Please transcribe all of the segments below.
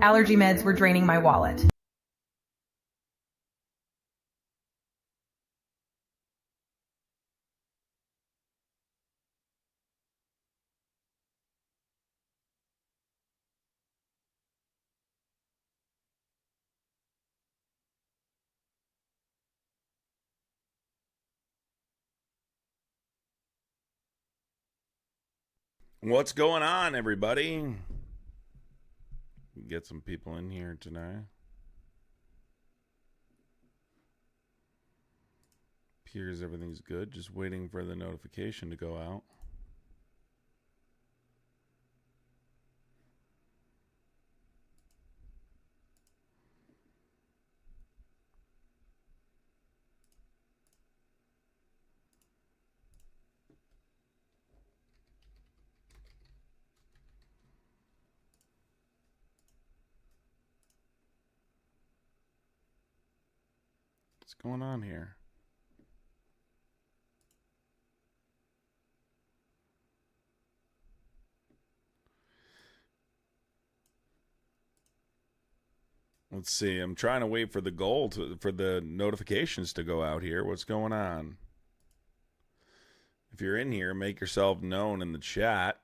Allergy meds were draining my wallet. What's going on, everybody? Get some people in here tonight. Appears everything's good. Just waiting for the notification to go out. What's going on here? Let's see. I'm trying to wait for for the notifications to go out here. What's going on? If you're in here, make yourself known in the chat.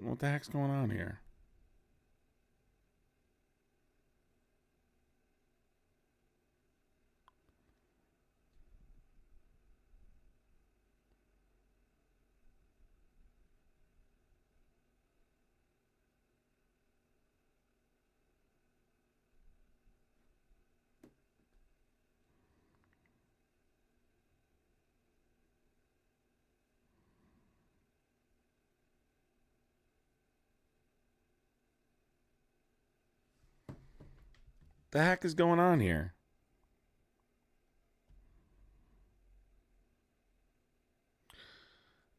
What the heck's going on here? The heck is going on here?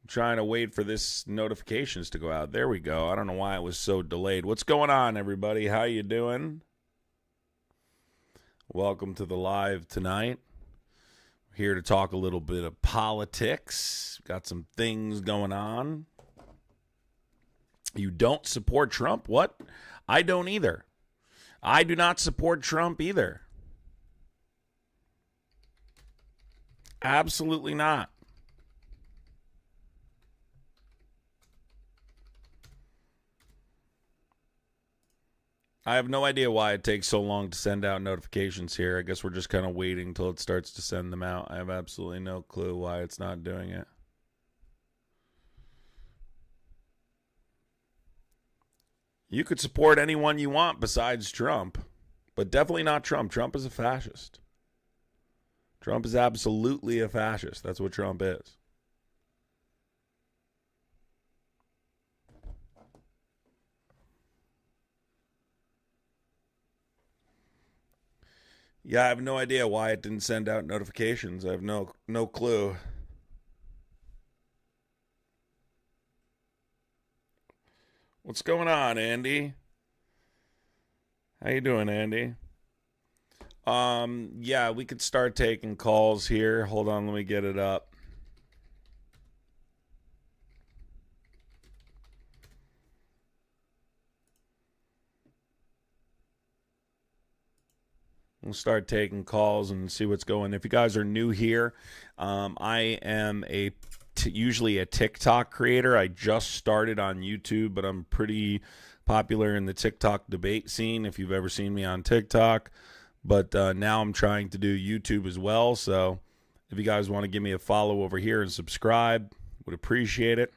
I'm trying to wait for this notifications to go out. There we go. I don't know why it was so delayed. What's going on, everybody? How you doing? Welcome to the live tonight. We're here to talk a little bit of politics. Got some things going on. You don't support Trump? What? I don't either. I do not support Trump either. Absolutely not. I have no idea why it takes so long to send out notifications here. I guess we're just kind of waiting until it starts to send them out. I have absolutely no clue why it's not doing it. You could support anyone you want besides Trump, but definitely not Trump. Trump is a fascist. Trump is absolutely a fascist. That's what Trump is. Yeah, I have no idea why it didn't send out notifications. I have no clue. What's going on, Andy? How you doing, Andy? Yeah, we could start taking calls here. Hold on, let me get it up. We'll start taking calls and see what's going. If you guys are new here, I am usually a TikTok creator. I just started on YouTube, but I'm pretty popular in the TikTok debate scene if you've ever seen me on TikTok. But now I'm trying to do YouTube as well. So if you guys want to give me a follow over here and subscribe, would appreciate it.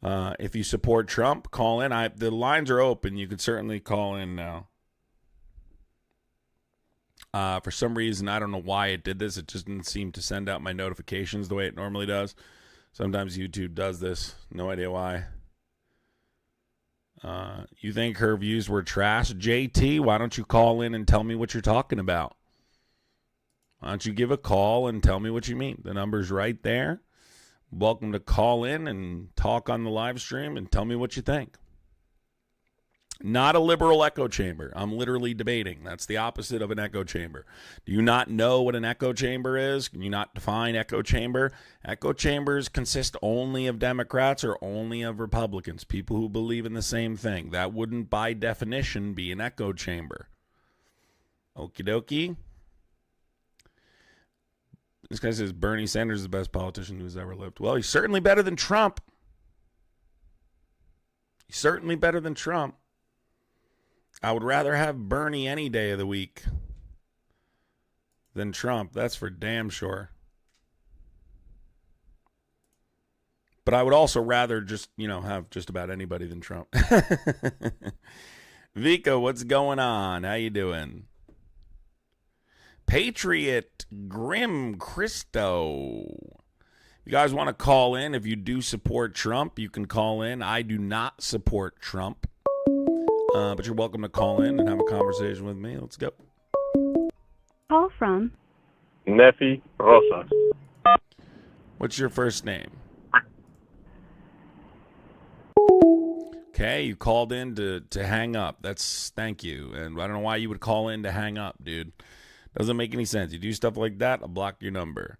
If you support Trump, call in. The lines are open. You can certainly call in now. For some reason, I don't know why it did this. It just didn't seem to send out my notifications the way it normally does. Sometimes YouTube does this. No idea why. You think her views were trash? JT, why don't you call in and tell me what you're talking about? Why don't you give a call and tell me what you mean? The number's right there. Welcome to call in and talk on the live stream and tell me what you think. Not a liberal echo chamber. I'm literally debating. That's the opposite of an echo chamber. Do you not know what an echo chamber is? Can you not define echo chamber? Echo chambers consist only of Democrats or only of Republicans, people who believe in the same thing. That wouldn't, by definition, be an echo chamber. Okie dokie. This guy says Bernie Sanders is the best politician who's ever lived. Well, he's certainly better than Trump. He's certainly better than Trump. I would rather have Bernie any day of the week than Trump. That's for damn sure. But I would also rather just, have just about anybody than Trump. Vika, what's going on? How you doing? Patriot Grim Christo. You guys want to call in? If you do support Trump, you can call in. I do not support Trump. But you're welcome to call in and have a conversation with me. Let's go. Call from Nefi Rosas. What's your first name? Okay, you called in to hang up. Thank you. And I don't know why you would call in to hang up, dude. Doesn't make any sense. You do stuff like that, I'll block your number.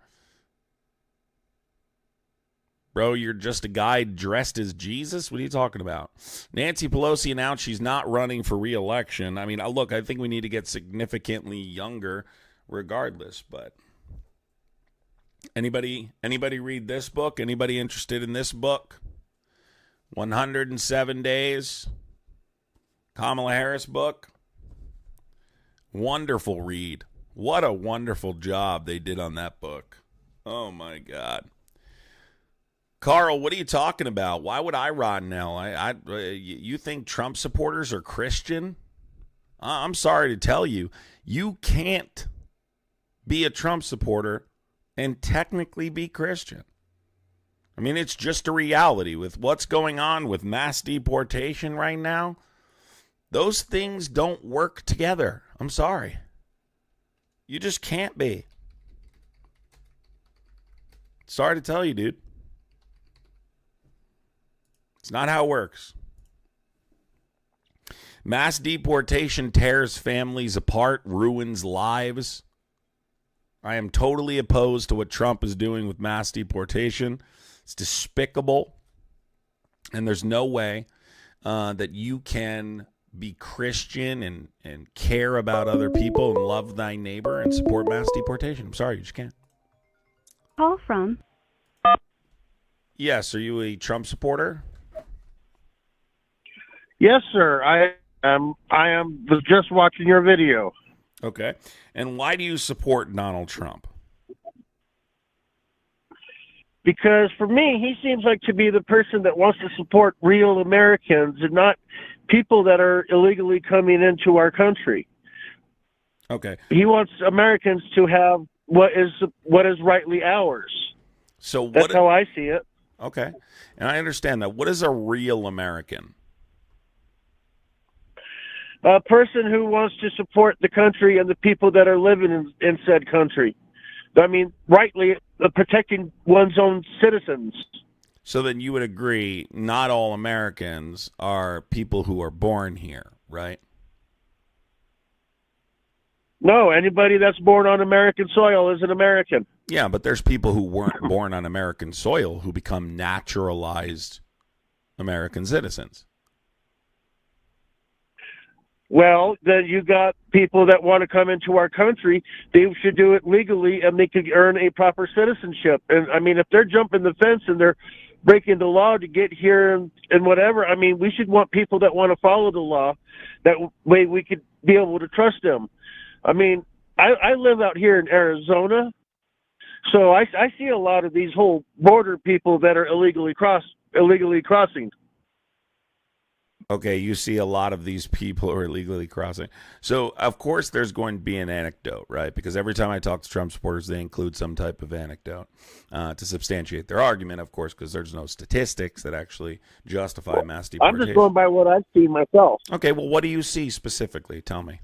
Bro, you're just a guy dressed as Jesus? What are you talking about? Nancy Pelosi announced she's not running for re-election. I mean, look, I think we need to get significantly younger regardless, but anybody read this book? Anybody interested in this book? 107 Days. Kamala Harris book. Wonderful read. What a wonderful job they did on that book. Oh, my God. Carl, what are you talking about? Why would I rot in hell? You think Trump supporters are Christian? I'm sorry to tell you, you can't be a Trump supporter and technically be Christian. I mean, it's just a reality with what's going on with mass deportation right now. Those things don't work together. I'm sorry. You just can't be. Sorry to tell you, dude. It's not how it works. Mass deportation tears families apart, ruins lives. I am totally opposed to what Trump is doing with mass deportation. It's despicable. And there's no way that you can be Christian and care about other people and love thy neighbor and support mass deportation. I'm sorry, you just can't. call from. Yes, are you a Trump supporter? Yes, sir. I am. Was just watching your video. Okay. And why do you support Donald Trump? Because for me, he seems like to be the person that wants to support real Americans and not people that are illegally coming into our country. Okay. He wants Americans to have what is rightly ours. So that's how I see it. Okay. And I understand that. What is a real American? A person who wants to support the country and the people that are living in said country. I mean, rightly protecting one's own citizens. So then you would agree not all Americans are people who are born here, right? No, anybody that's born on American soil is an American. Yeah, but there's people who weren't born on American soil who become naturalized American citizens. Well, then you got people that want to come into our country. They should do it legally, and they could earn a proper citizenship. And, I mean, if they're jumping the fence and they're breaking the law to get here and whatever, I mean, we should want people that want to follow the law. That way we could be able to trust them. I mean, I live out here in Arizona, so I see a lot of these whole border people that are illegally crossing. Okay, you see a lot of these people who are illegally crossing. So, of course, there's going to be an anecdote, right? Because every time I talk to Trump supporters, they include some type of anecdote to substantiate their argument, of course, because there's no statistics that actually justify mass deportation. I'm just going by what I've seen myself. Okay, well, what do you see specifically? Tell me.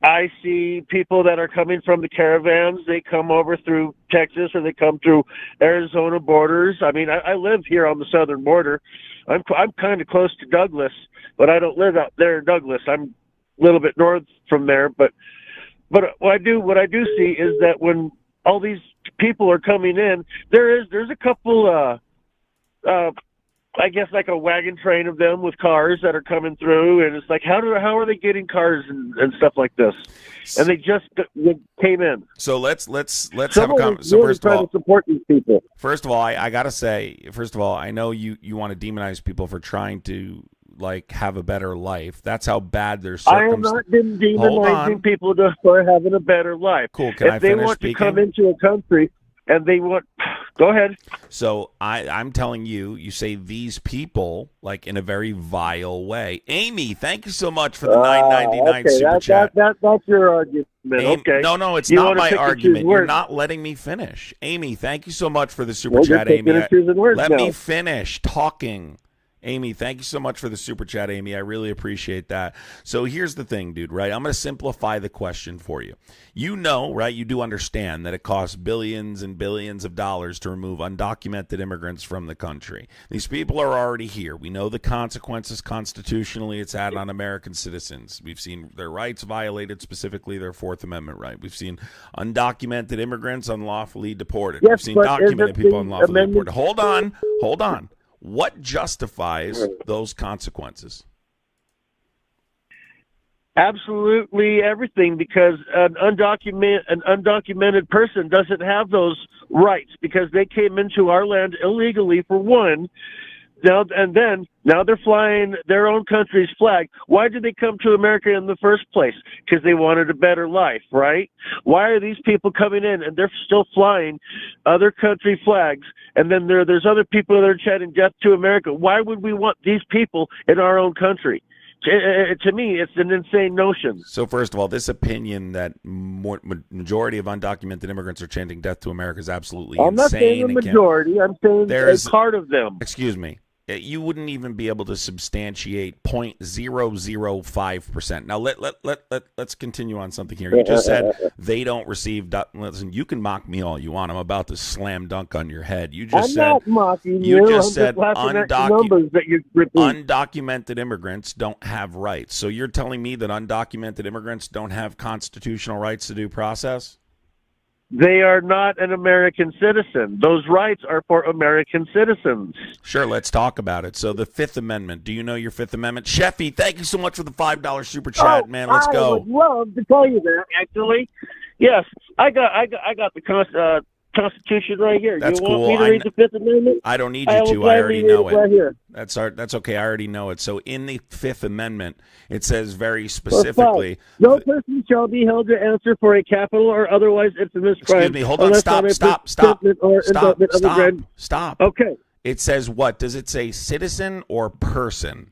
I see people that are coming from the caravans. They come over through Texas or they come through Arizona borders. I mean, I live here on the southern border. I'm kind of close to Douglas, but I don't live out there in Douglas. I'm a little bit north from there, but what I do see is that when all these people are coming in, there's a couple I guess like a wagon train of them with cars that are coming through, and it's like how are they getting cars and stuff like this? And they just came in. So let's have a Someone conversation. is So really first of trying all, to support these people. First of all, I gotta say, I know you want to demonize people for trying to like have a better life. That's how bad their I have circumstances. not been demonizing people for having a better life. Cool. Can if I they finish want speaking? to come into a country and they want, go ahead. So I'm telling you, you say these people like in a very vile way. Amy, thank you so much for the $9.99 okay. super chat. That's your argument. Amy, okay. No, it's You not wanna my pick and choose argument. You're words. not letting me finish. Amy, thank you so much for the super Well, chat, you're Amy. picking and choosing words Let now. me finish talking. Amy, thank you so much for the super chat, Amy. I really appreciate that. So here's the thing, dude, right? I'm going to simplify the question for you. You know, right? You do understand that it costs billions and billions of dollars to remove undocumented immigrants from the country. These people are already here. We know the consequences constitutionally it's had on American citizens. We've seen their rights violated, specifically their Fourth Amendment right. We've seen undocumented immigrants unlawfully deported. Yes, We've seen but documented isn't people the unlawfully amendment- deported. Hold on. What justifies those consequences? Absolutely everything, because an undocumented person doesn't have those rights because they came into our land illegally, for one. Now they're flying their own country's flag. Why did they come to America in the first place? Because they wanted a better life, right? Why are these people coming in and they're still flying other country flags? And then there's other people that are chanting death to America. Why would we want these people in our own country? To me, it's an insane notion. So first of all, this opinion that majority of undocumented immigrants are chanting death to America is absolutely I'm not saying insane. the majority. I'm saying There's- a part of them. Excuse me. You wouldn't even be able to substantiate 0.005%. Now let's continue on something here. You just said they don't receive. Listen, you can mock me all you want. I'm about to slam dunk on your head. You just I'm said not mocking you you. just I'm said just laughing at the numbers that you repeat. undocumented immigrants don't have rights. So you're telling me that undocumented immigrants don't have constitutional rights to due process? They are not an American citizen. Those rights are for American citizens. Sure, let's talk about it. So the Fifth Amendment. Do you know your Fifth Amendment? Sheffy, thank you so much for the $5 super chat, man. Let's I go. would love to tell you that, actually. Yes, I got the Constitution right here. That's you want cool. me to read the Fifth Amendment? I don't need I you will to. I gladly already read know it right it. here. That's okay. I already know it. So in the Fifth Amendment, it says very specifically. No person shall be held to answer for a capital or otherwise infamous crime. Excuse me. Hold on. unless Stop. a Stop. presentment or indictment of the grand- Stop. Okay. It says what? Does it say citizen or person?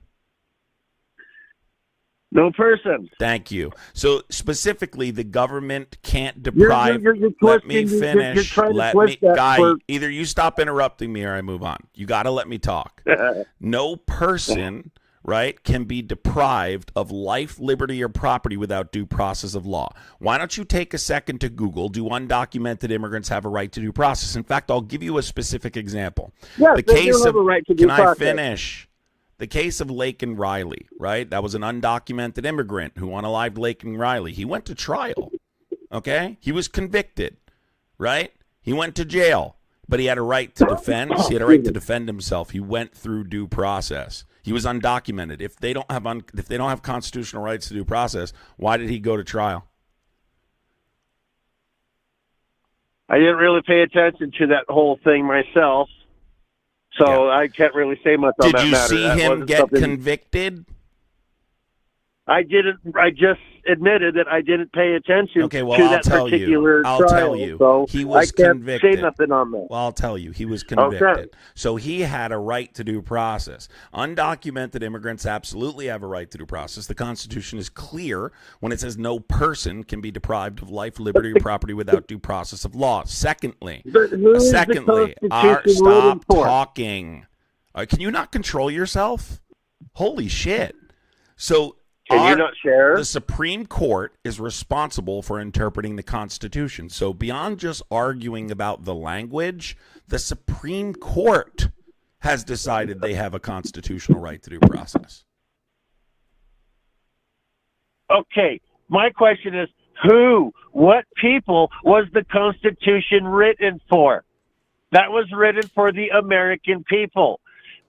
No person. Thank you. So specifically, the government can't deprive. You're Let me twisting- you're finish. trying to Let twist me, that guy. for- Either you stop interrupting me or I move on. You got to let me talk. No person, right, can be deprived of life, liberty, or property without due process of law. Why don't you take a second to Google, do undocumented immigrants have a right to due process? In fact, I'll give you a specific example. Yes, The they case do have of, a right to due can I process. finish? The case of Laken Riley, right? That was an undocumented immigrant who unalived Laken Riley. He went to trial, okay? He was convicted, right? He went to jail, but he had a right to defense. He had a right to defend himself. He went through due process. He was undocumented. If they don't have constitutional rights to due process, why did he go to trial? I didn't really pay attention to that whole thing myself, so I can't really say much on Did that you matter. see That him wasn't get something- convicted? I didn't. I just admitted that I didn't pay attention Okay, well, to I'll that tell particular you. I'll trial. tell you. So He was I can't convicted. say nothing on that. Well, I'll tell you. He was convicted. Okay. So he had a right to due process. Undocumented immigrants absolutely have a right to due process. The Constitution is clear when it says no person can be deprived of life, liberty, or property without due process of law. Secondly, Who is the Constitution written stop for? talking. Can you not control yourself? Holy shit. So Can you not share? the Supreme Court is responsible for interpreting the Constitution. So beyond just arguing about the language, the Supreme Court has decided they have a constitutional right to due process. Okay, my question is, what people was the Constitution written for? That was written for the American people,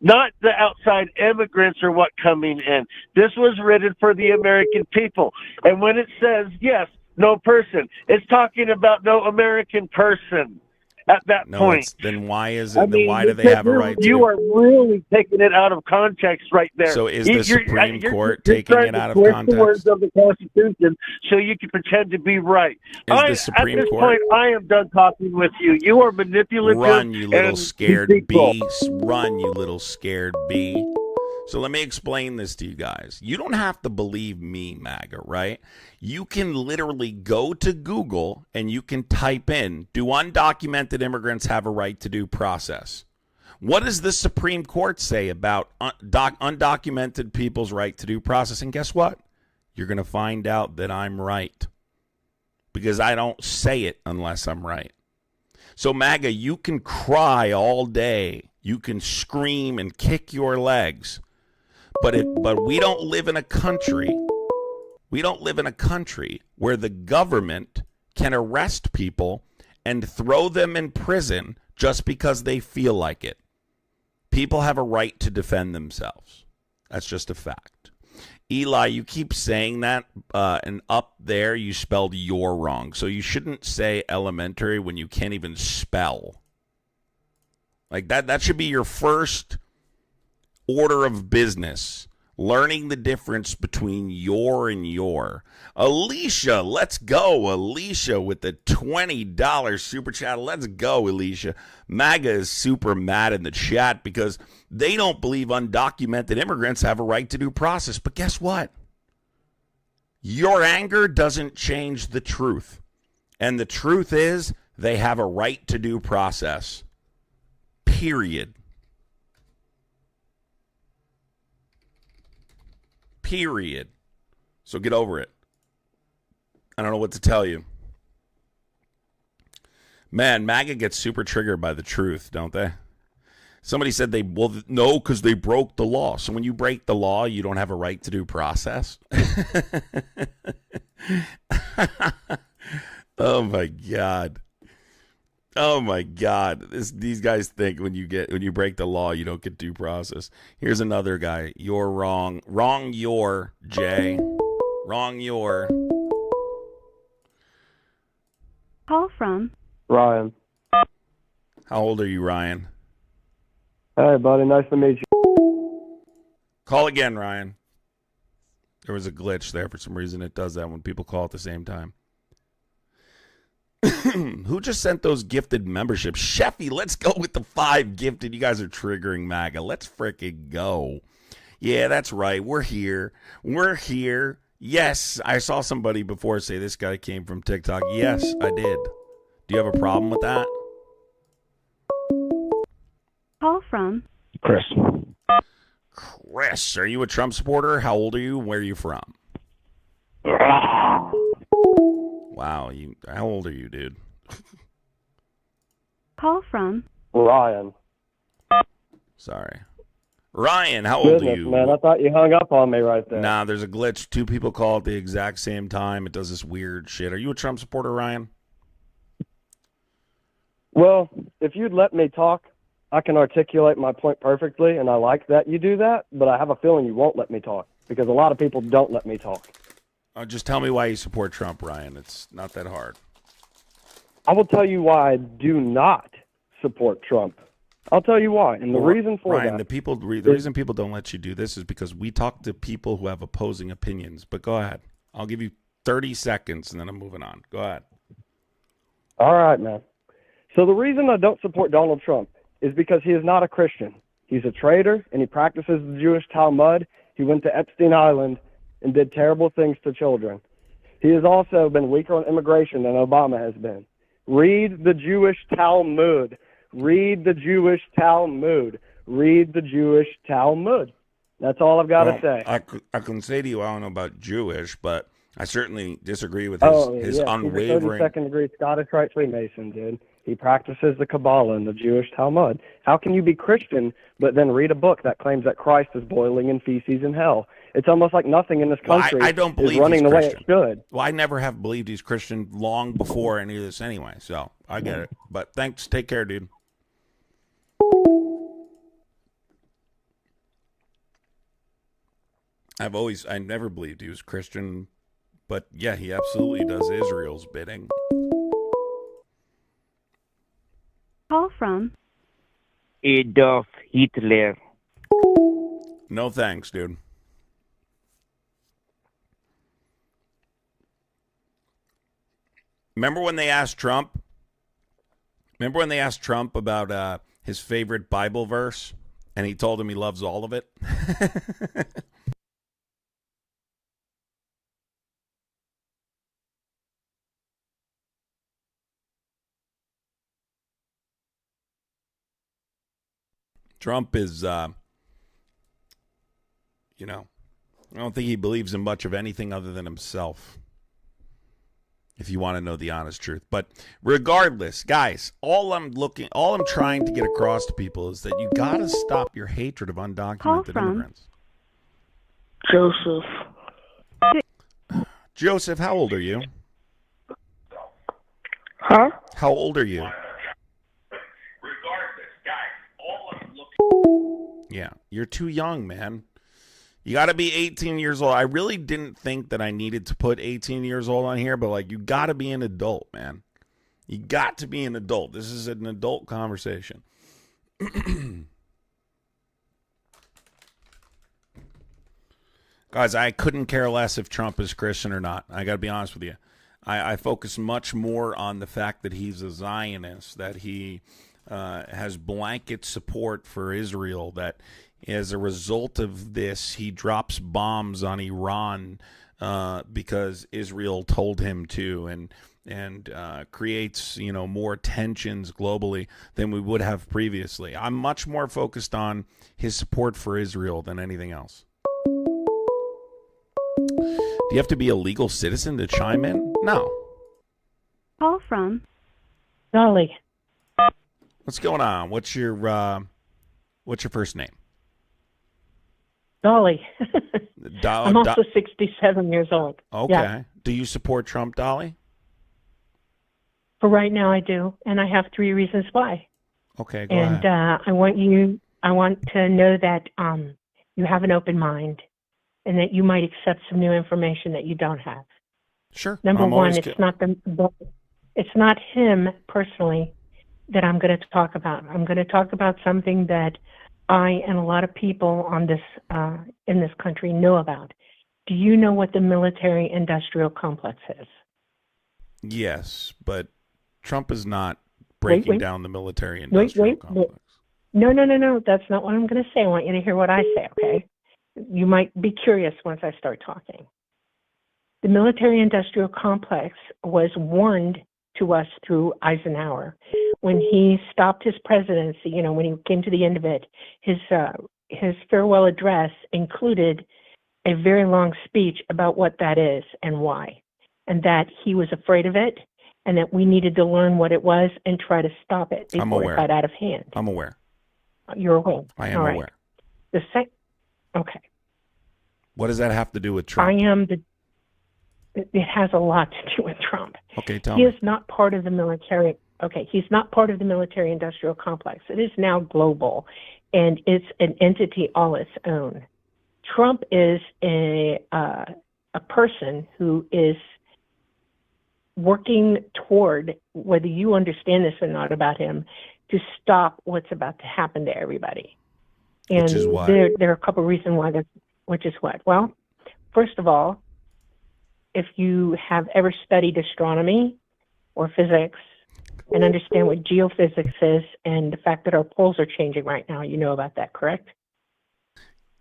not the outside immigrants or what coming in. This was written for the American people. And when it says, yes, no person, it's talking about no American person at that point. Then why is it? Then why do they have a right to? You are really taking it out of context right there. So is the Supreme Court taking it out of context? The words of the Constitution so you can pretend to be right. Is the Supreme At this Court? point, I am done talking with you. You are manipulative. Run, you little scared deceitful. bee. Run, you little scared bee. So let me explain this to you guys. You don't have to believe me, MAGA, right? You can literally go to Google and you can type in, do undocumented immigrants have a right to due process? What does the Supreme Court say about undocumented people's right to due process? And guess what? You're going to find out that I'm right. Because I don't say it unless I'm right. So MAGA, you can cry all day. You can scream and kick your legs. But we don't live in a country. We don't live in a country where the government can arrest people and throw them in prison just because they feel like it. People have a right to defend themselves. That's just a fact. Eli, you keep saying that, and up there you spelled "you're" wrong. So you shouldn't say elementary when you can't even spell. Like that should be your first order of business, learning the difference between your and your. Alicia, let's go. Alicia with the $20 super chat. Let's go, Alicia. MAGA is super mad in the chat because they don't believe undocumented immigrants have a right to due process. But guess what? Your anger doesn't change the truth. And the truth is they have a right to due process. Period. Period. So get over it. I don't know what to tell you. Man, MAGA gets super triggered by the truth, don't they? Somebody said no, because they broke the law. So when you break the law, you don't have a right to due process. Oh my God. Oh my God! These guys think when you break the law, you don't get due process. Here's another guy. You're wrong. Wrong. You're Jay. Wrong. You're. Call from Ryan. How old are you, Ryan? Hey, buddy. Nice to meet you. Call again, Ryan. There was a glitch there for some reason. It does that when people call at the same time. Who just sent those gifted memberships? Sheffy, let's go with the 5 gifted. You guys are triggering MAGA. Let's frickin' go. Yeah, that's right. We're here. We're here. Yes, I saw somebody before say this guy came from TikTok. Yes, I did. Do you have a problem with that? Call from Chris. Chris, are you a Trump supporter? How old are you? Where are you from? Wow, how old are you, dude? Call from Ryan. Sorry. Ryan, how old are you? Man, I thought you hung up on me right there. Nah, there's a glitch. 2 people call at the exact same time. It does this weird shit. Are you a Trump supporter, Ryan? Well, if you'd let me talk, I can articulate my point perfectly, and I like that you do that, but I have a feeling you won't let me talk because a lot of people don't let me talk. Just tell me why you support Trump, Ryan. It's not that hard. I will tell you why I do not support Trump. I'll tell you why, and the reason for Ryan, that. the reason people don't let you do this is because we talk to people who have opposing opinions. But go ahead. I'll give you 30 seconds, and then I'm moving on. Go ahead. All right, man. So the reason I don't support Donald Trump is because he is not a Christian. He's a traitor, and he practices the Jewish Talmud. He went to Epstein Island and did terrible things to children. He has also been weaker on immigration than Obama has been. Read the Jewish Talmud. Read the Jewish Talmud. Read the Jewish Talmud. That's all I've got to say. I can say to you, I don't know about Jewish, but I certainly disagree with his He's a unwavering. 32nd degree Scottish Rite Freemason, dude. He practices the Kabbalah and the Jewish Talmud. How can you be Christian but then read a book that claims that Christ is boiling in feces in hell? It's almost like nothing in this country I don't believe is running he's the way it Christian. should. Well, I never have believed he's Christian long before any of this anyway, so I get it. But thanks. Take care, dude. I never believed he was Christian, but yeah, he absolutely does Israel's bidding. Call from Adolf Hitler. No thanks, dude. Remember when they asked Trump about his favorite Bible verse, and he told him he loves all of it? Trump is, I don't think he believes in much of anything other than himself, if you want to know the honest truth. But regardless, guys, all I'm trying to get across to people is that you got to stop your hatred of undocumented immigrants. Joseph. Joseph, how old are you? Huh? How old are you? Yeah, you're too young, man. You got to be 18 years old. I really didn't think that I needed to put 18 years old on here, but like, you got to be an adult, man. You got to be an adult. This is an adult conversation. Guys, I couldn't care less if Trump is Christian or not. I got to be honest with you. I focus much more on the fact that he's a Zionist, that he has blanket support for Israel, that as a result of this, he drops bombs on Iran because Israel told him to, and creates more tensions globally than we would have previously. I'm much more focused on his support for Israel than anything else. Do you have to be a legal citizen to chime in? No. Call from Dolly. What's going on? What's your first name? Dolly. I'm also 67 years old. Okay. Yeah. Do you support Trump, Dolly? For right now, I do, and I have 3 reasons why. Okay, go ahead. I want to know that you have an open mind, and that you might accept some new information that you don't have. Sure. Number one, it's not him personally that I'm going to talk about. I'm going to talk about something that I and a lot of people on this in this country know about. Do you know what the military-industrial complex is? Yes, but Trump is not breaking down the military-industrial complex. No. That's not what I'm going to say. I want you to hear what I say, okay? You might be curious once I start talking. The military-industrial complex was warned to us through Eisenhower. When he stopped his presidency, when he came to the end of it, his farewell address included a very long speech about what that is and why, and that he was afraid of it, and that we needed to learn what it was and try to stop it before it got out of hand. I'm aware. You're aware. I am aware. Okay. What does that have to do with Trump? It has a lot to do with Trump. Okay, tell me. He is not part of the military. Okay, he's not part of the military-industrial complex. It is now global, and it's an entity all its own. Trump is a person who is working toward, whether you understand this or not about him, to stop what's about to happen to everybody. And which is what? There are a couple of reasons why that's, which is what? Well, first of all, if you have ever studied astronomy or physics and understand what geophysics is and the fact that our poles are changing right now, you know about that, correct?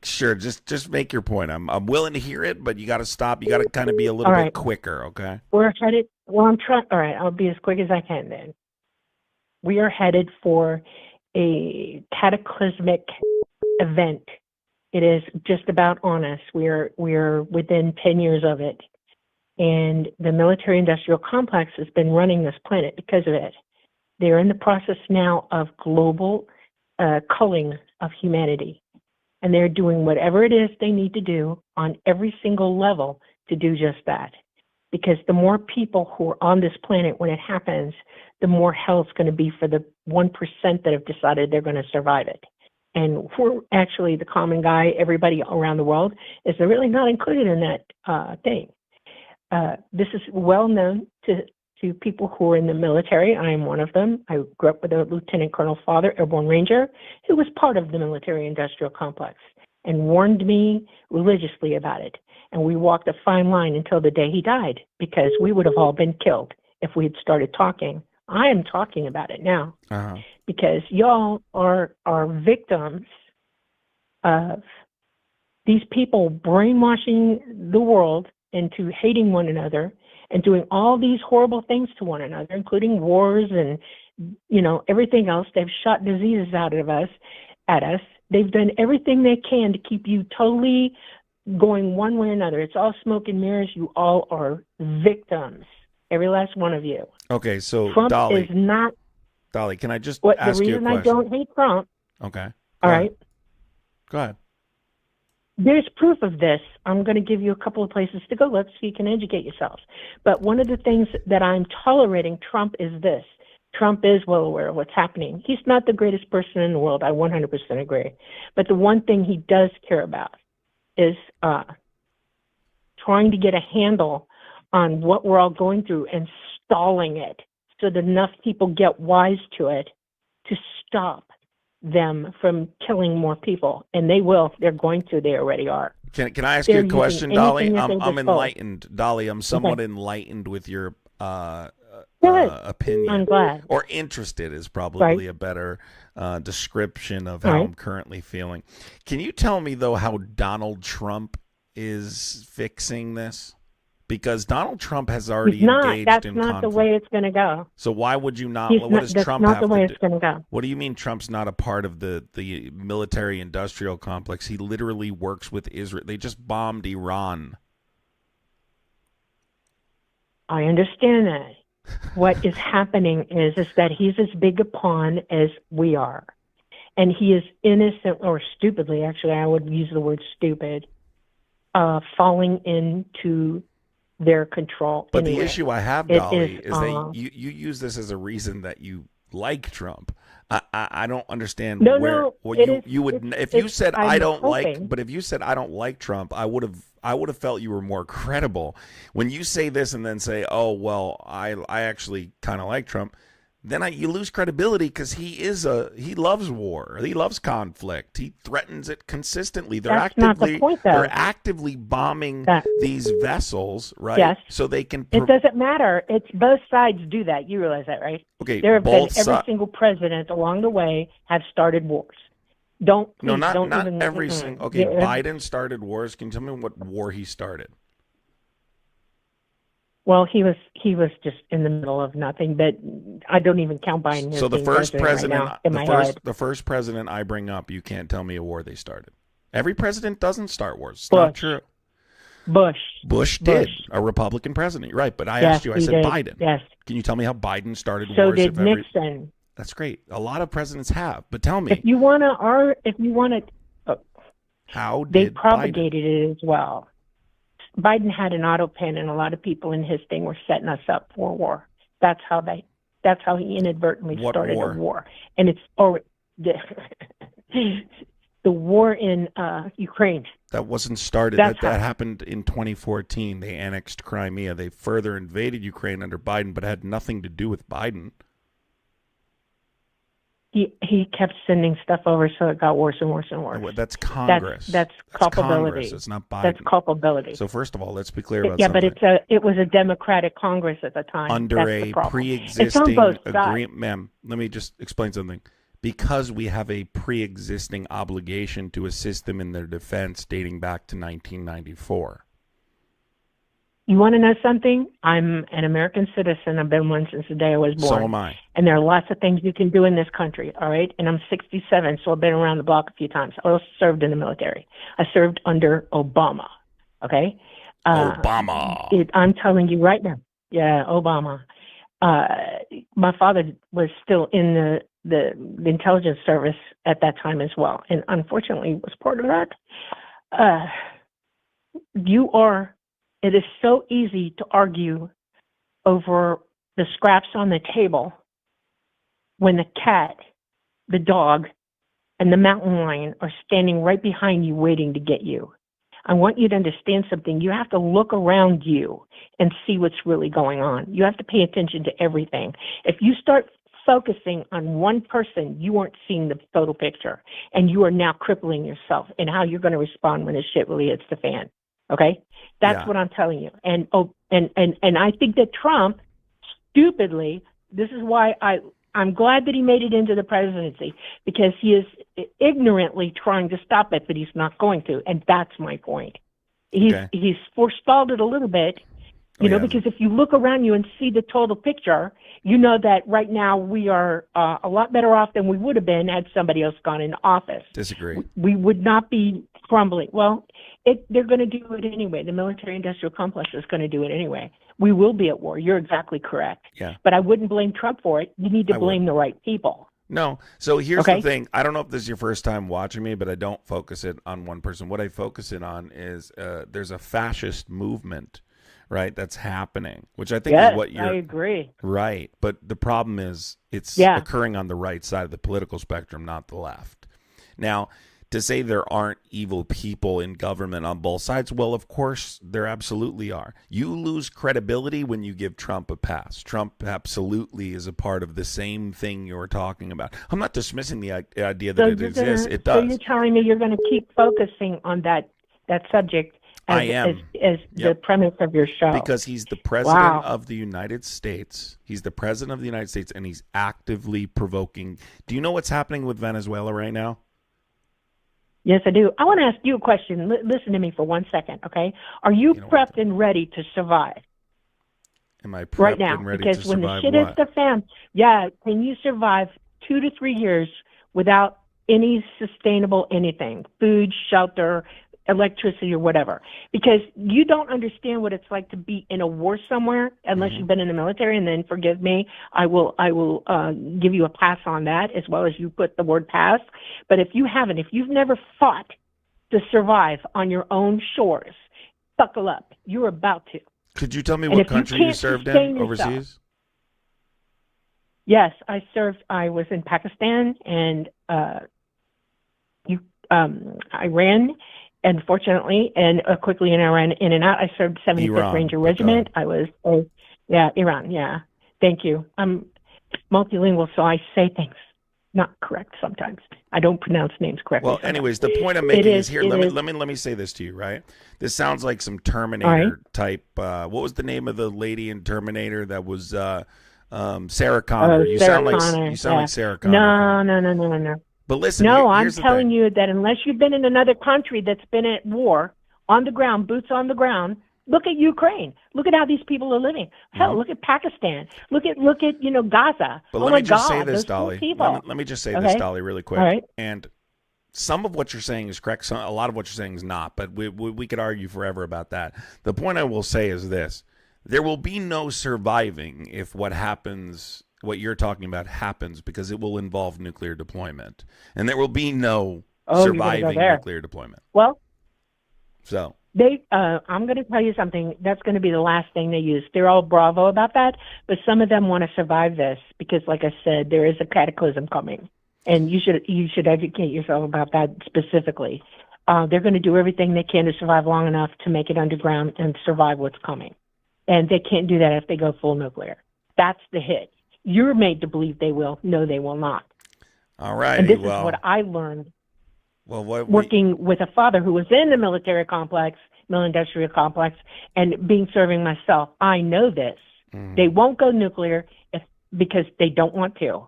Sure. Just make your point. I'm willing to hear it, but you got to stop. You got to kind of be a little bit quicker, okay? We're headed. Well, I'm trying. All right, I'll be as quick as I can then. We are headed for a cataclysmic event. It is just about on us. We're within 10 years of it. And the military-industrial complex has been running this planet because of it. They're in the process now of global culling of humanity. And they're doing whatever it is they need to do on every single level to do just that. Because the more people who are on this planet when it happens, the more hell it's going to be for the 1% that have decided they're going to survive it. And we're actually the common guy, everybody around the world is really not included in that thing. This is well known to people who are in the military. I am one of them. I grew up with a lieutenant colonel father, airborne ranger, who was part of the military-industrial complex and warned me religiously about it. And we walked a fine line until the day he died, because we would have all been killed if we had started talking. I am talking about it now because y'all are victims of these people brainwashing the world into hating one another and doing all these horrible things to one another, including wars and, everything else. They've shot diseases at us. They've done everything they can to keep you totally going one way or another. It's all smoke and mirrors. You all are victims. Every last one of you. Okay, so Trump Dolly is not. Dolly, can I just What ask the you a reason question? I don't hate Trump? Okay. All right. Go ahead. There's proof of this. I'm going to give you a couple of places to go. Let's see, you can educate yourselves. But one of the things that I'm tolerating Trump is this. Trump is well aware of what's happening. He's not the greatest person in the world. I 100% agree. But the one thing he does care about is trying to get a handle on what we're all going through and stalling it so that enough people get wise to it to stop them from killing more people. And they will. They're going to. They already are. Can I ask you a question, Dolly? I'm I'm enlightened. Dolly, I'm somewhat enlightened with your opinion. I'm glad. Or interested is probably a better description of how I'm currently feeling. Can you tell me, though, how Donald Trump is fixing this? Because Donald Trump has already engaged That's in not conflict. the way it's going to go. So why would you not? He's What not- does that's Trump not have the way to it's do? going to go. What do you mean Trump's not a part of the military-industrial complex? He literally works with Israel. They just bombed Iran. I understand that. What is happening is that he's as big a pawn as we are. And he is innocent, or stupidly, actually, I would use the word stupid, falling into their control. But anyway. the issue I have, Dolly, is that you use this as a reason that you like Trump. I don't understand you would if you said I don't like, but if you said I don't like Trump, I would have felt you were more credible. When you say this and then say, oh well, I actually kind of like Trump, then you lose credibility, because he loves war, he loves conflict, he threatens it consistently. That's not the point, though. They're actively bombing these vessels, right? Yes. So they can. It doesn't matter. It's both sides do that. You realize that, right? Okay. There have been every single president along the way have started wars. Not every single. Okay, Biden started wars. Can you tell me what war he started? Well, he was just in the middle of nothing, but I don't even count Biden as So the being first president, right now in my head. the first president I bring up, you can't tell me a war they started. Every president doesn't start wars. It's not true. Bush did. A Republican president. You're right, but I asked you. I said Biden. Yes. Can you tell me how Biden started So wars? did Nixon. That's great. A lot of presidents have, but tell me. If you want to, how did they propagated it as well. Biden had an auto pen, and a lot of people in his thing were setting us up for war. That's how he inadvertently started a war. And it's the war in Ukraine. That wasn't started. That happened in 2014. They annexed Crimea. They further invaded Ukraine under Biden, but it had nothing to do with Biden. He kept sending stuff over, so it got worse and worse and worse. That's Congress. That's culpability. Congress. It's not Biden. That's culpability. So first of all, let's be clear about something. But it was a Democratic Congress at the time. Under a pre-existing agreement. Ma'am, let me just explain something. Because we have a pre-existing obligation to assist them in their defense dating back to 1994. You want to know something? I'm an American citizen. I've been one since the day I was born. So am I. And there are lots of things you can do in this country, all right? And I'm 67, so I've been around the block a few times. I also served in the military. I served under Obama, okay? Obama. I'm telling you right now. Yeah, Obama. my father was still in the intelligence service at that time as well, and unfortunately was part of that. It is so easy to argue over the scraps on the table when the cat, the dog, and the mountain lion are standing right behind you waiting to get you. I want you to understand something. You have to look around you and see what's really going on. You have to pay attention to everything. If you start focusing on one person, you aren't seeing the total picture, and you are now crippling yourself in how you're going to respond when the shit really hits the fan. Okay? That's what I'm telling you. And I think that Trump, stupidly, this is why I'm glad that he made it into the presidency, because he is ignorantly trying to stop it, but he's not going to. And that's my point. He's forestalled it a little bit, you know, because if you look around you and see the total picture, you know that right now we are a lot better off than we would have been had somebody else gone into office. Disagree. We would not be crumbling. Well, they're going to do it anyway. The military-industrial complex is going to do it anyway. We will be at war. You're exactly correct. Yeah. But I wouldn't blame Trump for it. You need to blame the right people. No. So here's the thing. I don't know if this is your first time watching me, but I don't focus it on one person. What I focus it on is there's a fascist movement, right, that's happening, which I think is what you're... I agree. Right. But the problem is it's occurring on the right side of the political spectrum, not the left. Now, to say there aren't evil people in government on both sides, well, of course, there absolutely are. You lose credibility when you give Trump a pass. Trump absolutely is a part of the same thing you're talking about. I'm not dismissing the idea that it exists. It does. So you're telling me you're going to keep focusing on that subject as the premise of your show? Because he's the president of the United States. He's the president of the United States, and he's actively provoking. Do you know what's happening with Venezuela right now? Yes, I do. I want to ask you a question. Listen to me for 1 second, okay? Are you prepped and ready to survive? Am I prepped right now? and ready because to when survive the shit what? hits the fan, can you survive 2 to 3 years without any sustainable anything, food, shelter, electricity, or whatever? Because you don't understand what it's like to be in a war somewhere unless you've been in the military. And then, forgive me, I will give you a pass on that, as well as you put the word pass. But if you haven't, if you've never fought to survive on your own shores, buckle up. You're about to. Could you tell me what country you served in overseas? Yes, I served. I was in Pakistan and Iran. And fortunately, and quickly in Iran, in and out, I served 75th Ranger Regiment. I was, Iran, Thank you. I'm multilingual, so I say things not correct sometimes. I don't pronounce names correctly. Well, anyways, the point I'm making is here. Let me say this to you, right? This sounds like some Terminator type. What was the name of the lady in Terminator that was Sarah Connor? You sound like Sarah Connor. No. But listen, I'm telling you that unless you've been in another country that's been at war, on the ground, boots on the ground, look at Ukraine. Look at how these people are living. Hell, look at Pakistan. Look at Gaza. But let me just say this, Dolly. Let me just say this, Dolly, really quick. All right. And some of what you're saying is correct. A lot of what you're saying is not. But we could argue forever about that. The point I will say is this: there will be no surviving if what happens. What you're talking about happens, because it will involve nuclear deployment, and there will be no surviving nuclear deployment. Well, so I'm going to tell you something. That's going to be the last thing they use. They're all bravo about that, but some of them want to survive this because, like I said, there is a cataclysm coming, and you should educate yourself about that specifically. They're going to do everything they can to survive long enough to make it underground and survive what's coming, and they can't do that if they go full nuclear. That's the hit. You're made to believe they will. No, they will not. All right. And this is what I learned working with a father who was in the military industrial complex, and serving myself. I know this. They won't go nuclear because they don't want to.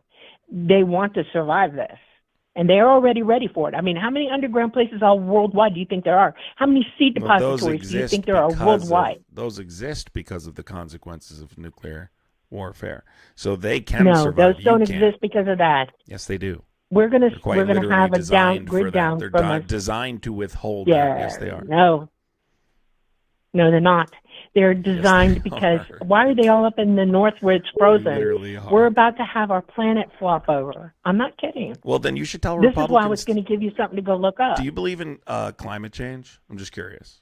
They want to survive this. And they're already ready for it. I mean, how many underground places all worldwide do you think there are? How many seed depositories do you think there are worldwide? Those exist because of the consequences of nuclear warfare, so they can survive. No, those don't exist because of that. Yes, they do. We're gonna have a grid down. They're designed to withhold that. Yes, they are. No, they're not. They're designed they because are. why are they all up in the north where it's frozen? Literally are. We're about to have our planet flop over. I'm not kidding. Well, then you should tell This Republicans. is why I was going to give you something to go look up. Do you believe in climate change? I'm just curious.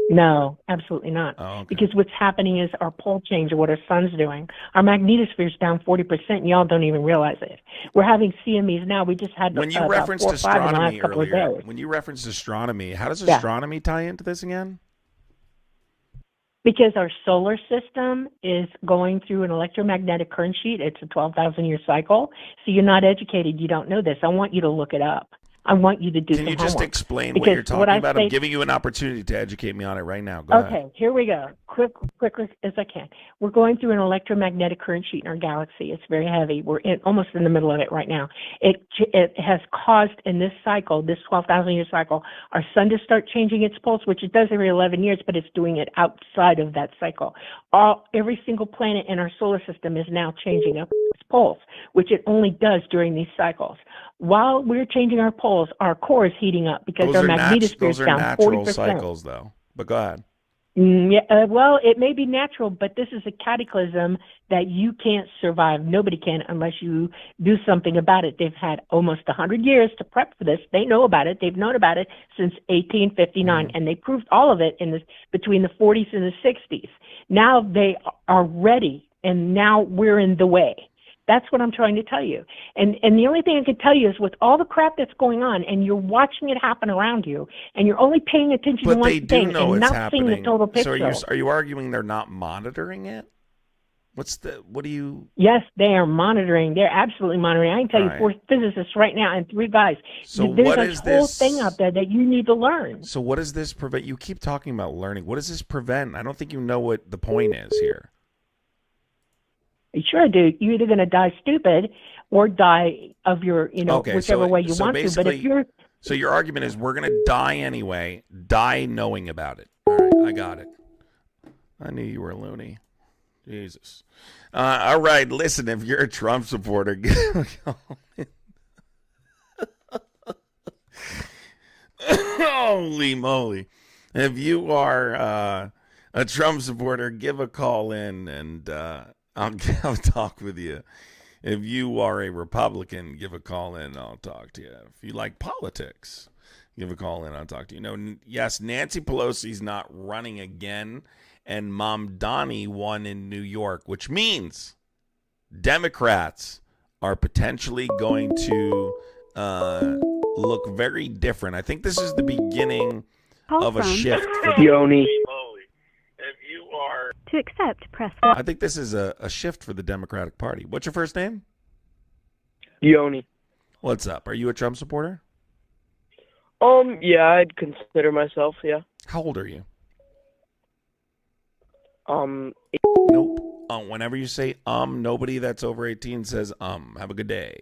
No, absolutely not. Oh, okay. Because what's happening is our pole change or what our sun's doing. Our magnetosphere is down 40%, and y'all don't even realize it. We're having CMEs now. We just had When you about referenced 4 or 5 in the astronomy last couple earlier, of days. when you referenced astronomy, how does Yeah. astronomy tie into this again? Because our solar system is going through an electromagnetic current sheet. It's a 12,000-year cycle. So you're not educated. You don't know this. I want you to look it up. I want you to do Can some you just homework. explain Because what you're talking what I about? I'm say- giving you an opportunity to educate me on it right now. Go ahead. Okay, here we go. Quick as I can. We're going through an electromagnetic current sheet in our galaxy. It's very heavy. We're almost in the middle of it right now. It has caused in this cycle, this 12,000-year cycle, our sun to start changing its pulse, which it does every 11 years, but it's doing it outside of that cycle. Every single planet in our solar system is now changing up its pulse, which it only does during these cycles. While we're changing our poles, our core is heating up because our magnetosphere is down 40%. Those are natural cycles, though. But go ahead. Well, it may be natural, but this is a cataclysm that you can't survive. Nobody can unless you do something about it. They've had almost 100 years to prep for this. They know about it. They've known about it since 1859, and they proved all of it between the 40s and the 60s. Now they are ready, and now we're in the way. That's what I'm trying to tell you. And the only thing I can tell you is with all the crap that's going on and you're watching it happen around you and you're only paying attention to But one they do thing know and it's not happening. seeing the total picture. So are you arguing they're not monitoring it? What do you? Yes, they are monitoring. They're absolutely monitoring. I can tell you Right. 4 physicists right now and 3 guys. So There's what a is whole this? thing out there that you need to learn. So what does this prevent? You keep talking about learning. What does this prevent? I don't think you know what the point is here. You sure do. You're either going to die stupid or die of your, Okay, whichever way you so want to. But basically- if you're So your argument is we're going to die anyway, die knowing about it. All right, I got it. I knew you were loony. Jesus. All right, listen, if you're a Trump supporter, give a call in. Holy moly. If you are a Trump supporter, give a call in and I'll talk with you. If you are a Republican, give a call in. I'll talk to you. If you like politics, give a call in. I'll talk to you. Yes, Nancy Pelosi's not running again, and Mom Donnie won in New York, which means Democrats are potentially going to look very different. I think this is the beginning Call of a from. shift for the Yoni. To accept, press 1. I think this is a shift for the Democratic Party. What's your first name? Yoni. What's up? Are you a Trump supporter? Yeah, I'd consider myself, yeah. How old are you? Eight. Nope. Whenever you say nobody that's over 18 says Have a good day.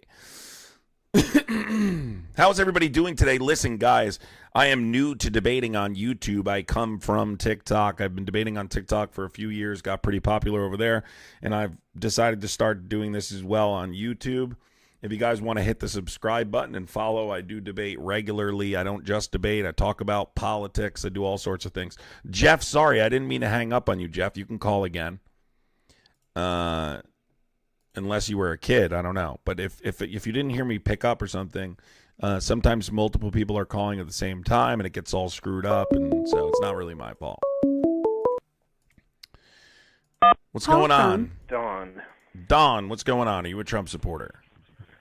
How's everybody doing today? Listen, guys, I am new to debating on YouTube. I come from TikTok. I've been debating on TikTok for a few years, got pretty popular over there, and I've decided to start doing this as well on YouTube. If you guys want to hit the subscribe button and follow, I do debate regularly. I don't just debate. I talk about politics. I do all sorts of things. Jeff, sorry, I didn't mean to hang up on you, Jeff. You can call again. Unless you were a kid, I don't know. But if you didn't hear me pick up or something, sometimes multiple people are calling at the same time, and it gets all screwed up, and so it's not really my fault. What's going on? Don, what's going on? Are you a Trump supporter?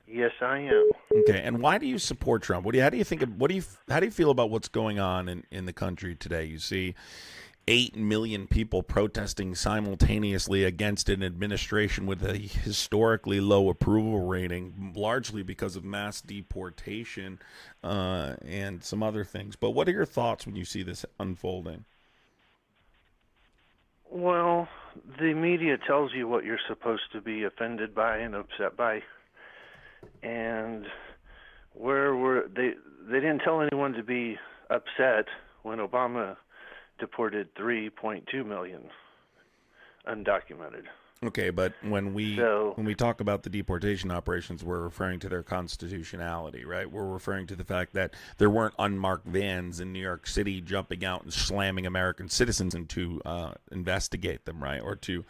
Yes, I am. Okay, and why do you support Trump? How do you feel about what's going on in the country today? You see 8 million people protesting simultaneously against an administration with a historically low approval rating, largely because of mass deportation and some other things. But what are your thoughts when you see this unfolding? Well, the media tells you what you're supposed to be offended by and upset by. And they didn't tell anyone to be upset when Obama deported 3.2 million undocumented. Okay, but when we talk about the deportation operations, we're referring to their constitutionality, right? We're referring to the fact that there weren't unmarked vans in New York City jumping out and slamming American citizens and to investigate them, right, or to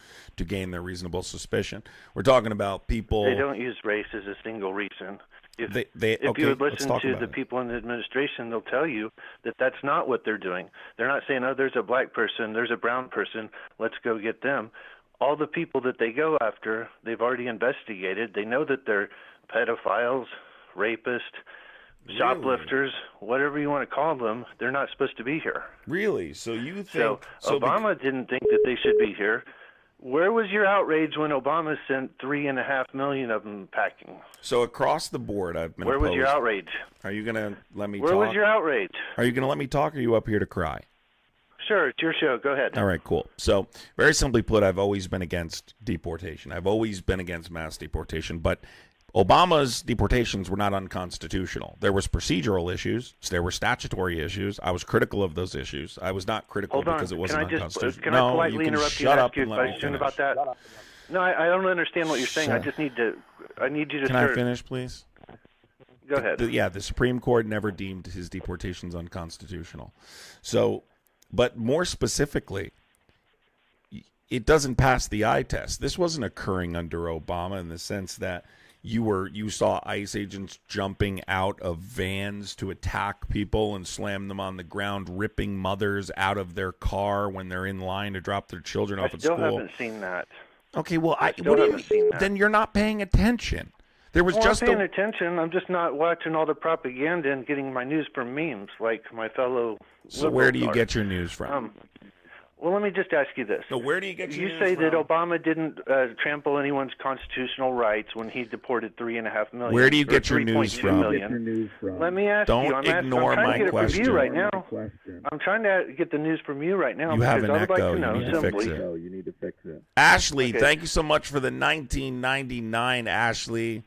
gain their reasonable suspicion. We're talking about people. They don't use race as a single reason. If you would listen to the people in the administration, they'll tell you that that's not what they're doing. They're not saying, oh, there's a black person, there's a brown person, let's go get them. All the people that they go after, they've already investigated. They know that they're pedophiles, rapists, shoplifters, whatever you want to call them. They're not supposed to be here. Really? So you think... So Obama didn't think that they should be here. Where was your outrage when Obama sent 3.5 million of them packing? So across the board, I've been Where opposed. was your outrage? Are you going to let me talk? Where was your outrage? Are you going to let me talk, or are you up here to cry? Sure, it's your show. Go ahead. All right, cool. So, very simply put, I've always been against deportation. I've always been against mass deportation, but Obama's deportations were not unconstitutional. There was procedural issues. There were statutory issues. I was critical of those issues. I was not critical because it wasn't unconstitutional. Can I politely interrupt you and ask you a question about that? No, I don't understand what you're saying. I just need you to Can I finish, please? Go ahead. The Supreme Court never deemed his deportations unconstitutional. So, but more specifically, it doesn't pass the eye test. This wasn't occurring under Obama in the sense that you saw ICE agents jumping out of vans to attack people and slam them on the ground, ripping mothers out of their car when they're in line to drop their children off at school. I still haven't seen that. Okay, well, what do you mean? Then you're not paying attention. There was just I'm paying attention. I'm just not watching all the propaganda and getting my news from memes like my fellow. So where do you get your news from? Well, let me just ask you this. So where do you get your news from? You say that Obama didn't trample anyone's constitutional rights when he deported 3.5 million. Where do you get your news from? Let me ask you. Don't ignore my question. Right now. I'm trying to get the news from you right now. You have an I would echo. Like to know you need to fix it. You need to fix it. Ashley, thank you so much for the 1999, Ashley.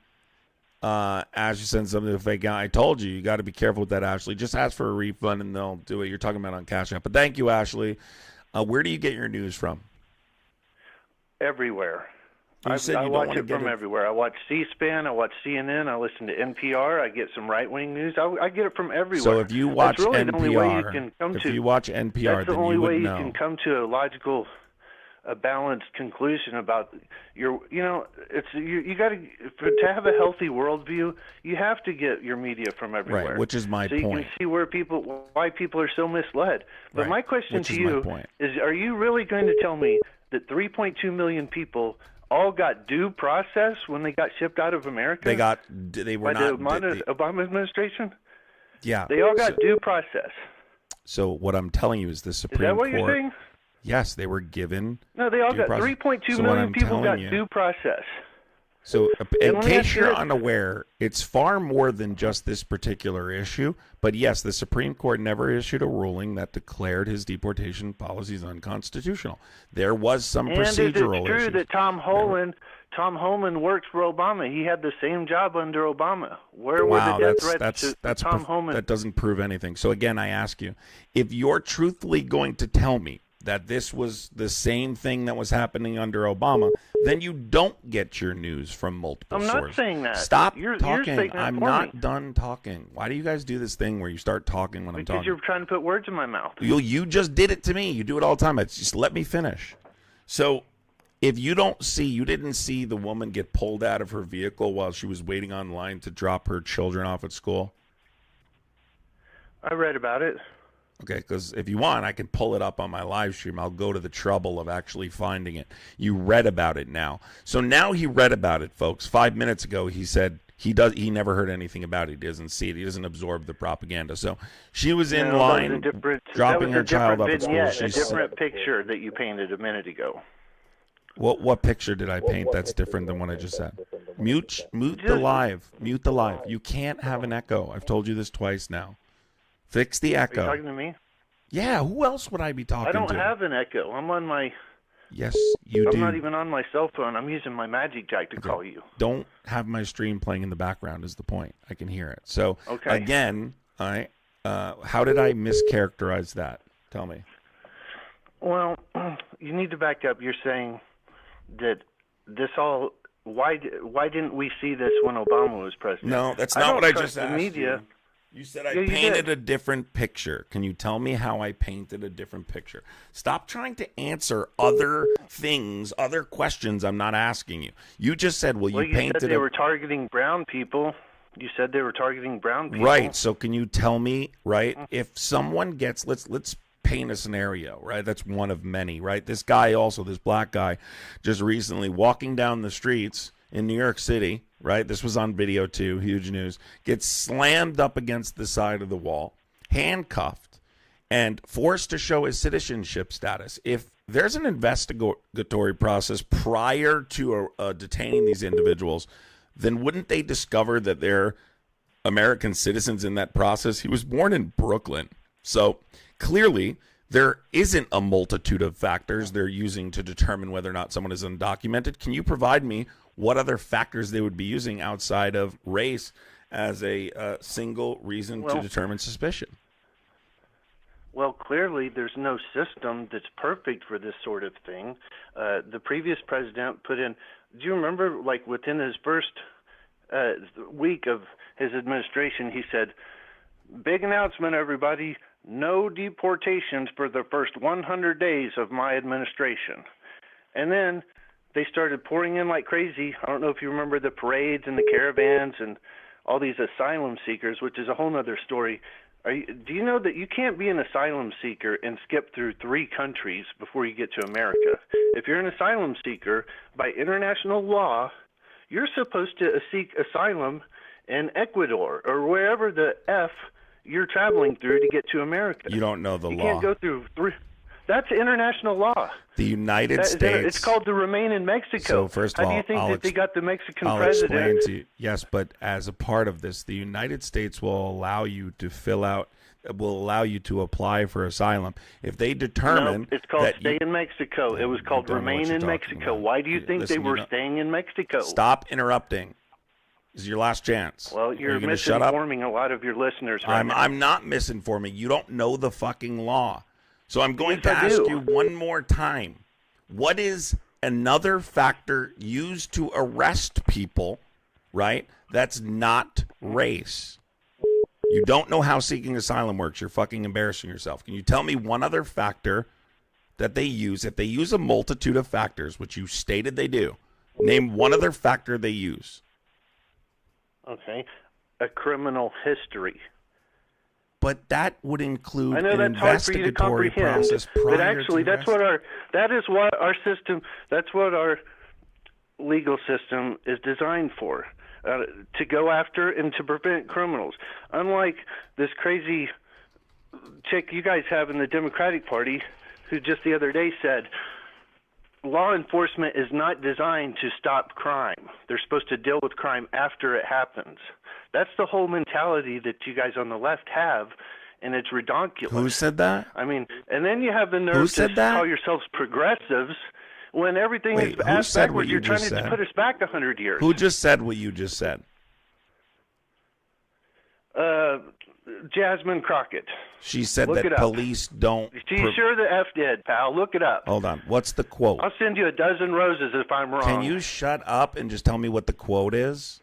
Ashley sent something to a fake account. I told you got to be careful with that, Ashley. Just ask for a refund and they'll do it. You're talking about on Cash App. But thank you, Ashley. Where do you get your news from? Everywhere. I watch it from everywhere. I watch C-SPAN. I watch CNN. I listen to NPR. I get some right-wing news. I get it from everywhere. So if you watch really NPR, the only way you can come if to, you watch NPR, that's the only way you know. can come to a logical, a balanced conclusion about your. You know, you got to have a healthy worldview. You have to get your media from everywhere. Right, which is my point. So you can see why people are so misled. But right. My question which to is you is: are you really going to tell me that 3.2 million people all got due process when they got shipped out of America? They were by not the Obama administration. Yeah, they all got due process. So what I'm telling you is the Supreme Court. Is that what you're saying? Yes, they were given. No, they all got 3.2 million people got due process. So, in case you're unaware, it's far more than just this particular issue. But yes, the Supreme Court never issued a ruling that declared his deportation policies unconstitutional. There was some procedural issues. And is it true that Tom Homan worked for Obama? He had the same job under Obama. Where were the death threats to Tom Homan? That doesn't prove anything. So again, I ask you, if you're truthfully going to tell me that this was the same thing that was happening under Obama, then you don't get your news from multiple sources. I'm not saying that. Stop you're talking. I'm not done talking. Why do you guys do this thing where you start talking when I'm talking? Because you're trying to put words in my mouth. You just did it to me. You do it all the time. Just let me finish. So if you didn't see the woman get pulled out of her vehicle while she was waiting online to drop her children off at school? I read about it. Okay, because if you want, I can pull it up on my live stream. I'll go to the trouble of actually finding it. You read about it now. So now he read about it, folks. 5 minutes ago, he said he never heard anything about it. He doesn't see it. He doesn't absorb the propaganda. So she was in line, dropping her child off at school. A different picture that you painted a minute ago. What picture did I paint that's different than what I just said? Mute the live. Mute the live. You can't have an echo. I've told you this twice now. Fix the echo. Are you talking to me? Yeah, who else would I be talking to? I don't have an echo. I'm on my... Yes, you do. I'm not even on my cell phone. I'm using my Magic Jack to call you. Don't have my stream playing in the background is the point. I can hear it. So, again, how did I mischaracterize that? Tell me. Well, you need to back up. You're saying that this all. Why didn't we see this when Obama was president? No, that's I not don't what I trust just the asked media. You said I Yeah, you painted did. a different picture. Can you tell me how I painted a different picture? Stop trying to answer other things, other questions I'm not asking you. You just said, well, Well, you you painted said they were targeting brown people. You said they were targeting brown people. Right. So can you tell me, right, if someone gets let's paint a scenario, right? That's one of many, right? This guy also, this black guy, just recently walking down the streets in New York City, right? This was on video too, huge news. Gets slammed up against the side of the wall, handcuffed, and forced to show his citizenship status. If there's an investigatory process prior to detaining these individuals, then wouldn't they discover that they're American citizens in that process? He was born in Brooklyn. So clearly, there isn't a multitude of factors they're using to determine whether or not someone is undocumented. Can you provide me what other factors they would be using outside of race as a single reason to determine suspicion? Well, clearly there's no system that's perfect for this sort of thing. The previous president put in, do you remember, like within his first week of his administration, he said, big announcement, everybody, no deportations for the first 100 days of my administration. And then they started pouring in like crazy. I don't know if you remember the parades and the caravans and all these asylum seekers, which is a whole other story. Do you know that you can't be an asylum seeker and skip through 3 countries before you get to America? If you're an asylum seeker, by international law, you're supposed to seek asylum in Ecuador or wherever the F you're traveling through to get to America. You don't know the You law. can't go through 3. That's international law. The United States. It's called to remain in Mexico. So first of How all, do you think that they got the Mexican I'll president? explain to you. Yes, but as a part of this, the United States will allow you to apply for asylum if they determine No, it's called that stay in Mexico. It was called don't know what remain you're in talking Mexico. about. Why do you think Listen, they were you know- staying in Mexico? Stop interrupting. This is your last chance. Well, Are you're you gonna shut up? misinforming a lot of your listeners right now. I'm not misinforming. You don't know the fucking law. So I'm going Yes, to I ask do. you one more time. What is another factor used to arrest people, right? That's not race. You don't know how seeking asylum works. You're fucking embarrassing yourself. Can you tell me one other factor that they use? If they use a multitude of factors, which you stated they do, name one other factor they use. Okay. A criminal history. But that would include I know an that's hard for you to investigatory comprehend, process but prior actually, to that is what our system, that's what our legal system is designed for, to go after and to prevent criminals. Unlike this crazy chick you guys have in the Democratic Party, who just the other day said, law enforcement is not designed to stop crime. They're supposed to deal with crime after it happens. That's the whole mentality that you guys on the left have, and it's redonkulous. Who said that? I mean, and then you have the nerve said to that? call yourselves progressives when everything Wait, is who asked said what backwards. you You're trying just to said? put us back 100 years. Who just said what you just said? Jasmine Crockett. She said Look it that up. police don't. She's sure the F did, pal. Look it up. Hold on. What's the quote? I'll send you a dozen roses if I'm wrong. Can you shut up and just tell me what the quote is?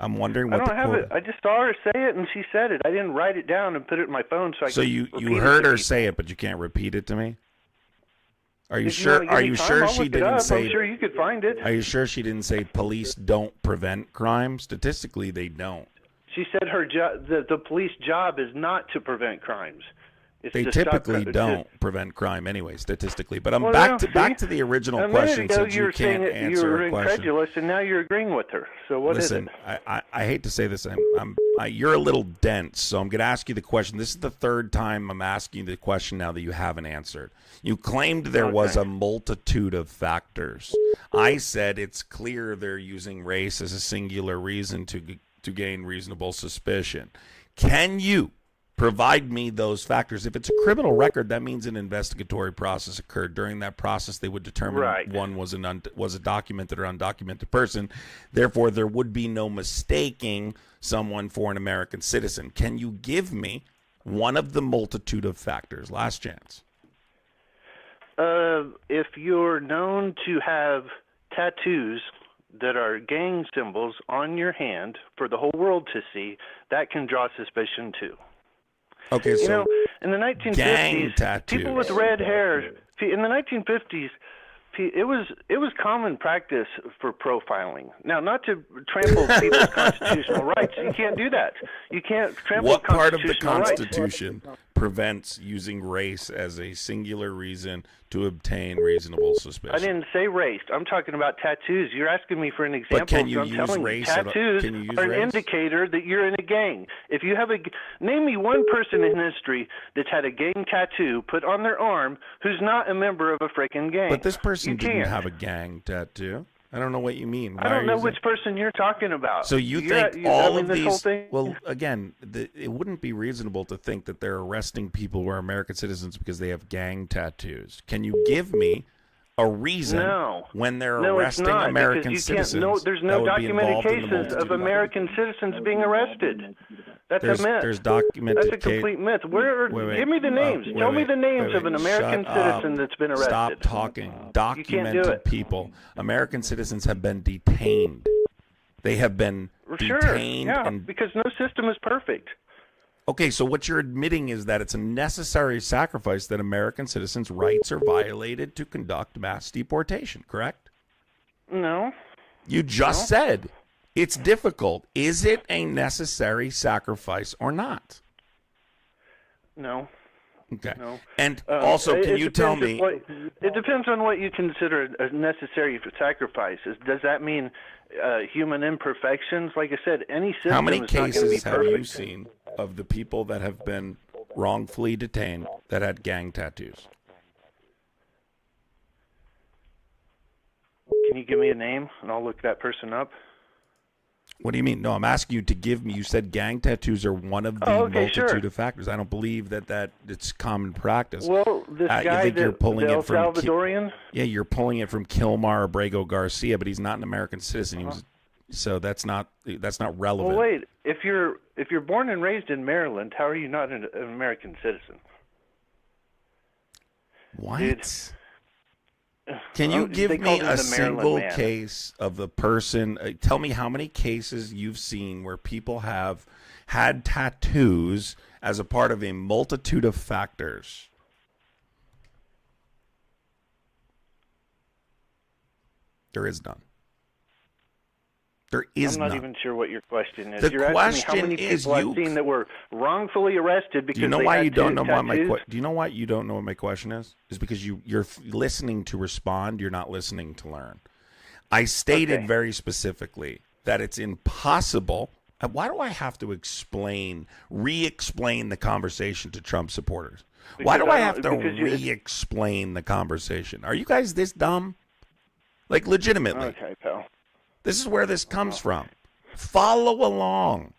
I'm wondering I what don't the have quote it. I just saw her say it, and she said it. I didn't write it down and put it in my phone, so I So could you repeat it heard to her people. say it, but you can't repeat it to me? Are you If sure? wanna give Are me you time, sure I'll she look it didn't up. say? I'm sure you could find it. Are you sure she didn't say police don't prevent crime? Statistically, they don't. She said her the police job is not to prevent crimes. It's They to stop typically crime. don't prevent crime anyway, statistically. But I'm Well, back no, to see? back to the original A minute question ago, since you you were saying can't that you answer were a question. incredulous, and now you're agreeing with her. So what is Listen, it? I hate to say this. You're a little dense, so I'm going to ask you the question. This is the third time I'm asking you the question now that you haven't answered. You claimed there was a multitude of factors. I said it's clear they're using race as a singular reason to gain reasonable suspicion. Can you provide me those factors? If it's a criminal record, that means an investigatory process occurred. During that process, they would determine Right. one was a documented or undocumented person. Therefore, there would be no mistaking someone for an American citizen. Can you give me one of the multitude of factors? Last chance. If you're known to have tattoos that are gang symbols on your hand for the whole world to see, that can draw suspicion too. Okay, so You know, in the gang 1950s, tattoos. people with red hair. In the 1950s, it was common practice for profiling. Now, not to trample people's constitutional rights. You can't do that. You can't trample What part of the constitutional rights. Constitution prevents using race as a singular reason to obtain reasonable suspicion? I didn't say race. I'm talking about tattoos. You're asking me for an example. can you so I'm use telling race you, at all? tattoos Can you use are an race? indicator that you're in a gang. If you have name me one person in history that's had a gang tattoo put on their arm who's not a member of a freaking gang. But this person You didn't can't. have a gang tattoo. I don't know what you mean. I don't know which person you're talking about. So you You're- think you- all I mean, of this these? whole thing, Well, again, it wouldn't be reasonable to think that they're arresting people who are American citizens because they have gang tattoos. Can you give me a reason No. when they're No, arresting it's not, American because you can't, citizens? there's that no would be documented involved in the cases of multitude? American citizens being arrested. That's There's, a myth. there's documented That's a complete myth. Wait. Give me the names. Wait, Tell me wait, the names wait, of an wait. American Shut up. citizen that's been arrested. Stop talking. do Documented it. people. American citizens have been detained. They have been Sure, detained yeah, and because no system is perfect. okay, so what you're admitting is that it's a necessary sacrifice that American citizens' rights are violated to conduct mass deportation, correct? No. You just said it's difficult. Is it a necessary sacrifice or not? No. Okay. No. And also, can it you tell depends me? it depends on what you consider a necessary sacrifice. Does that mean human imperfections? Like I said, any system How many is not going to be cases have perfect. you seen of the people that have been wrongfully detained that had gang tattoos? Can you give me a name and I'll look that person up? What do you mean? No, I'm asking you to give me. You said gang tattoos are one of the okay, multitude sure. of factors. I don't believe that it's common practice. Well, this You guy think you're that pulling the El it from Salvadorian. Yeah, you're pulling it from Kilmar Abrego Garcia, but he's not an American citizen. He was, so that's not relevant. Well, wait. If you're born and raised in Maryland, how are you not an American citizen? What? Dude. Can you give They me called him a the Maryland single man. case of the person? Tell me how many cases you've seen where people have had tattoos as a part of a multitude of factors. There is none. There is I'm not none. even sure what your question is. The You're asking me how question many is people I've you- seen that were wrongfully arrested because Do you know they why had you don't know what my tattoos? do you know why you don't know what my question is? Is because you're listening to respond, you're not listening to learn. I stated Okay. very specifically that it's impossible. Why do I have to re-explain the conversation to Trump supporters? Why Because do I I have to don't- because you- re-explain the conversation? Are you guys this dumb? Like legitimately. Okay, pal. This is where this comes from. Follow along.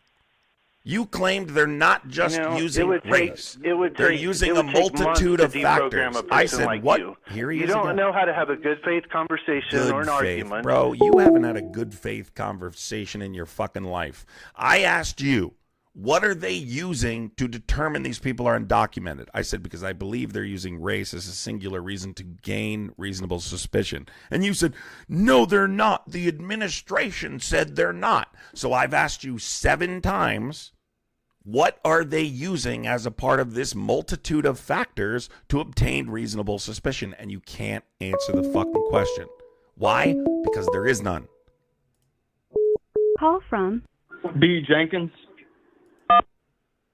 You claimed they're not just You know, using it would take- race. it would They're take- using it a would take months multitude to of deprogram factors. a I person said, like what? you. Here he You is don't again. know how to have a good faith conversation Good or an faith. argument. Bro, you haven't had a good faith conversation in your fucking life. I asked you, what are they using to determine these people are undocumented? I said, because I believe they're using race as a singular reason to gain reasonable suspicion. And you said, no, they're not. The administration said they're not. So I've asked you 7 times, what are they using as a part of this multitude of factors to obtain reasonable suspicion? And you can't answer the fucking question. Why? Because there is none. Call from B. Jenkins?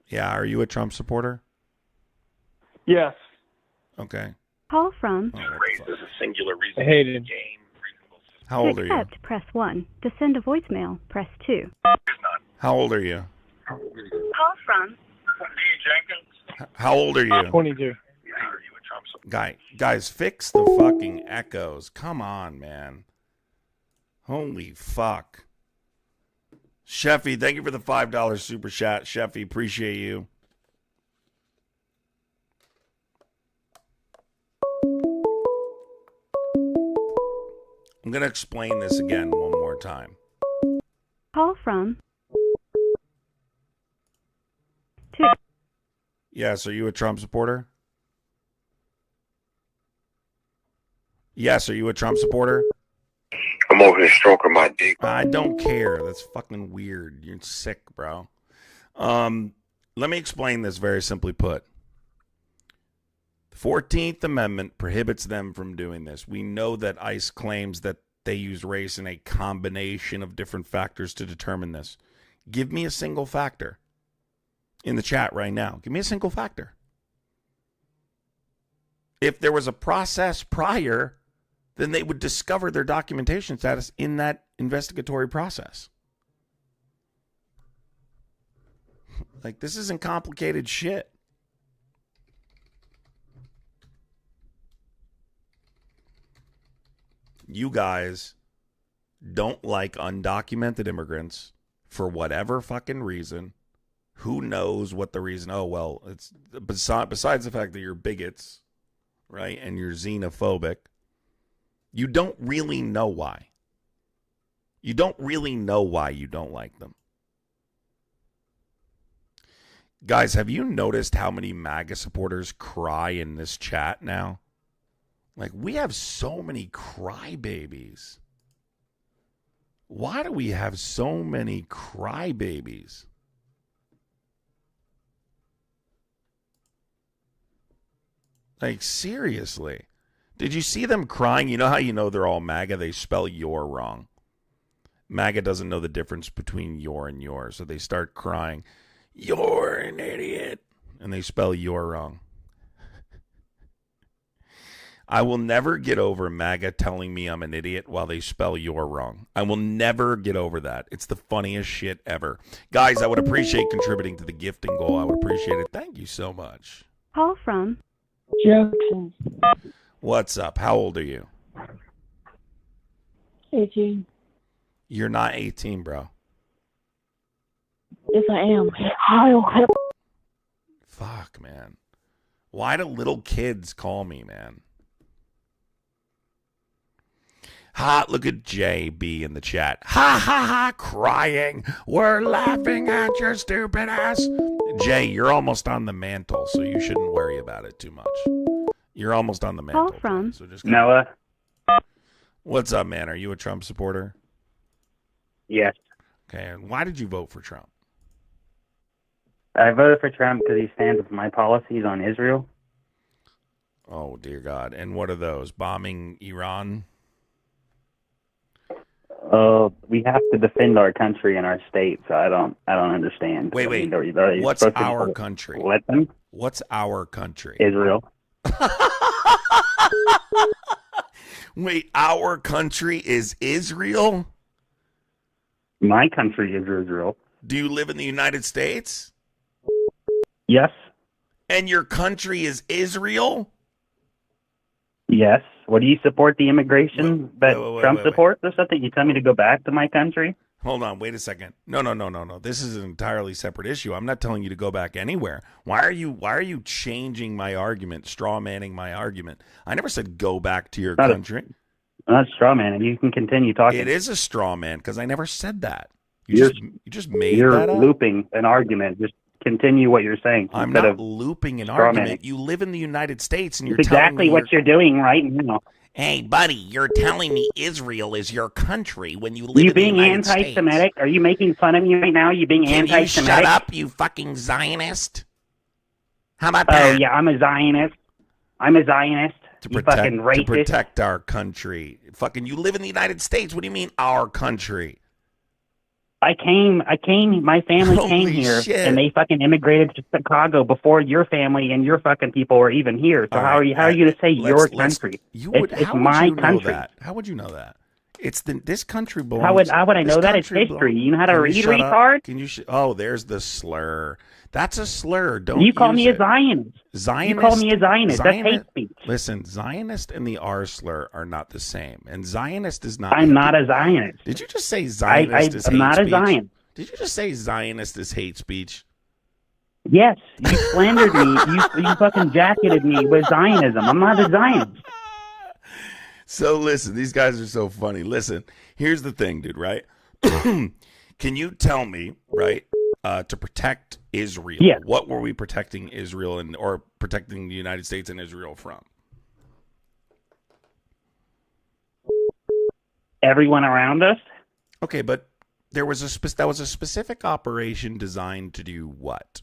Yeah, are you a Trump supporter? Yes. Okay. Call from Oh, what the fuck? I hate it. How to old are you? accept, press 1. To send a voicemail, press 2. How old are you? Call from How old are you? 22. Guys, fix the fucking echoes. Come on, man. Holy fuck. Sheffy, thank you for the $5 super chat. Sheffy, appreciate you. I'm going to explain this again one more time. Call from 2. Yes, are you a Trump supporter? Yes, are you a Trump supporter? I'm over here stroking my dick. I don't care. That's fucking weird. You're sick, bro. Let me explain this very simply put. The 14th Amendment prohibits them from doing this. We know that ICE claims that they use race in a combination of different factors to determine this. Give me a single factor in the chat right now. Give me a single factor. If there was a process prior, then they would discover their documentation status in that investigatory process. Like, this isn't complicated shit. You guys don't like undocumented immigrants for whatever fucking reason. Who knows what the reason? Oh, well, it's besides the fact that you're bigots, right? And you're xenophobic. You don't really know why. You don't really know why you don't like them. Guys, have you noticed how many MAGA supporters cry in this chat now? Like, we have so many crybabies. Why do we have so many crybabies? Like, seriously. Did you see them crying? You know how you know they're all MAGA? They spell your wrong. MAGA doesn't know the difference between your and yours, so they start crying, "You're an idiot," and they spell your wrong. I will never get over MAGA telling me I'm an idiot while they spell your wrong. I will never get over that. It's the funniest shit ever. Guys, I would appreciate contributing to the gifting goal. I would appreciate it. Thank you so much. Call from Jackson. What's up? How old are you? 18. You're not 18, bro. Yes, I am. Fuck, man. Why do little kids call me, man? Ha, look at JB in the chat. Ha, ha, ha, crying. We're laughing at your stupid ass. Jay, you're almost on the mantle, so you shouldn't worry about it too much. You're almost on the mantle. Call from so just Noah. What's up, man? Are you a Trump supporter? Yes. Okay, and why did you vote for Trump? I voted for Trump because he stands with my policies on Israel. Oh, dear God. And what are those? Bombing Iran? We have to defend our country and our state, so I don't understand. Wait. What's our country? Let them? What's our country? Israel. Wait, our country is Israel? My country is Israel. Do you live in the United States? Yes. And your country is Israel? Yes. What do you support the immigration that Trump supports or something? You tell me to go back to my country? Hold on, wait a second. No. This is an entirely separate issue. I'm not telling you to go back anywhere. Why are you changing my argument, straw manning my argument? I never said go back to your country. Not straw man. You can continue talking. It is a straw man because I never said that. You just made that up. You're looping an argument. Just continue what you're saying. I'm not looping an argument. You live in the United States and you're telling me exactly what you're doing right now. Hey, buddy, you're telling me Israel is your country when you live in the United States. You being anti-Semitic? Are you making fun of me right now? You being anti-Semitic? Can you shut up, you fucking Zionist? How about that? Oh, yeah, I'm a Zionist. You fucking racist. To protect our country. Fucking, you live in the United States. What do you mean, our country? My family came here, and they fucking immigrated to Chicago before your family and your fucking people were even here. So how are you going to say your country? It's my country. How would you know that? This country belongs. How would I know that? It's history. You know how to read, retard? Can you? Oh, there's the slur. That's a slur. Don't you call me a Zionist? Zionist. You call me a Zionist. That's hate speech. Listen, Zionist and the R slur are not the same. And Zionist is not. I'm not a Zionist. Did you just say Zionist is hate speech? I'm not a Zionist. Did you just say Zionist is hate speech? Yes. You slandered me. You fucking jacketed me with Zionism. I'm not a Zionist. So listen, these guys are so funny. Listen, here's the thing, dude, right? Can you tell me, right, to protect Israel, what were we protecting Israel or protecting the United States and Israel from? everyone around us. Okay, but there was that was a specific operation designed to do what?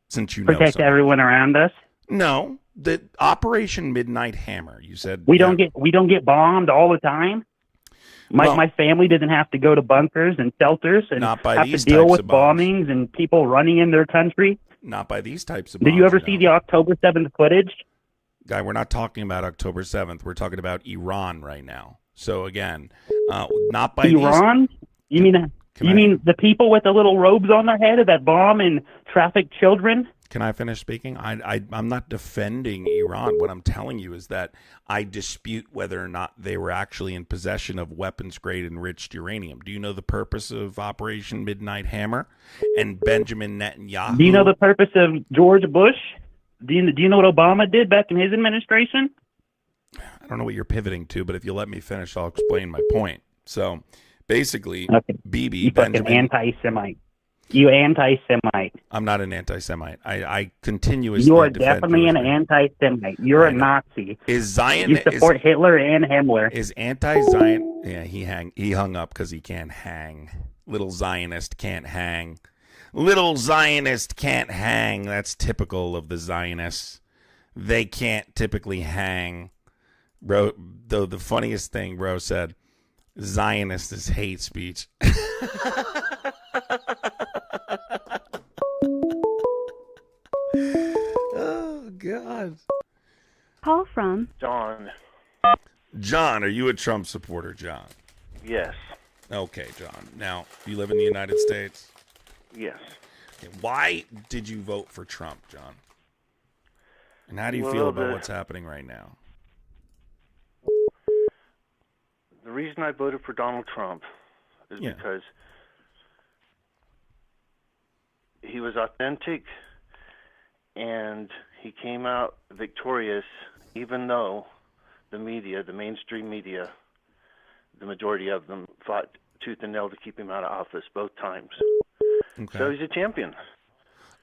Since you know Protect something. everyone around us. No, the Operation Midnight Hammer. You said we don't get bombed all the time. My family doesn't have to go to bunkers and shelters and have to deal with bombings and people running in their country. Not by these types of bombs. Did you ever see the October 7th footage? Guy, we're not talking about October 7th. We're talking about Iran right now. So again, not by Iran? You mean the people with the little robes on their head that bomb and traffic children? Can I finish speaking? I'm not defending Iran. What I'm telling you is that I dispute whether or not they were actually in possession of weapons-grade enriched uranium. Do you know the purpose of Operation Midnight Hammer and Benjamin Netanyahu? Do you know the purpose of George Bush? Do you know what Obama did back in his administration? I don't know what you're pivoting to, but if you let me finish, I'll explain my point. So basically, Bibi, you Benjamin... fucking anti-Semite. You anti-Semite. I'm not an anti-Semite. I continuously You are definitely an anti-Semite. You're a Nazi. Is Zion? You support Hitler and Himmler. Is anti-Zion? Yeah, he hung up because he can't hang. Little Zionist can't hang. Little Zionist can't hang. That's typical of the Zionists. They can't typically hang. Bro, though the funniest thing, bro, said, Zionist is hate speech. Oh, God. Call from John. John, are you a Trump supporter, John? Yes. Okay, John. Now, you live in the United States? Yes. Okay, why did you vote for Trump, John? And how do you feel about what's happening right now? The reason I voted for Donald Trump is because he was authentic and he came out victorious, even though the media, the mainstream media, the majority of them fought tooth and nail to keep him out of office both times. Okay. So he's a champion.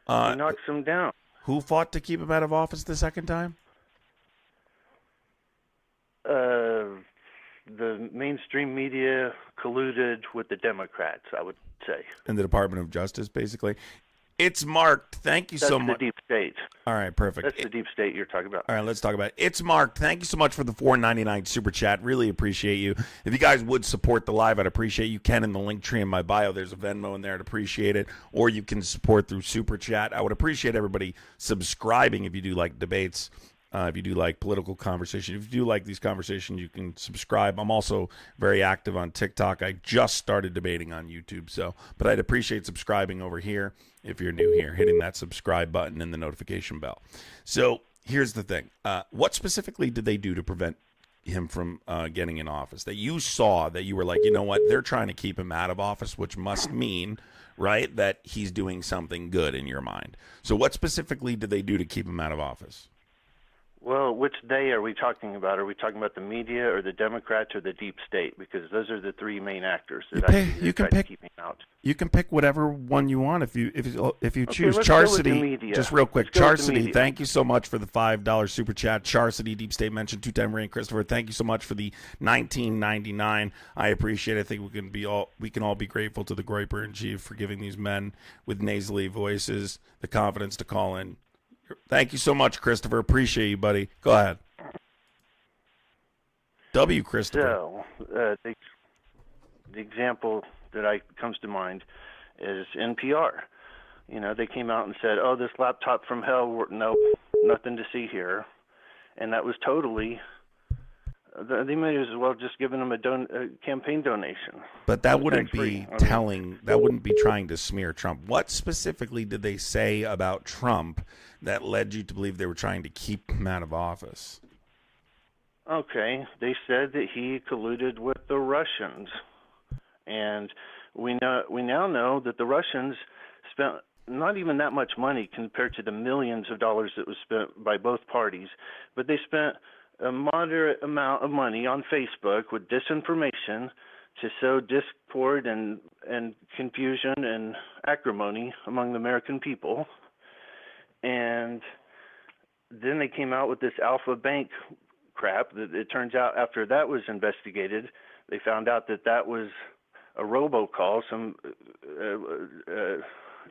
He knocks him down. Who fought to keep him out of office the second time? The mainstream media colluded with the Democrats, I would say. And the Department of Justice, basically. It's marked. Thank you so much. That's the deep state. All right, perfect. That's the deep state you're talking about. All right, let's talk about it. It's marked. Thank you so much for the $4.99 super chat. Really appreciate you. If you guys would support the live, I'd appreciate you. Can in the link tree in my bio. There's a Venmo in there. I'd appreciate it. Or you can support through super chat. I would appreciate everybody subscribing if you do like debates. If you do like political conversation, if you do like these conversations, you can subscribe. I'm also very active on TikTok. I just started debating on YouTube, but I'd appreciate subscribing over here if you're new here, hitting that subscribe button and the notification bell. So here's the thing. What specifically did they do to prevent him from getting in office? That you saw that you were like, you know what, they're trying to keep him out of office, which must mean, right, that he's doing something good in your mind. So what specifically did they do to keep him out of office? Well, which day are we talking about? Are we talking about the media or the Democrats or the deep state? Because those are the three main actors that you can pick. To keep him out. You can pick whatever one you want if you choose. Charcity, just real quick, Charcity, thank you so much for the $5 super chat. Charcity, Deep State mentioned, two-time reign Christopher. Thank you so much for the $19.99. I appreciate it. I think we can all be grateful to the Groiper in Chief for giving these men with nasally voices the confidence to call in. Thank you so much, Christopher. Appreciate you, buddy. Go ahead. Christopher. So, the example that comes to mind is NPR. You know, they came out and said, "Oh, this laptop from hell, nope, nothing to see here," and that was totally. They may as well just given them a campaign donation. But that wouldn't be telling. That wouldn't be trying to smear Trump. What specifically did they say about Trump that led you to believe they were trying to keep him out of office? Okay, they said that he colluded with the Russians, and we now know that the Russians spent not even that much money compared to the millions of dollars that was spent by both parties, but they spent a moderate amount of money on Facebook with disinformation to sow discord and confusion and acrimony among the American people. And then they came out with this Alpha Bank crap. It turns out after that was investigated, they found out that that was a robocall, some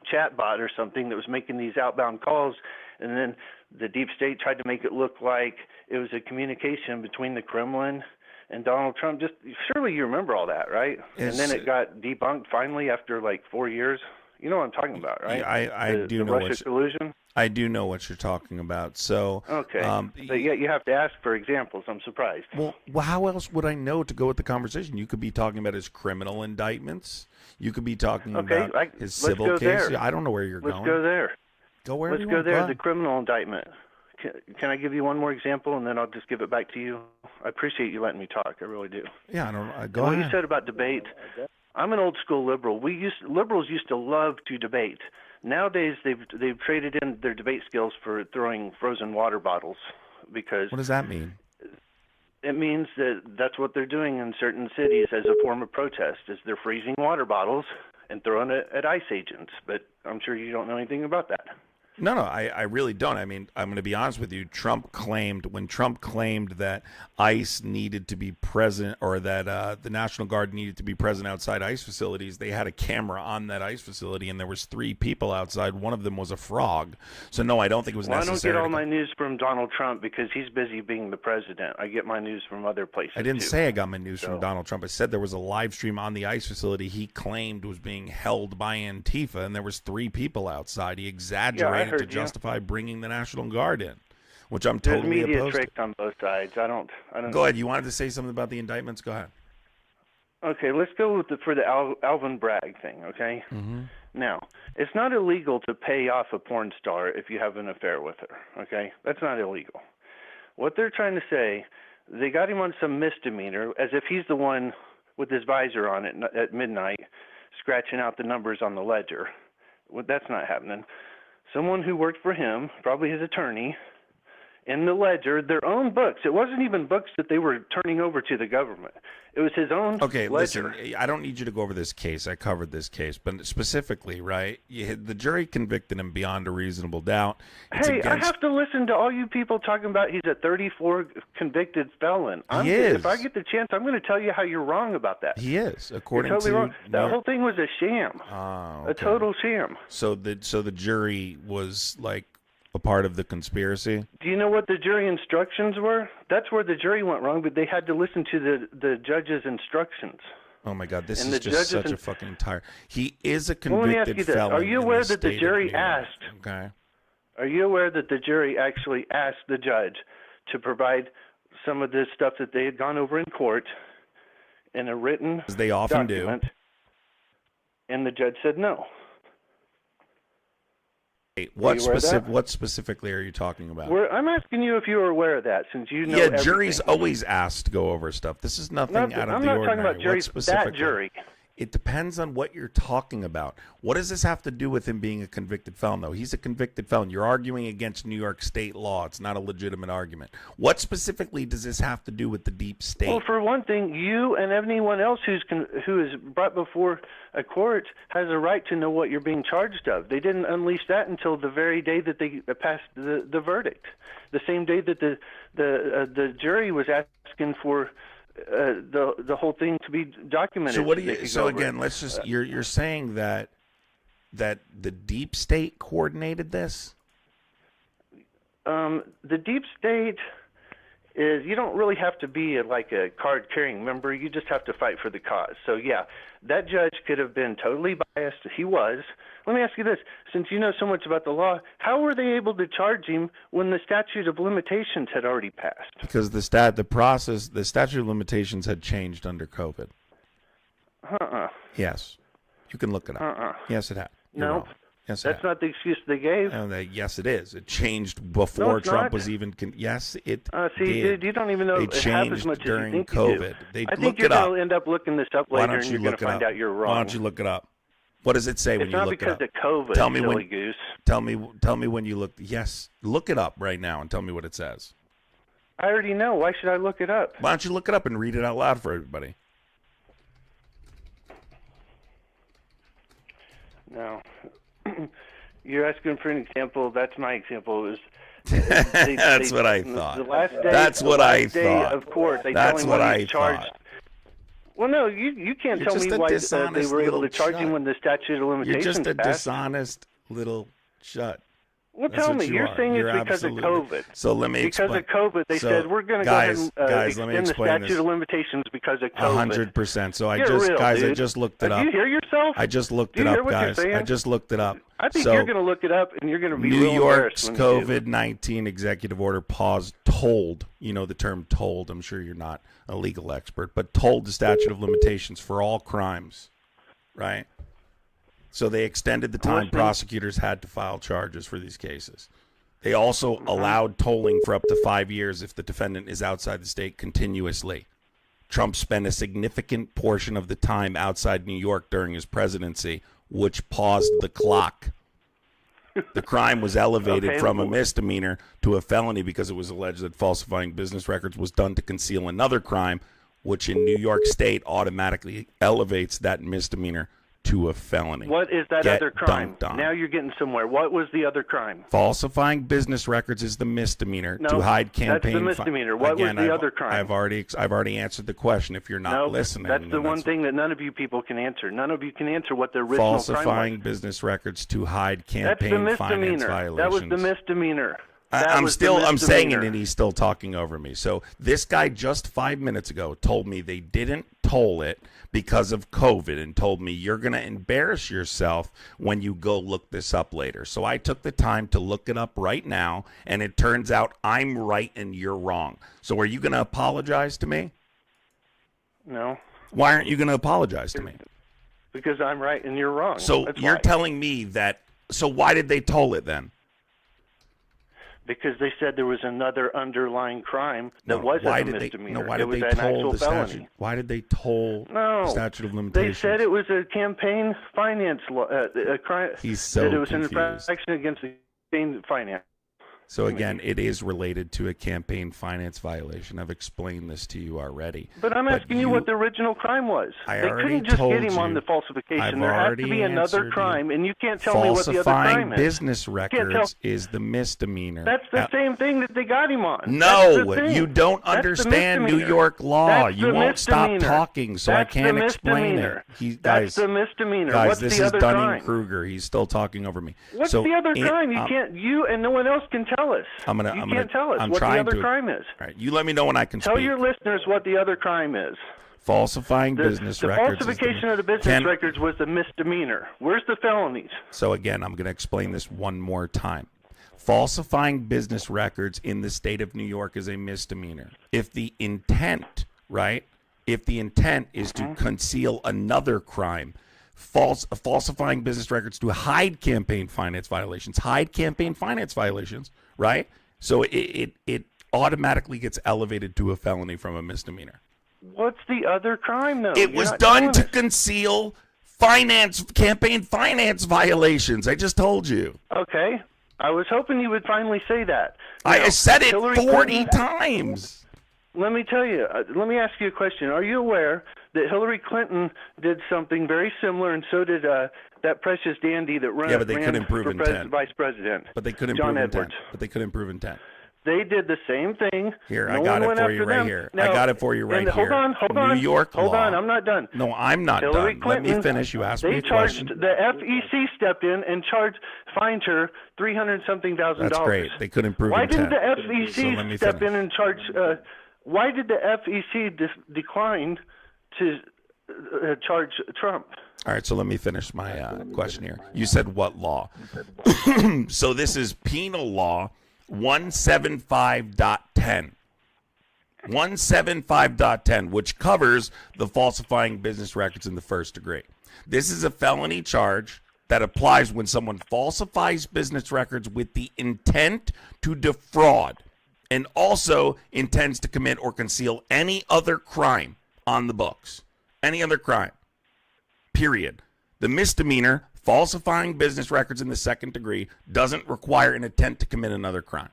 chat bot or something that was making these outbound calls, and then the deep state tried to make it look like it was a communication between the Kremlin and Donald Trump. Just surely you remember all that, right? And then it got debunked finally after like 4 years. You know what I'm talking about, right? Yeah, I do know Russia collusion. I do know what you're talking about. So okay, but yet you have to ask for examples. I'm surprised. Well, how else would I know to go with the conversation? You could be talking about his criminal indictments. You could be talking about his civil case. I don't know where you're going. Let's go there. Go where? Let's go there. The criminal indictment. Can I give you one more example, and then I'll just give it back to you? I appreciate you letting me talk. I really do. Yeah, I don't. Go ahead. What you said about debate. I'm an old school liberal. Liberals used to love to debate. Nowadays, they've traded in their debate skills for throwing frozen water bottles because. What does that mean? It means that that's what they're doing in certain cities as a form of protest. Is they're freezing water bottles and throwing it at ICE agents. But I'm sure you don't know anything about that. No, I really don't. I mean, I'm going to be honest with you. When Trump claimed that ICE needed to be present, or that the National Guard needed to be present outside ICE facilities, they had a camera on that ICE facility, and there was 3 people outside. One of them was a frog. So no, I don't think it was necessary. I don't get all my news from Donald Trump because he's busy being the president. I get my news from other places. I didn't say I got my news from Donald Trump. I said there was a live stream on the ICE facility he claimed was being held by Antifa, and there was 3 people outside. He exaggerated to justify bringing the National Guard in, which I'm totally opposed to. There's media tricks on both sides. I don't Go ahead. You wanted to say something about the indictments? Go ahead. Okay, let's go with for the Alvin Bragg thing, okay? Mm-hmm. Now, it's not illegal to pay off a porn star if you have an affair with her, okay? That's not illegal. What they're trying to say, they got him on some misdemeanor as if he's the one with his visor on at midnight scratching out the numbers on the ledger. Well, that's not happening. Someone who worked for him, probably his attorney, in the ledger, their own books. It wasn't even books that they were turning over to the government. It was his own ledger. Listen, I don't need you to go over this case. I covered this case. But specifically, right, the jury convicted him beyond a reasonable doubt. I have to listen to all you people talking about he's a 34 convicted felon. He is. If I get the chance, I'm going to tell you how you're wrong about that. He is, according you're totally to... wrong. That whole thing was a sham. Oh, okay. A total sham. So the jury was like a part of the conspiracy? Do you know what the jury instructions were? That's where the jury went wrong, but they had to listen to the judge's instructions. Oh my God, this is just such a fucking tire. He is a convicted well, let me ask you this. felon. Are you aware that the jury asked? Okay. Are you aware that the jury actually asked the judge to provide some of this stuff that they had gone over in court in a written As they often document, and the judge said no. What specifically are you talking about? I'm asking you if you were aware of that, since you know. Yeah, everything. juries always asked to go over stuff. This is nothing out of the ordinary. I'm not talking about juries. That jury. It depends on what you're talking about. What does this have to do with him being a convicted felon, though? He's a convicted felon. You're arguing against New York State law. It's not a legitimate argument. What specifically does this have to do with the deep state? Well, for one thing, you and anyone else who is brought before a court has a right to know what you're being charged of. They didn't unleash that until the very day that they passed the verdict, the same day that the jury was asking for the whole thing to be documented. So what do you? So again, let's just you're saying that the deep state coordinated this? The deep state is, you don't really have to be like a card-carrying member. You just have to fight for the cause. So yeah, that judge could have been totally biased. He was. Let me ask you this: since you know so much about the law, how were they able to charge him when the statute of limitations had already passed? Because the statute of limitations had changed under COVID. Yes, you can look it up. Yes, it had. No. Yes, that's not the excuse they gave. Yes, it is. It changed before Trump was even. Yes, it did. Dude, you don't even know it half as much during as you think COVID. You do. I think you're going to end up looking this up later, and you're going to find out you're wrong. Why don't you look it up? What does it say when you look it up? It's not because of COVID, silly goose. Tell me when you look. Yes, look it up right now and tell me what it says. I already know. Why should I look it up? Why don't you look it up and read it out loud for everybody? No. You're asking for an example. That's my example. That's what I thought. The last day, That's what I thought. Of court, they That's tell him what when I he's charged. thought. Well, no, you can't You're tell just me a why they dishonest were able to little charge him shut. when the statute of limitations You're just a passed. dishonest little shut. Well, That's tell what me, you you're are. saying You're it's because absolutely- of COVID. So let me Because explain. of COVID, they So, said we're going to guys, go ahead and guys, let me extend the explain statute this. of limitations because of COVID. 100%. So I Get just, real, guys, I dude. just looked it Do up. you hear yourself? I just looked Do it you hear up, what you're guys. I saying? just looked it up. I think So, you're going to look it up, and you're going to be New real York's embarrassed when you do. COVID-19 executive order paused, told, you know the term told, I'm sure you're not a legal expert, but told the statute of limitations for all crimes, right? So they extended the time prosecutors had to file charges for these cases. They also allowed tolling for up to 5 years if the defendant is outside the state continuously. Trump spent a significant portion of the time outside New York during his presidency, which paused the clock. The crime was elevated from a misdemeanor to a felony because it was alleged that falsifying business records was done to conceal another crime, which in New York State automatically elevates that misdemeanor to a felony. What is that Get other crime? dunked on. Now you're getting somewhere. What was the other crime? Falsifying business records is the misdemeanor No, to hide that's the campaign. misdemeanor. What was the other crime? I've already answered the question. If you're not listening, that's the then one thing that none of you people can answer. None of you can answer what the original crime falsifying was. business records to hide That's campaign the finance misdemeanor. violations. That was the misdemeanor. That I'm was still the I'm saying it misdemeanor. and he's still talking over me. So this guy just 5 minutes ago told me they didn't toll it because of COVID and told me you're going to embarrass yourself when you go look this up later. So I took the time to look it up right now, and it turns out I'm right and you're wrong. So are you going to apologize to me? No, Why aren't you going to apologize to me? because I'm right and you're wrong. So That's you're why. telling me that, so why did they toll it then? Because they said there was another underlying crime that wasn't a misdemeanor. Why it did was they an toll actual the felony. statute? Why did they toll No, the statute of They limitations? said it was a campaign finance law, a crime. He's so that it was confused. an infraction against the campaign finance. So again, it is related to a campaign finance violation. I've explained this to you already. But I'm asking you what the original crime was. I They already couldn't just told get him on you. the falsification. I've There has already to be another answered crime, and you can't tell me what the other Falsifying crime is. business can't tell- records is the misdemeanor. That's the same thing that they got him on. No, That's the thing. you don't That's the understand New misdemeanor. York law. That's You the won't stop misdemeanor. talking, so That's I can't the explain it. misdemeanor. Guys, That's the misdemeanor. guys, What's this the is other Dunning crime? Kruger. He's still talking over me. What's so the other in- crime? You can't. You and no one else can tell us. I'm gonna. You I'm can't gonna, tell us I'm what the trying other to, crime is. All right, you let me know when I can Tell speak. your listeners what the other crime is. Falsifying business The records. falsification of the business Can- records was the misdemeanor. Where's the felonies? So again, I'm going to explain this one more time. Falsifying business records in the state of New York is a misdemeanor. If the intent, right? If the intent is to conceal another crime, falsifying business records to hide campaign finance violations, right? So it automatically gets elevated to a felony from a misdemeanor. What's the other crime, though? It You're was not done telling to us. conceal campaign finance violations. I just told you. Okay. I was hoping you would finally say that. I Now, said it Hillary 40 Clinton- times. Let me tell you. Let me ask you a question. Are you aware that Hillary Clinton did something very similar, and so did that precious dandy that ran, Yeah, but they couldn't prove for intent. vice president? But they couldn't John prove Edwards. intent. But they couldn't prove intent. They did the same thing. Here, No I got one it went for you after right them. here. Now, I got it for you right and here. Hold on. New York hold law. on. I'm not done. No, I'm not Hillary done. Clinton, Let me finish. You asked me They a charged question. the FEC stepped in and fined her $300-something thousand. That's great. They couldn't prove Why intent. didn't the So FEC let me step finish. in and charge? Why did the FEC decline to charge Trump? All right, so let me finish my question here. You said what law? So this is penal law 175.10. 175.10, which covers the falsifying business records in the first degree. This is a felony charge that applies when someone falsifies business records with the intent to defraud and also intends to commit or conceal any other crime on the books. Any other crime. Period. The misdemeanor, falsifying business records in the second degree, doesn't require an intent to commit another crime.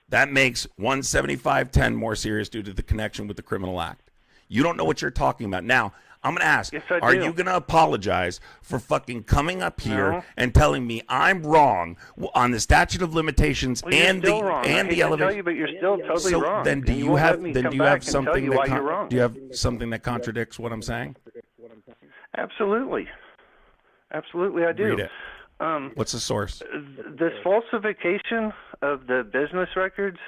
That makes 175.10 more serious due to the connection with the criminal act. You don't know what you're talking about. Now, I'm going to ask, Yes, I are do. you going to apologize for fucking coming up here No. and telling me I'm wrong on the statute of limitations Well, and you're still wrong. and I hate the to tell elevation? you, but you're still totally So wrong. then, do And you won't have let me then come do you have back and tell something you that why you're wrong. do you have something that contradicts what I'm saying? Absolutely, absolutely, I do. Read it. What's the source? This falsification of the business records.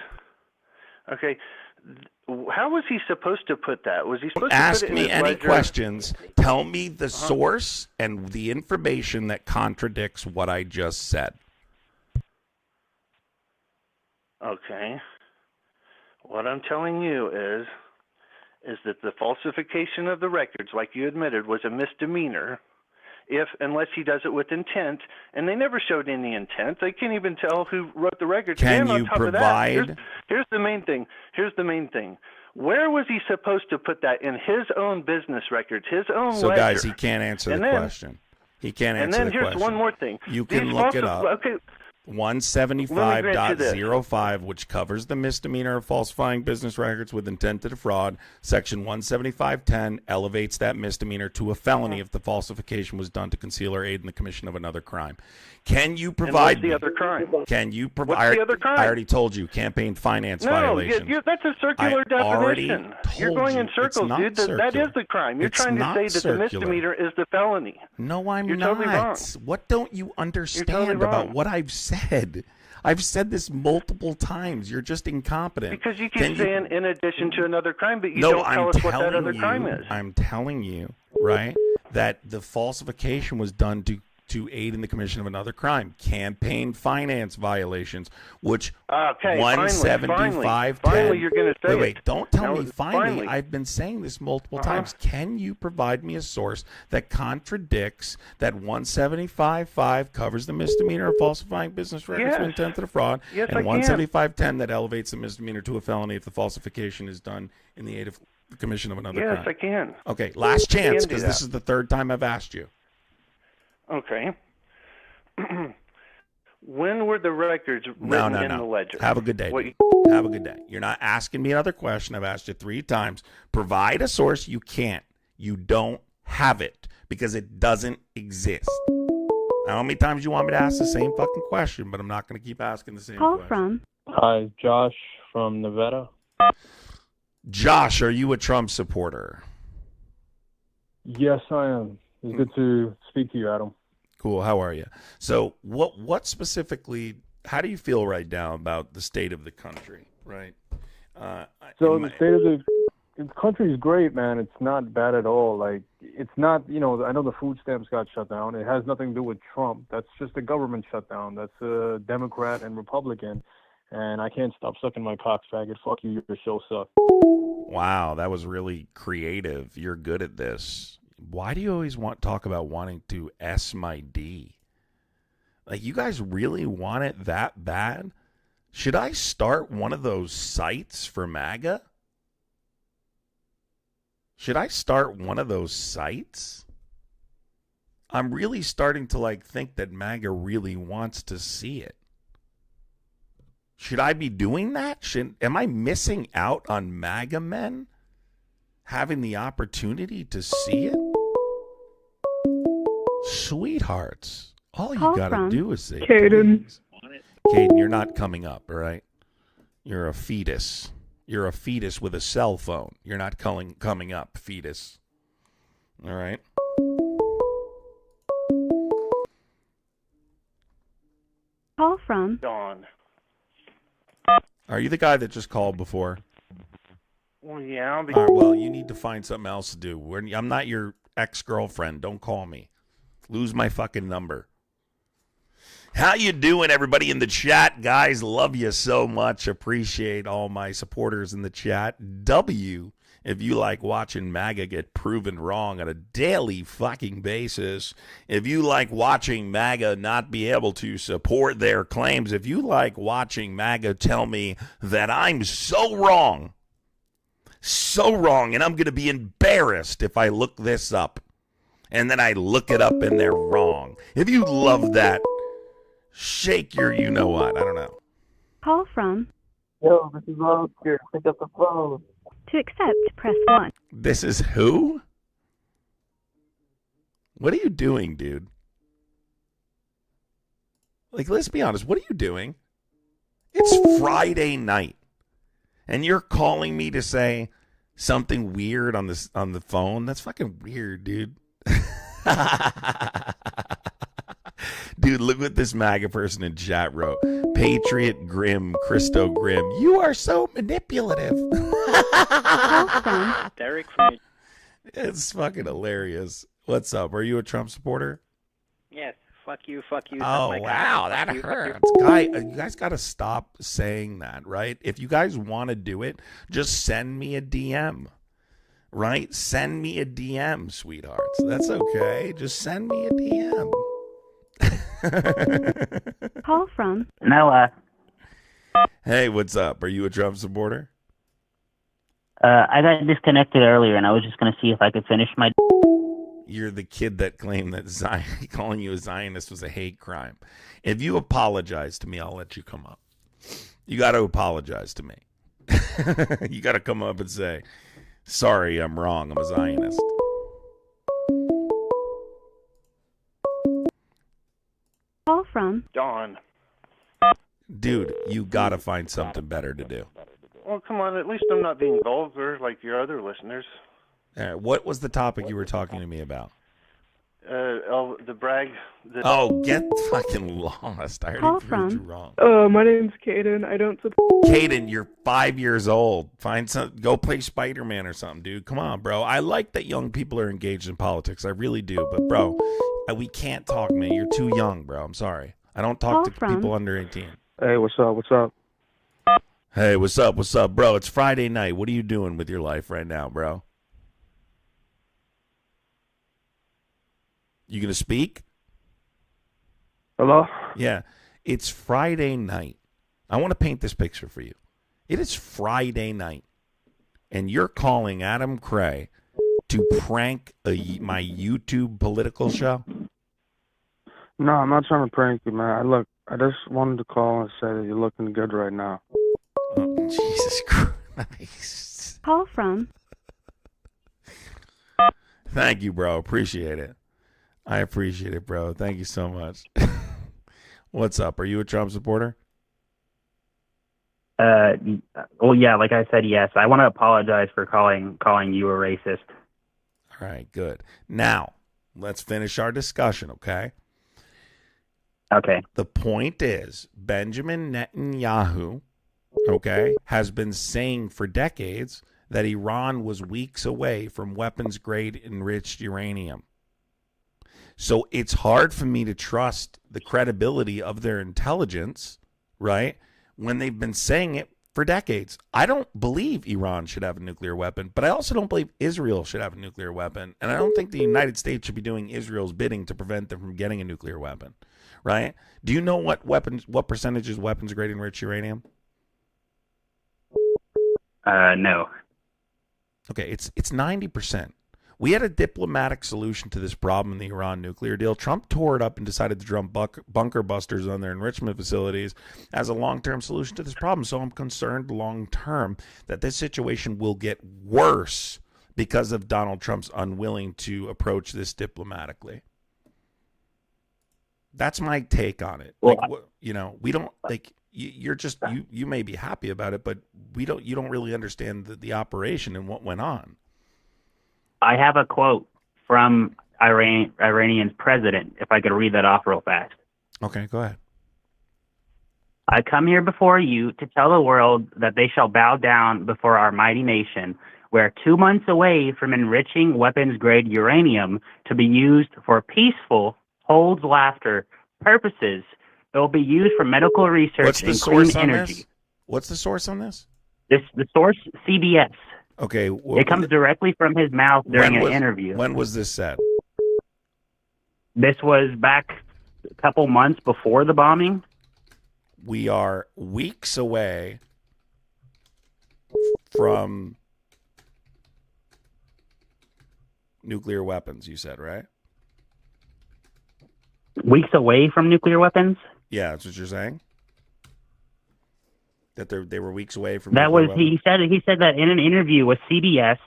Okay, how was he supposed to put that? Was he supposed Ask to put it in me his any ledger? questions. Tell me the source and the information that contradicts what I just said. Okay. What I'm telling you is that the falsification of the records, like you admitted, was a misdemeanor. Unless he does it with intent, and they never showed any intent. They can't even tell who wrote the records. Can and on you top of that, provide? here's the main thing. Here's the main thing. Where was he supposed to put that in his own business records, his own So, ledger? guys, he can't answer the question. He can't answer the question. And then here's one more thing. You can look it up. Okay. 175.05, which covers the misdemeanor of falsifying business records with intent to defraud. Section 175.10 elevates that misdemeanor to a felony if the falsification was done to conceal or aid in the commission of another crime. Can you provide And what's the other crime? Can you provide? What's the other crime? I already told you, campaign finance violations. No, that's a circular definition. You're going in circles, dude. That is the crime. You're trying to say that the misdemeanor is the felony. No, I'm You're not. totally wrong. What don't you understand totally about wrong. what I've said? I've said this multiple times. You're just incompetent. Because you keep saying in addition to another crime, but you No, don't tell I'm us what that telling other you. crime is. I'm telling you, right, that the falsification was done to aid in the commission of another crime, campaign finance violations, which Okay, 175.10. finally you're going to say wait, it. don't tell Now, me finally. finally. I've been saying this multiple times. Can you provide me a source that contradicts that 175.5 covers the misdemeanor of falsifying business records with Yes. intent to defraud, Yes, and I can. 175.10 that elevates the misdemeanor to a felony if the falsification is done in the aid of the commission of another crime? Yes, I can. Okay, last chance, can do because this that. is the third time I've asked you. Okay. When were the records No, written no, in the no. ledger? Have a good day. What dude. Have a good day. You're not asking me another question. I've asked you 3 times. Provide a source. You can't. You don't have it because it doesn't exist. Now, how many times you want me to ask the same fucking question, but I'm not going to keep asking the same Call question. from. Hi, Josh from Nevada. Josh, are you a Trump supporter? Yes, I am. It's good to speak to you, Adam. Cool. How are you? So, what specifically? How do you feel right now about the state of the country? Right. So the state of the country is great, man. It's not bad at all. Like, it's not, I know the food stamps got shut down. It has nothing to do with Trump. That's just a government shutdown. That's a Democrat and Republican. And I can't stop sucking my cock, faggot. Fuck you. Your show sucks. Wow, that was really creative. You're good at this. Why do you always talk about wanting to S my D? Like, you guys really want it that bad? Should I start one of those sites for MAGA? Should I start one of those sites? I'm really starting to think that MAGA really wants to see it. Should I be doing that? Am I missing out on MAGA men having the opportunity to see it? Sweethearts, all you gotta do is say, Caden. Caden, you're not coming up, all right? You're a fetus. You're a fetus with a cell phone. You're not coming up, fetus. All right? Call from. Dawn. Are you the guy that just called before? Well, yeah. All right, well, you need to find something else to do. I'm not your ex-girlfriend. Don't call me. Lose my fucking number. How you doing, everybody in the chat? Guys, love you so much. Appreciate all my supporters in the chat. W, if you like watching MAGA get proven wrong on a daily fucking basis. If you like watching MAGA not be able to support their claims. If you like watching MAGA tell me that I'm so wrong, and I'm going to be embarrassed if I look this up. And then I look it up and they're wrong. If you love that, shake your you-know-what. I don't know. Call from. Yo, this is Oscar. Pick up the phone. To accept, press 1. This is who? What are you doing, dude? Like, let's be honest. What are you doing? It's Friday night, and you're calling me to say something weird on the phone. That's fucking weird, dude. Dude, look what this MAGA person in chat wrote. Patriot Grim, Christo Grim. You are so manipulative. Derek from... It's fucking hilarious. What's up? Are you a Trump supporter? Yes. Fuck you, fuck you. Oh, wow, that hurts. You guys got to stop saying that, right? If you guys want to do it, just send me a DM, right? Send me a DM, sweethearts. That's okay. Just send me a DM. Call from Noah. Hey, what's up? Are you a Trump supporter? I got disconnected earlier, and I was just going to see if I could finish my... You're the kid that claimed that calling you a Zionist was a hate crime. If you apologize to me, I'll let you come up. You got to apologize to me. You got to come up and say, sorry, I'm wrong. I'm a Zionist. Call from Dawn. Dude, you got to find something better to do. Well, come on. At least I'm not being vulgar like your other listeners. All right, what was the topic you were talking to me about? The brag. Get fucking lost. I already proved you wrong. My name's Caden. I don't support... Caden, you're 5 years old. Go play Spider-Man or something, dude. Come on, bro. I like that young people are engaged in politics. I really do. But, bro, we can't talk, man. You're too young, bro. I'm sorry. I don't talk to people under 18. Hey, what's up? What's up? Hey, what's up? What's up, bro? It's Friday night. What are you doing with your life right now, bro? You gonna speak? Hello? Yeah. It's Friday night. I want to paint this picture for you. It is Friday night, and you're calling Adam Cray to prank my YouTube political show? No, I'm not trying to prank you, man. I just wanted to call and say that you're looking good right now. Oh, Jesus Christ. Call from Thank you, bro. Appreciate it. I appreciate it, bro. Thank you so much. What's up? Are you a Trump supporter? Well, yeah, like I said, yes. I want to apologize for calling you a racist. All right, good. Now, let's finish our discussion, okay? Okay. The point is, Benjamin Netanyahu, okay, has been saying for decades that Iran was weeks away from weapons-grade enriched uranium. So it's hard for me to trust the credibility of their intelligence, right, when they've been saying it for decades. I don't believe Iran should have a nuclear weapon, but I also don't believe Israel should have a nuclear weapon. And I don't think the United States should be doing Israel's bidding to prevent them from getting a nuclear weapon, right? Do you know what percentage is weapons-grade enriched uranium? No. Okay, it's 90%. We had a diplomatic solution to this problem in the Iran nuclear deal. Trump tore it up and decided to drum bunker busters on their enrichment facilities as a long-term solution to this problem. So I'm concerned long-term that this situation will get worse because of Donald Trump's unwilling to approach this diplomatically. That's my take on it. Well, we don't like you may be happy about it, but you don't really understand the operation and what went on. I have a quote from Iranian's president, if I could read that off real fast. Okay, go ahead. I come here before you to tell the world that they shall bow down before our mighty nation. We're 2 months away from enriching weapons-grade uranium to be used for peaceful, holds laughter purposes. It will be used for medical research and clean energy. What's the source on this? The source, CBS. Okay. It comes directly from his mouth during an interview. When was this said? This was back a couple months before the bombing. We are weeks away from nuclear weapons, you said, right? Weeks away from nuclear weapons? Yeah, that's what you're saying? That they were weeks away from that nuclear was weapons? He said that in an interview with CBS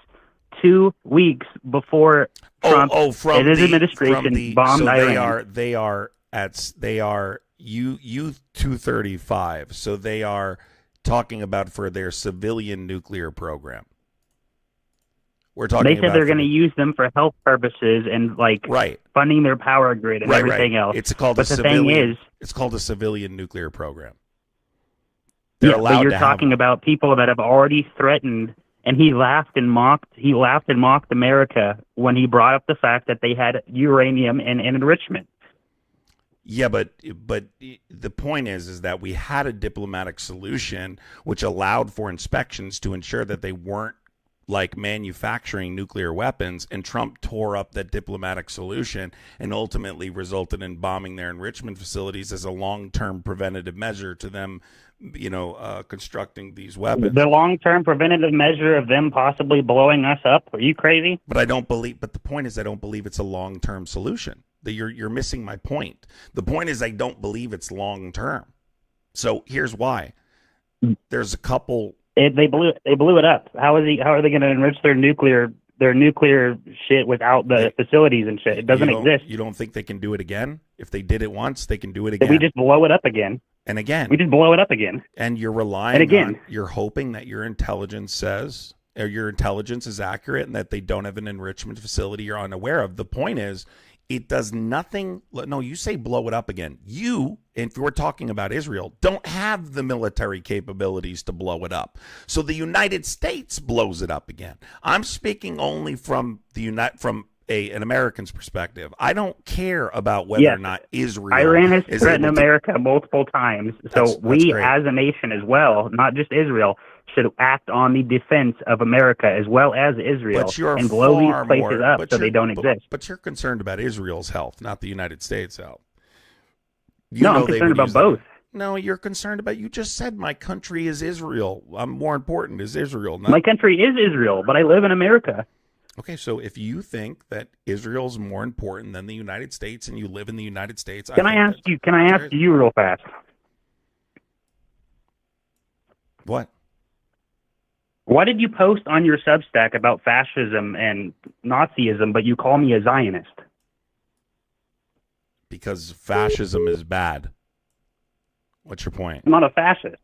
2 weeks before Trump and his administration bombed Iran. They are U-235. So they are talking about for their civilian nuclear program. We're talking. They said they're going to use them for health purposes and funding their power grid and everything else. It's called but the thing is, it's called a civilian nuclear program. But you're talking about people that have already threatened, and he laughed and mocked America when he brought up the fact that they had uranium and enrichment. Yeah, but the point is that we had a diplomatic solution which allowed for inspections to ensure that they weren't manufacturing nuclear weapons, and Trump tore up that diplomatic solution and ultimately resulted in bombing their enrichment facilities as a long-term preventative measure to them, constructing these weapons. The long-term preventative measure of them possibly blowing us up? Are you crazy? But the point is I don't believe it's a long-term solution. You're missing my point. The point is I don't believe it's long-term. So here's why. There's a couple. They blew it up. How are they going to enrich their nuclear shit without the facilities and shit? It doesn't exist. You don't think they can do it again? If they did it once, they can do it again. We just blow it up again. And again. We just blow it up again. And you're relying on, you're hoping that your intelligence says, or your intelligence is accurate and that they don't have an enrichment facility you're unaware of. The point is, it does nothing. No, you say blow it up again. You, if we're talking about Israel, don't have the military capabilities to blow it up. So the United States blows it up again. I'm speaking only from an American's perspective. I don't care about whether or not Israel. Iran has threatened America multiple times. So we, as a nation as well, not just Israel, should act on the defense of America as well as Israel and blow these places up so they don't exist. But you're concerned about Israel's health, not the United States' health. I'm concerned about both. No, you're concerned about, you just said my country is Israel. More important is Israel. My country is Israel, but I live in America. Okay, so if you think that Israel's more important than the United States and you live in the United States, Can I ask you real fast? What? Why did you post on your Substack about fascism and Nazism, but you call me a Zionist? Because fascism is bad. What's your point? I'm not a fascist.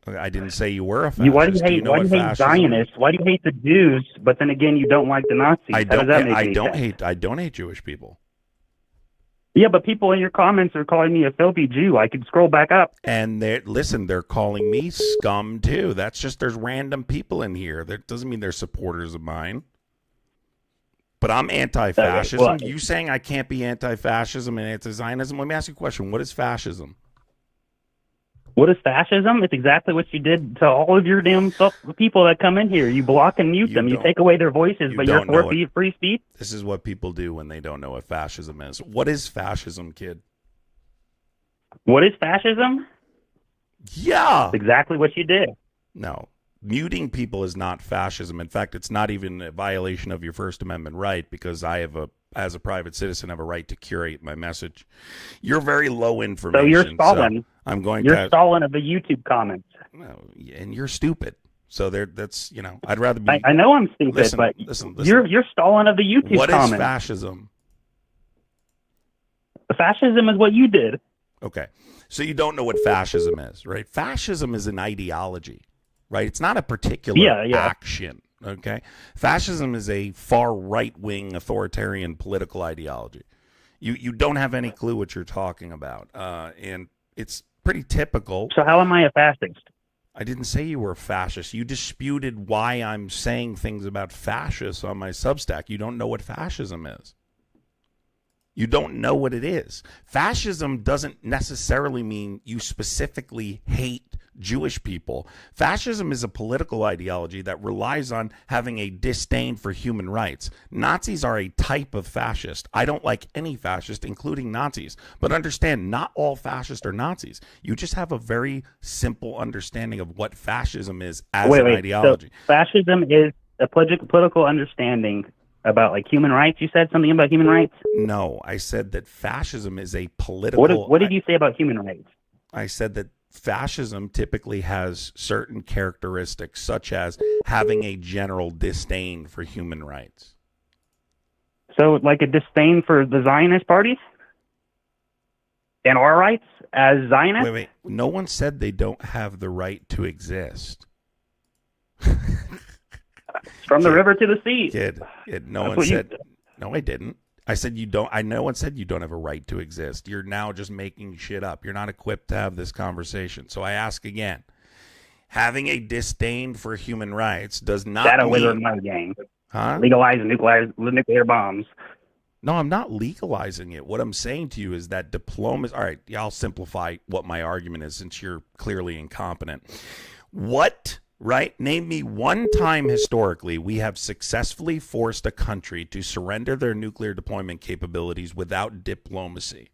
Okay, I didn't say you were a fascist. Why do you hate Zionists? Why do you hate the Jews, but then again you don't like the Nazis? I don't hate Jewish people. Yeah, but people in your comments are calling me a filthy Jew. I can scroll back up. And they're calling me scum too. That's just, there's random people in here. That doesn't mean they're supporters of mine. But I'm anti-fascism. Okay, you saying I can't be anti-fascism and anti-Zionism? Let me ask you a question. What is fascism? What is fascism? It's exactly what you did to all of your damn people that come in here. You block and mute them. You take away their voices, but you're for free speech? This is what people do when they don't know what fascism is. What is fascism, kid? What is fascism? Yeah. That's exactly what you did. No. Muting people is not fascism. In fact, it's not even a violation of your First Amendment right, because as a private citizen, have a right to curate my message. You're very low information. So you're Stalin. So you're Stalin of the YouTube comments. No, and you're stupid. So that's, I'd rather be. I know I'm stupid, but listen. You're Stalin of the YouTube comments. What is fascism? Fascism is what you did. Okay. So you don't know what fascism is, right? Fascism is an ideology, right? It's not a particular action. Okay, fascism is a far right-wing authoritarian political ideology. You don't have any clue what you're talking about, and it's pretty typical. So how am I a fascist? I didn't say you were a fascist. You disputed why I'm saying things about fascists on my Substack. You don't know what fascism is. You don't know what it is. Fascism doesn't necessarily mean you specifically hate Jewish people. Fascism is a political ideology that relies on having a disdain for human rights. Nazis are a type of fascist. I don't like any fascist, including Nazis. But understand, not all fascists are Nazis. You just have a very simple understanding of what fascism is as an ideology. So fascism is a political understanding about human rights. You said something about human rights? No, I said that fascism is a political... What did you say about human rights? I said that fascism typically has certain characteristics, such as having a general disdain for human rights. So, like a disdain for the Zionist parties and our rights as Zionists? Wait. No one said they don't have the right to exist. From the river to the sea. Kid, no one said. No, I didn't. I said you don't. No one said you don't have a right to exist. You're now just making shit up. You're not equipped to have this conversation. So I ask again: having a disdain for human rights does not Shadow mean, Wizard Money Gang. Huh? Legalize nuclear bombs. No, I'm not legalizing it. What I'm saying to you is that diplomacy. All right, I'll simplify what my argument is, since you're clearly incompetent. Right? Name me one time historically we have successfully forced a country to surrender their nuclear deployment capabilities without diplomacy.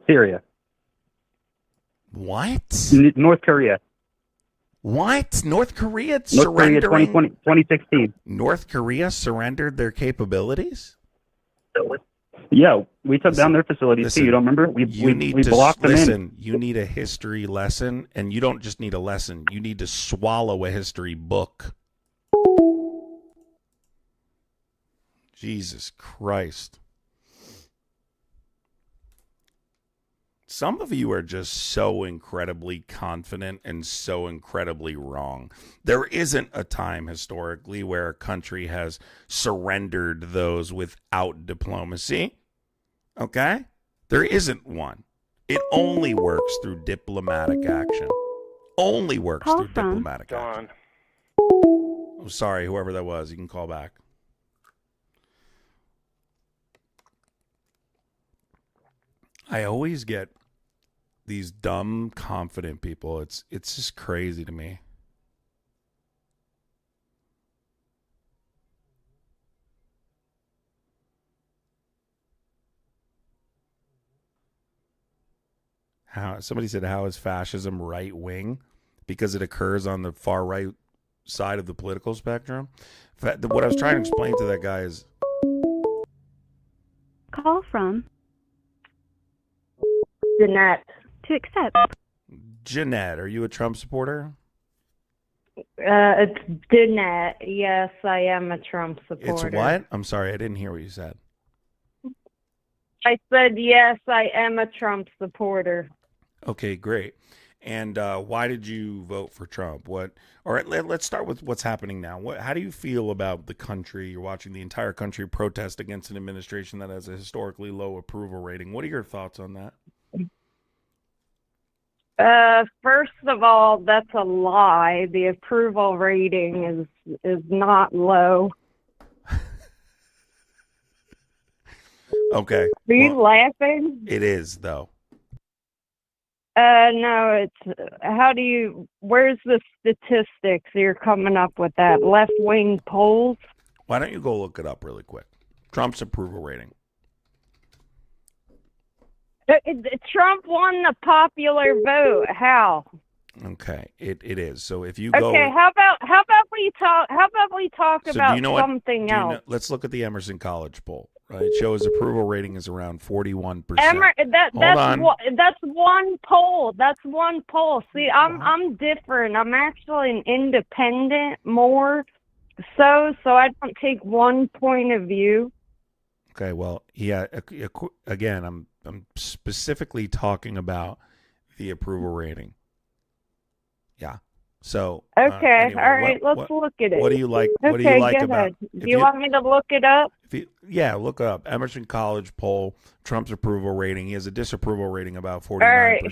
Syria. What? North Korea. What? North Korea surrendering? North Korea 2016. North Korea surrendered their capabilities? Yeah, we took down their facilities too. You don't remember? We blocked them in. You need a history lesson, and you don't just need a lesson. You need to swallow a history book. Jesus Christ. Some of you are just so incredibly confident and so incredibly wrong. There isn't a time historically where a country has surrendered those without diplomacy. Okay? There isn't one. It only works through diplomatic action. Only works through diplomatic action. I'm sorry, whoever that was. You can call back. I always get these dumb, confident people. It's just crazy to me. Somebody said, how is fascism right wing? Because it occurs on the far right side of the political spectrum. What I was trying to explain to that guy is... Call from Jeanette. To accept. Jeanette, are you a Trump supporter? It's Jeanette. Yes, I am a Trump supporter. It's what? I'm sorry, I didn't hear what you said. I said, yes, I am a Trump supporter. Okay, great. And why did you vote for Trump? All right, let's start with what's happening now. How do you feel about the country? You're watching the entire country protest against an administration that has a historically low approval rating. What are your thoughts on that? First of all, that's a lie. The approval rating is not low. Okay. Are you laughing? It is, though. No, where's the statistics you're coming up with that? Left-wing polls? Why don't you go look it up really quick? Trump's approval rating. Trump won the popular vote. How? Okay, it is. So if you go... Okay, how about we talk about something else? Let's look at the Emerson College poll. Right, it shows approval rating is around 41%. That's one poll. That's one poll. See, I'm different. I'm actually an independent more, so I don't take one point of view. Okay, well, yeah. Again, I'm specifically talking about the approval rating. Yeah. So okay, anyway, all right. Let's look at it. What do you like? Okay, what do you like go about? ahead. Do you want me to look it up? Yeah, look up Emerson College poll. Trump's approval rating. He has a disapproval rating about 49%. All right.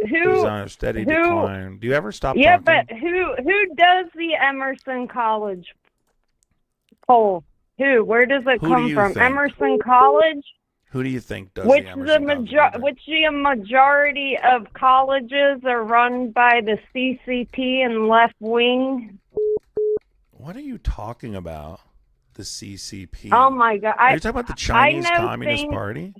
Who's on a steady decline. Do you ever stop? Yeah, talking? but who does the Emerson College poll? Who? Where does it come from? Think? Emerson College. Who do you think does the Emerson College? Which the majority of colleges are run by the CCP and left wing. What are you talking about? The CCP. Oh my God! Are you talking about the Chinese Communist Party?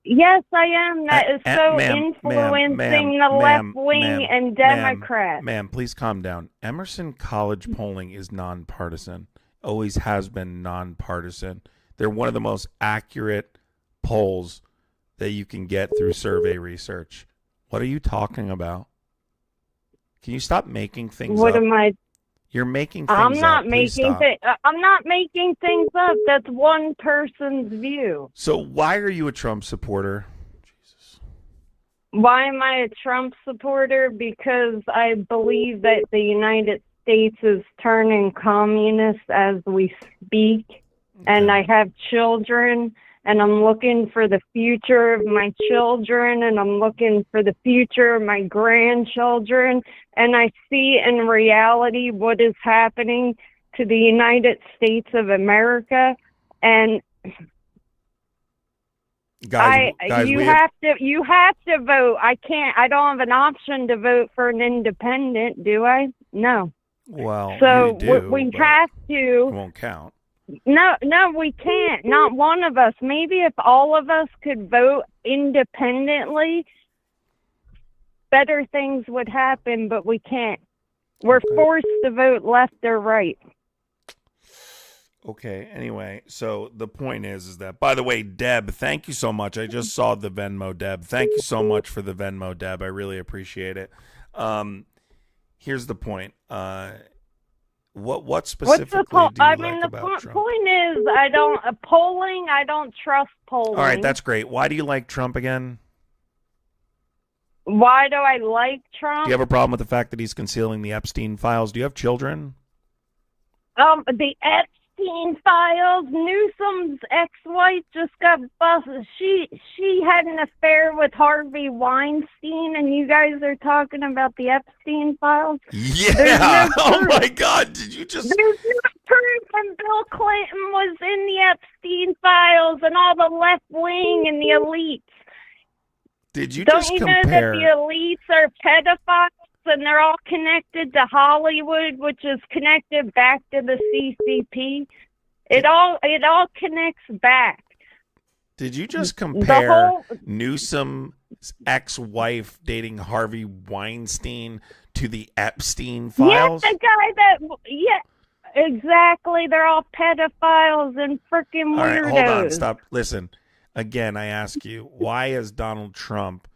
Yes, I am. That is so influencing the left wing and Democrats. Ma'am, please calm down. Emerson College polling is nonpartisan. Always has been nonpartisan. They're one of the most accurate polls that you can get through survey research. What are you talking about? Can you stop making things What up? am I? You're making things I'm not up. Please making stop. I'm not making things up. That's one person's view. So why are you a Trump supporter? Why am I a Trump supporter? Because I believe that the United States is turning communist as we speak. And I have children, and I'm looking for the future of my children, and I'm looking for the future of my grandchildren. And I see in reality what is happening to the United States of America. And Guys, you have to vote. I don't have an option to vote for an independent, do I? No. Well, so you do, we but have to. It won't count. No, we can't. Not one of us. Maybe if all of us could vote independently, better things would happen, but we can't. We're forced to vote left or right. Okay, anyway, so the point is that, by the way, Deb, thank you so much. I just saw the Venmo, Deb. Thank you so much for the Venmo, Deb. I really appreciate it. Here's the point. What specifically do you like about Trump? The point is, I don't trust polling. All right, that's great. Why do you like Trump again? Why do I like Trump? Do you have a problem with the fact that he's concealing the Epstein files? Do you have children? The Epstein files. Newsom's ex-wife just got busted. She had an affair with Harvey Weinstein, and you guys are talking about the Epstein files. Yeah. Oh my God! Did you just? There's no proof when Bill Clinton was in the Epstein files, and all the left wing and the elites. Did you Don't just you compare? know that the elites are pedophiles? And they're all connected to Hollywood, which is connected back to the CCP. It all connects back. Did you just compare Newsom's ex-wife dating Harvey Weinstein to the Epstein files? Yeah, the guy exactly. They're all pedophiles and freaking weirdos. All right, hold on, stop. Listen, again, I ask you, why has Donald Trump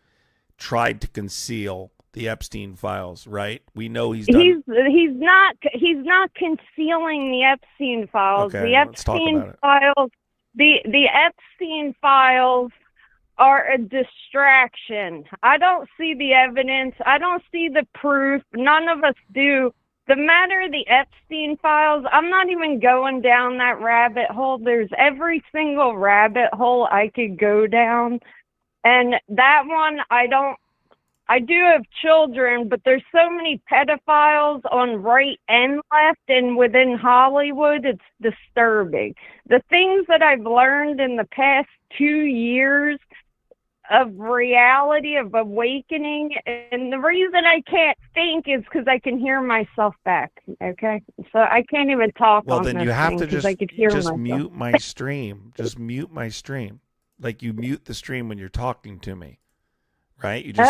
tried to conceal the Epstein files? Right? We know he's done. He's not concealing the Epstein files. Okay, the Epstein files. The Epstein files are a distraction. I don't see the evidence. I don't see the proof. None of us do. The matter of the Epstein files, I'm not even going down that rabbit hole. There's every single rabbit hole I could go down. And that one, I do have children, but there's so many pedophiles on right and left and within Hollywood, it's disturbing. The things that I've learned in the past 2 years of reality, of awakening, and the reason I can't think is because I can hear myself back, okay? So I can't even talk on this thing. Well, then you have to just mute my stream. Just mute my stream. Like you mute the stream when you're talking to me. Right? You just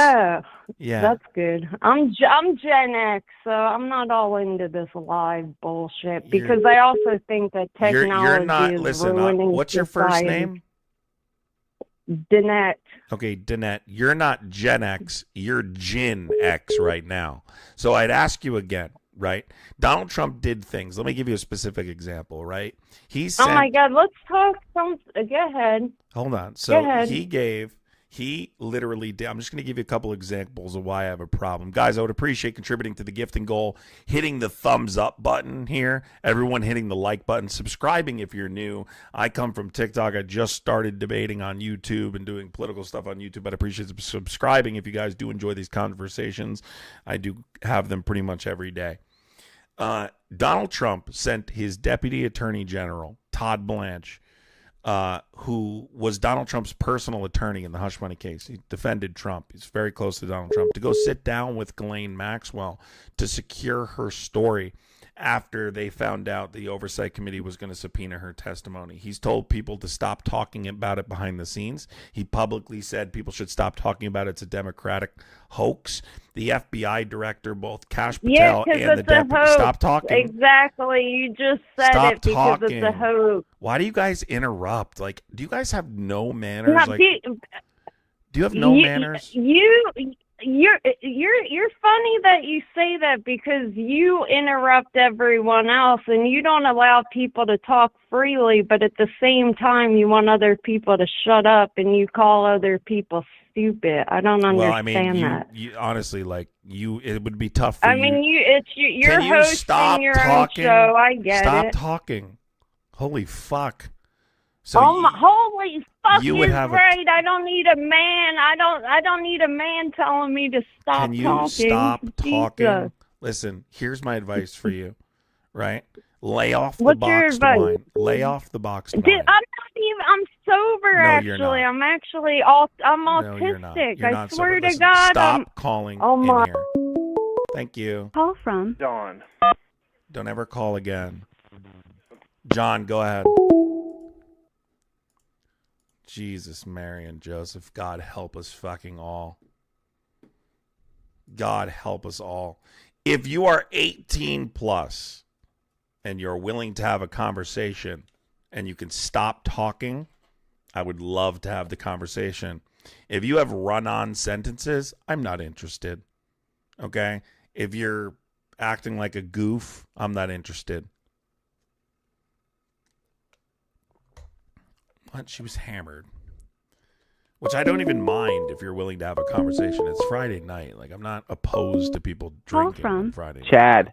yeah. That's good. I'm Gen X, so I'm not all into this live bullshit because I also think that technology is ruining what's your first name? Danette. Okay, Danette, you're not Gen X, you're Gen X right now. So I'd ask you again, right? Donald Trump did things. Let me give you a specific example, right? Oh my God, let's talk go ahead. Hold on. So he literally did. I'm just going to give you a couple examples of why I have a problem. Guys, I would appreciate contributing to the gifting goal, hitting the thumbs up button here, everyone hitting the like button, subscribing if you're new. I come from TikTok. I just started debating on YouTube and doing political stuff on YouTube. I'd appreciate subscribing if you guys do enjoy these conversations. I do have them pretty much every day. Donald Trump sent his Deputy Attorney General, Todd Blanche, who was Donald Trump's personal attorney in the hush money case. He defended Trump. He's very close to Donald Trump, to go sit down with Ghislaine Maxwell to secure her story after they found out the Oversight Committee was going to subpoena her testimony. He's told people to stop talking about it behind the scenes. He publicly said people should stop talking about it. It's a Democratic hoax. The FBI director, both Kash Patel and the deputy, stop talking. Exactly. You just said it because it's a hoax. Why do you guys interrupt? Like, do you guys have no manners? Do you have no manners? you're funny that you say that because you interrupt everyone else and you don't allow people to talk freely, but at the same time you want other people to shut up and you call other people stupid. I don't understand well, I mean, that. you honestly, like, it would be tough for I mean, you're Can you hosting stop your talking? own show. I get Stop it. talking. Holy fuck. So holy fuck you would is have right. I don't need a man. I don't need a man telling me to stop Can you talking. stop talking? Jesus. Listen, here's my advice for you, right? Lay off the What's your boxed advice? wine. Lay off the boxed Dude, wine. I'm sober. No, actually, you're not. I'm actually I'm No, autistic. you're not. You're I not swear sober. to Listen, God. stop calling Oh my. in here. Thank you. Call from Dawn. Don't ever call again. John, go ahead. Jesus, Mary, and Joseph. God help us fucking all. God help us all. If you are 18 plus and you're willing to have a conversation and you can stop talking, I would love to have the conversation. If you have run-on sentences, I'm not interested. Okay? If you're acting like a goof, I'm not interested. What? She was hammered. Which I don't even mind if you're willing to have a conversation. It's Friday night. Like, I'm not opposed to people drinking on Friday night. Chad.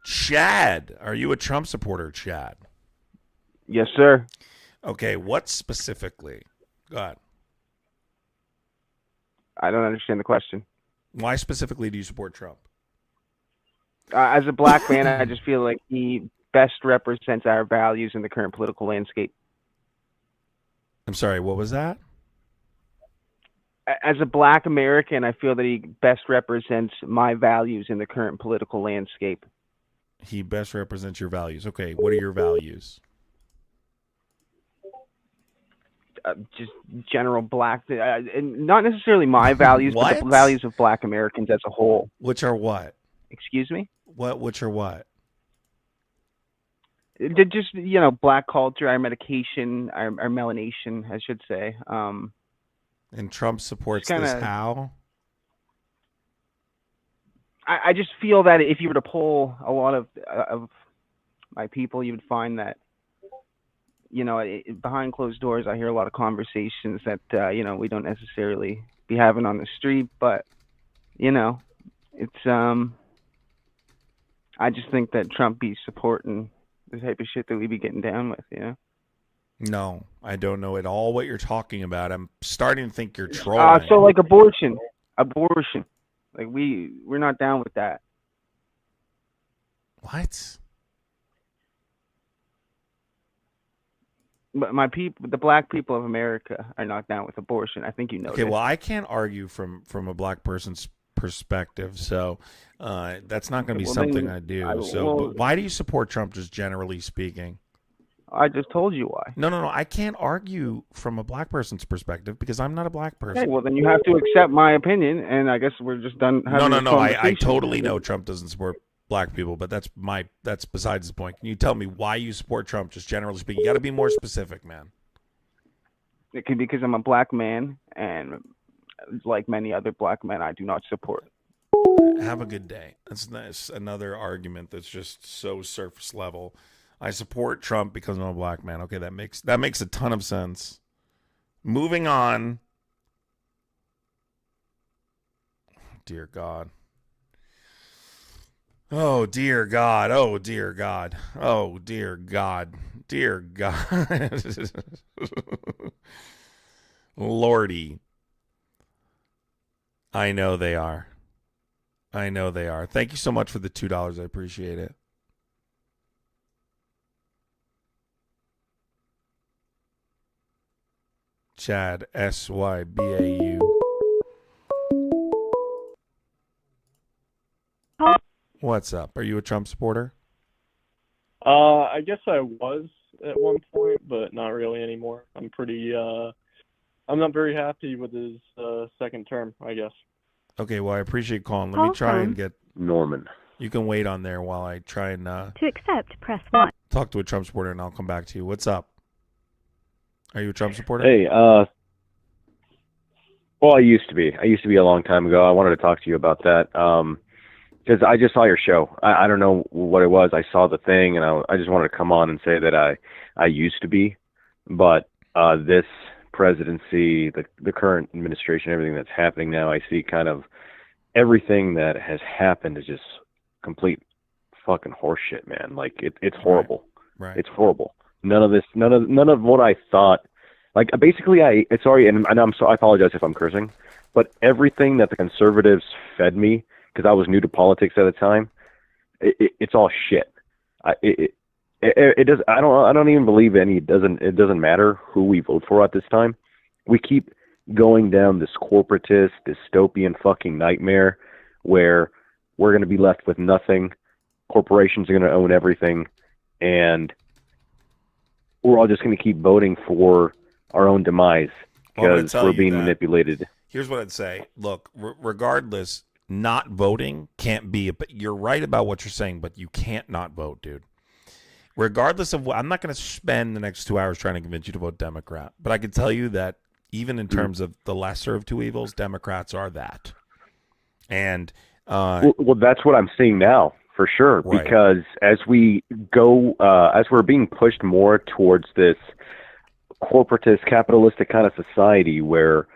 Chad. Are you a Trump supporter, Chad? Yes, sir. Okay, what specifically? Go ahead. I don't understand the question. Why specifically do you support Trump? As a black man, I just feel like he best represents our values in the current political landscape. I'm sorry, what was that? As a black American, I feel that he best represents my values in the current political landscape. He best represents your values. Okay, what are your values? Just general black, and not necessarily my values, but the values of black Americans as a whole. Which are what? Excuse me? Which are what? Just, black culture, our medication, our melanation, I should say. And Trump supports this how? I just feel that if you were to poll a lot of my people, you would find that, behind closed doors, I hear a lot of conversations that, we don't necessarily be having on the street, but, it's, I just think that Trump be supporting the type of shit that we be getting down with, No, I don't know at all what you're talking about. I'm starting to think you're trolling. So like abortion. Like we're not down with that. What? But my people, the black people of America, are not down with abortion. I think you know. Okay, well, I can't argue from a black person's perspective, so that's not going to be something I do. But why do you support Trump, just generally speaking? I just told you why. No. I can't argue from a black person's perspective because I'm not a black person. Okay, well, then you have to accept my opinion, and I guess we're just done having No. I totally know Trump doesn't support black people, but that's besides the point. Can you tell me why you support Trump, just generally speaking? You got to be more specific, man. It could be because I'm a black man, and like many other black men, I do not support. Have a good day. That's another argument that's just so surface level. I support Trump because I'm a black man. Okay, that makes a ton of sense. Moving on. Dear God. Oh, dear God. Oh, dear God. Oh, dear God. Dear God. Lordy. I know they are. Thank you so much for the $2. I appreciate it. Chad, SYBAU. What's up? Are you a Trump supporter? I guess I was at one point, but not really anymore. I'm not very happy with his second term, I guess. Okay, well, I appreciate calling. Let me try and get Norman. You can wait on there while I try and To accept, press 1. talk to a Trump supporter, and I'll come back to you. What's up? Are you a Trump supporter? Hey, Well, I used to be. I used to be a long time ago. I wanted to talk to you about that because I just saw your show. I don't know what it was. I saw the thing, and I just wanted to come on and say that I used to be. But this presidency, the current administration, everything that's happening now, I see kind of everything that has happened is just complete fucking horseshit, man. Like it's horrible. Right. It's horrible. None of what I thought. Like basically, I apologize if I'm cursing, but everything that the conservatives fed me, because I was new to politics at the time, it's all shit. It does. I don't even believe any. It doesn't matter who we vote for at this time. We keep going down this corporatist, dystopian fucking nightmare where we're going to be left with nothing. Corporations are going to own everything, and we're all just going to keep voting for our own demise because we're being manipulated. Here's what I'd say. Look, regardless, not voting can't be. You're right about what you're saying, but you can't not vote, dude. Regardless of what, I'm not going to spend the next 2 hours trying to convince you to vote Democrat, but I can tell you that even in terms of the lesser of two evils, Democrats are that. And well, that's what I'm seeing now for sure. Right. Because as we go, as we're being pushed more towards this corporatist, capitalistic kind of society where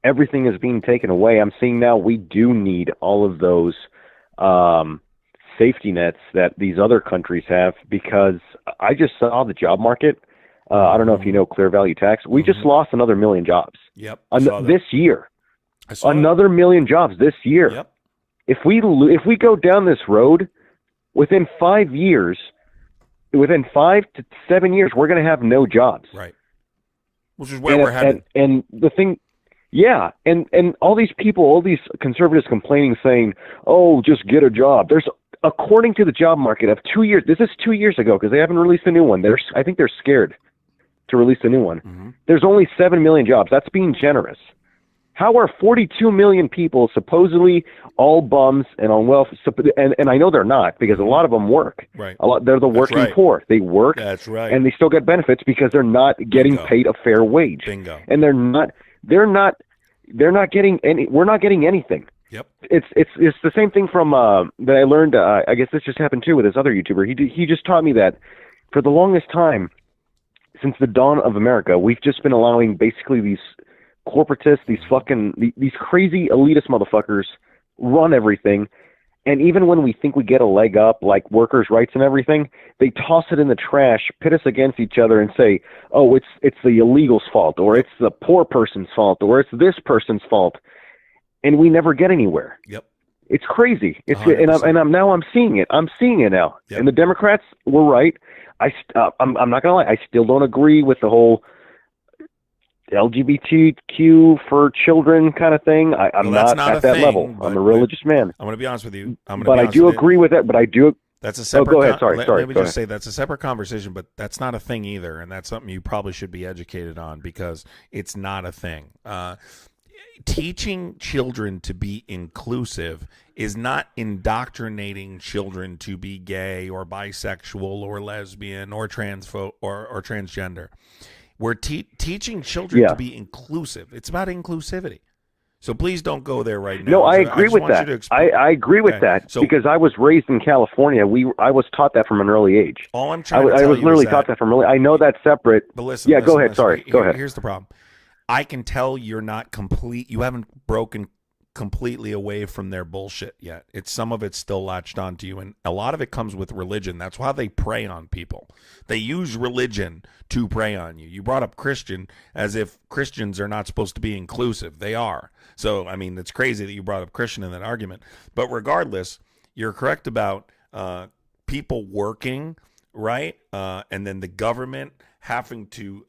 everything is being taken away, I'm seeing now we do need all of those safety nets that these other countries have, because I just saw the job market. I don't know if you know Clear Value Tax. We just lost another 1 million jobs. Yep. This year. Another 1 million jobs this year. Yep. If we go down this road, within 5 years, within 5 to 7 years, we're going to have no jobs. Right. Which is where we're headed. And the thing, yeah, and all these people, all these conservatives complaining, saying, "Oh, just get a job." There's, according to the job market of 2 years, this is 2 years ago because they haven't released a new one. I think they're scared to release a new one. Mm-hmm. There's only 7 million jobs. That's being generous. How are 42 million people supposedly all bums and on welfare? And I know they're not, because a lot of them work. Right. They're the working poor. They work. That's right. And they still get benefits because they're not getting paid a fair wage. Bingo. And they're not getting any. We're not getting anything. Yep. It's the same thing from that I learned. I guess this just happened too with this other YouTuber. He just taught me that for the longest time, since the dawn of America, we've just been allowing basically these corporatists, these crazy elitist motherfuckers run everything. And even when we think we get a leg up, like workers' rights and everything, they toss it in the trash, pit us against each other, and say, "Oh, it's the illegals' fault, or it's the poor person's fault, or it's this person's fault," and we never get anywhere. Yep. It's crazy. It's 100%. I'm seeing it. I'm seeing it now. Yep. And the Democrats were right. I'm not gonna lie. I still don't agree with the whole LGBTQ for children kind of thing. I'm not at that level. I'm a religious man. I'm going to be honest with you. But I do agree with that. But I do. That's a separate. Go ahead. Sorry. Let me just say that's a separate conversation. But that's not a thing either, and that's something you probably should be educated on, because it's not a thing. Teaching children to be inclusive is not indoctrinating children to be gay or bisexual or lesbian or or transgender. We're teaching children to be inclusive. It's about inclusivity. So please don't go there right now. No, I agree with that. I agree with that, because I was raised in California. I was taught that from an early age. All I'm trying to tell you I was literally taught that from early. I know that's separate. But listen. Go ahead. Sorry. Go ahead. Here's the problem. I can tell you're not complete. You haven't broken completely away from their bullshit yet. Some of it's still latched onto you, and a lot of it comes with religion. That's why they prey on people. They use religion to prey on you. You brought up Christian as if Christians are not supposed to be inclusive. They are. So, I mean, it's crazy that you brought up Christian in that argument. But regardless, you're correct about people working, right? And then the government having to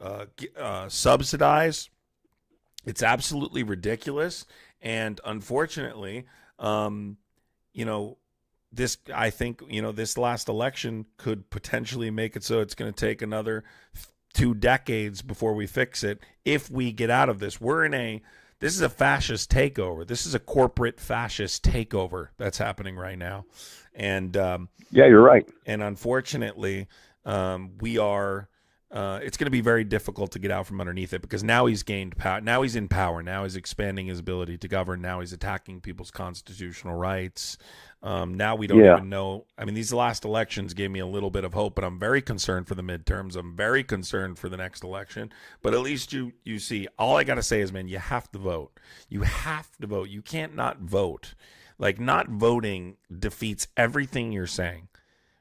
subsidize. It's absolutely ridiculous. And unfortunately, I think, this last election could potentially make it so it's going to take another 2 decades before we fix it. If we get out of this, this is a fascist takeover. This is a corporate fascist takeover that's happening right now. And yeah, you're right. And unfortunately, we are it's going to be very difficult to get out from underneath it, because now he's gained power. Now he's in power. Now he's expanding his ability to govern. Now he's attacking people's constitutional rights. Now we don't even know. I mean, these last elections gave me a little bit of hope, but I'm very concerned for the midterms. I'm very concerned for the next election. But at least you see, all I got to say is, man, you have to vote. You have to vote. You can't not vote. Like, not voting defeats everything you're saying,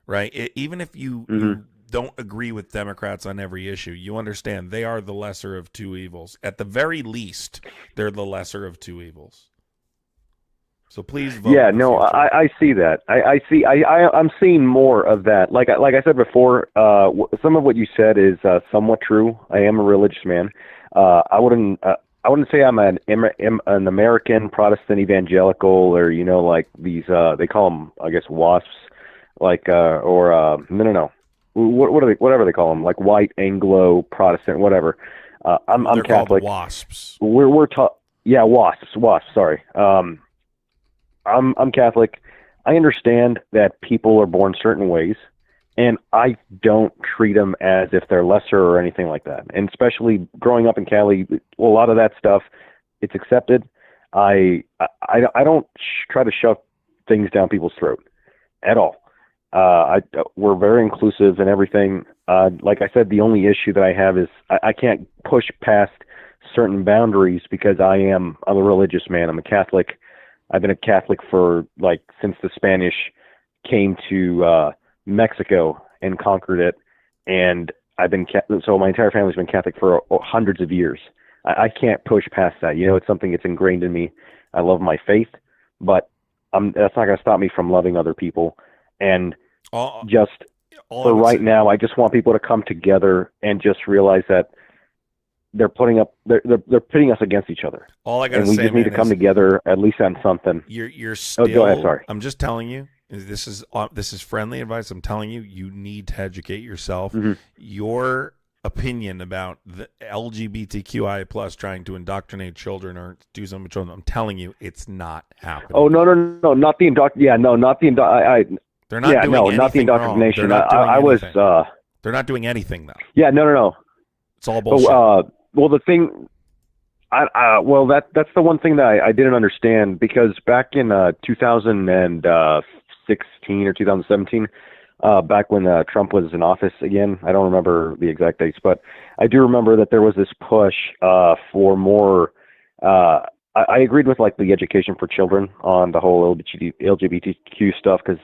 right? Even if you don't agree with Democrats on every issue, you understand they are the lesser of two evils. At the very least, they're the lesser of two evils. So please vote. Yeah, no, I see that. I'm seeing more of that. Like I said before, some of what you said is somewhat true. I am a religious man. I wouldn't say I'm an American Protestant evangelical, or like these they call them, I guess, WASPs, like no. Whatever they call them, like white Anglo Protestant, whatever. I'm Catholic. WASPs. We're taught. Yeah, WASPs. Sorry. I'm Catholic. I understand that people are born certain ways, and I don't treat them as if they're lesser or anything like that. And especially growing up in Cali, a lot of that stuff, it's accepted. I don't try to shove things down people's throat at all. We're very inclusive and everything. Like I said, the only issue that I have is I can't push past certain boundaries because I'm a religious man. I'm a Catholic. I've been a Catholic for since the Spanish came to Mexico and conquered it, and so my entire family's been Catholic for hundreds of years. I can't push past that. It's something that's ingrained in me. I love my faith, but that's not going to stop me from loving other people. And for right now, I just want people to come together and just realize that they're putting us against each other. All I got to say, say, we just need to come together at least on something. You're still. Go ahead. Sorry. I'm just telling you. This is friendly advice. I'm telling you, you need to educate yourself. Mm-hmm. Your opinion about the LGBTQI plus trying to indoctrinate children or do something with children, I'm telling you, it's not happening. Oh no, not the not the They're not doing anything not the indoctrination. They're not doing anything though. Yeah, no. It's all bullshit. Well, the thing, that's the one thing that I didn't understand, because back in 2016 or 2017, back when Trump was in office again, I don't remember the exact dates, but I do remember that there was this push for more. I agreed with the education for children on the whole LGBTQ stuff, because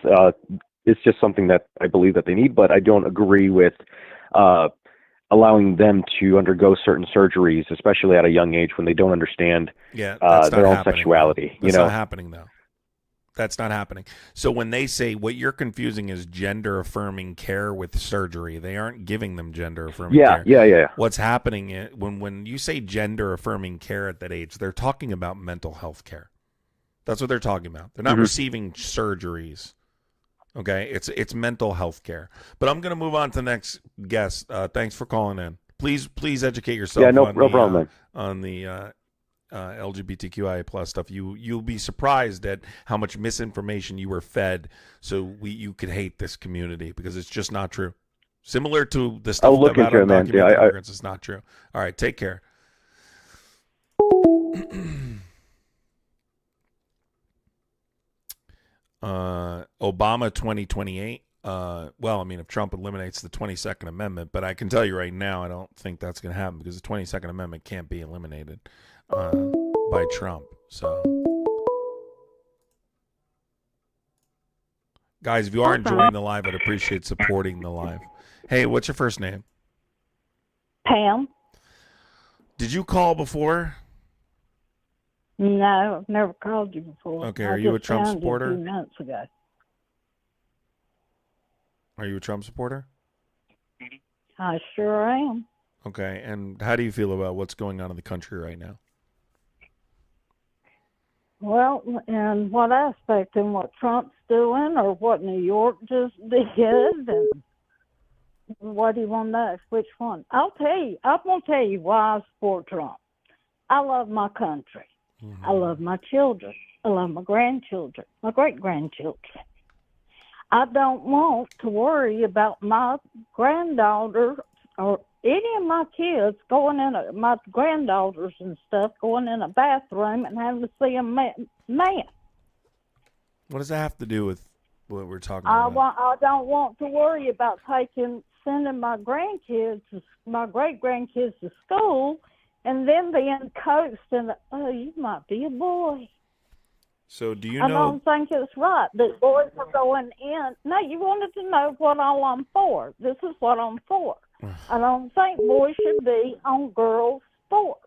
it's just something that I believe that they need, but I don't agree with allowing them to undergo certain surgeries, especially at a young age when they don't understand their own sexuality. That's not happening though. That's not happening. So when they say, what you're confusing is gender affirming care with surgery, they aren't giving them gender affirming care. Yeah. What's happening is, when you say gender affirming care at that age, they're talking about mental health care. That's what they're talking about. They're not receiving surgeries. Okay, it's mental health care. But I'm going to move on to the next guest. Thanks for calling in. Please educate yourself. Yeah, no problem, man. On the LGBTQIA plus stuff. You'll be surprised at how much misinformation you were fed, so you could hate this community, because it's just not true. Similar to the stuff about undocumented immigrants, it's not true. All right, take care. Obama 2028. Well, I mean, if Trump eliminates the 22nd Amendment, but I can tell you right now, I don't think that's going to happen, because the 22nd Amendment can't be eliminated by Trump. So, guys, if you are enjoying the live, I'd appreciate supporting the live. Hey, what's your first name? Pam. Did you call before? No, I've never called you before. Okay, are you a Trump supporter? A few months ago. Are you a Trump supporter? I sure am. Okay, and how do you feel about what's going on in the country right now? Well, in what aspect? In what Trump's doing, or what New York just did, and what do you want to know? Which one? I'll tell you. I'm going to tell you why I support Trump. I love my country. Mm-hmm. I love my children. I love my grandchildren, my great-grandchildren. I don't want to worry about my granddaughter or any of my kids going in my granddaughters and stuff going in a bathroom and having to see a man. What does that have to do with what we're talking I about? don't want to worry about sending my great grandkids to school, and then being coached and you might be a boy. So do you I know? don't think it's right that boys are going in. No, you wanted to know what all I'm for. This is what I'm for. I don't think boys should be on girls' sports.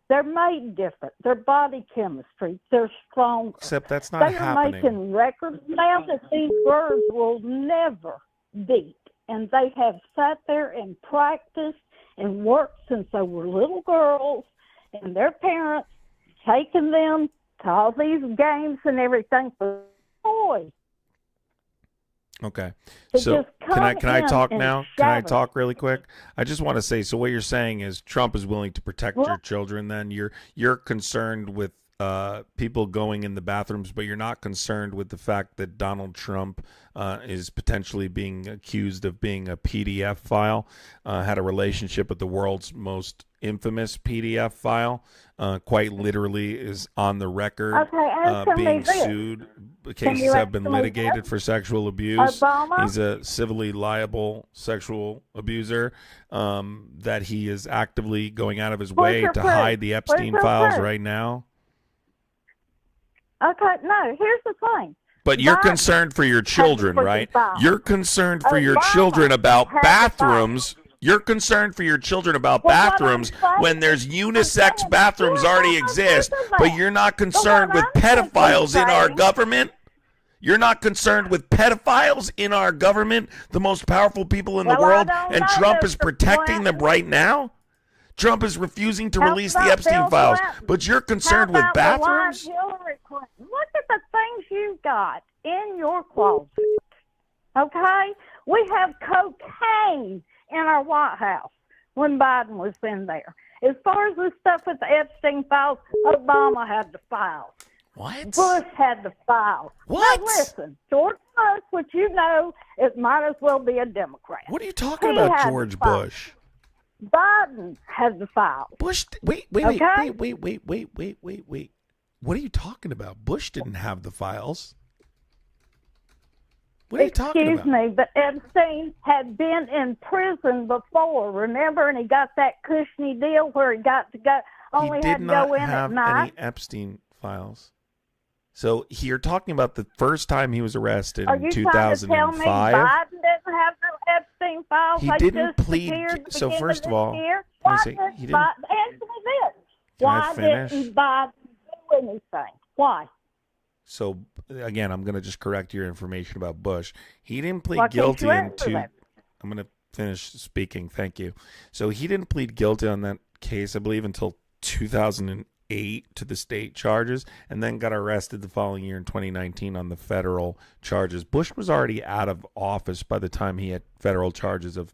They're made different. Their body chemistry, they're stronger. Except that's not They are happening. making records now that these girls will never beat. And they have sat there and practiced and worked since they were little girls, and their parents taking them to all these games and everything for boys. Okay. To So just can I come talk in now? and Can I shatter. talk really quick? I just want to say, so what you're saying is Trump is willing to protect your children, then you're concerned with people going in the bathrooms, but you're not concerned with the fact that Donald Trump is potentially being accused of being a PDF file, had a relationship with the world's most infamous PDF file, quite literally is on the record Okay, answer me being this. sued. Can Cases you have been answer me litigated this? for sexual abuse. Obama? He's a civilly liable sexual abuser, that he is actively going out of his Where's way your to proof? hide the Epstein Where's your files proof? right now. Okay, no, here's the thing. But you're Biden concerned for your children, has the right? file. You're concerned for your Obama children about has the bathrooms. You're concerned for your children about Well, what bathrooms I'm saying- when there's unisex bathrooms already exist, that. but you're not concerned what with I'm pedophiles in our saying- government? You're not concerned with pedophiles in our government, the most powerful people in the Well, I world, don't and know, Trump is Mr. protecting them Clinton. right now? Trump is refusing to How release the about Epstein Bill files, Clinton? but you're concerned with How about the bathrooms? line Hillary Clinton? Look at the things you got in your closet. Okay? We have cocaine in our White House when Biden was in there. As far as the stuff with the Epstein files, Obama had the files. What? Bush had the files. What? Now listen, George Bush, which you know, it might as well be a Democrat. What are you talking He about, had George the files. Bush? Biden has the files. Bush, wait. Okay? Wait. What are you talking about? Bush didn't have the files. What are you talking Excuse about? me, but Epstein had been in prison before, remember? And he got that cushiony deal where he got to go, only He had did to go not in at have night. any Epstein files. So you're talking about the first time he was arrested Are in you trying to tell me 2005. Biden didn't have no Epstein files? He They didn't just plead appeared gu- at the so beginning first of this all, year? let me Why say, didn't he didn't- Biden, answer me this. Can I Why finish? didn't Biden do anything? Why? So again, I'm going to just correct your information about Bush. He didn't plead Why can't guilty you answer into. that? I'm going to finish speaking. Thank you. So he didn't plead guilty on that case, I believe, until 2008 to the state charges, and then got arrested the following year in 2019 on the federal charges. Bush was already out of office by the time he had federal charges of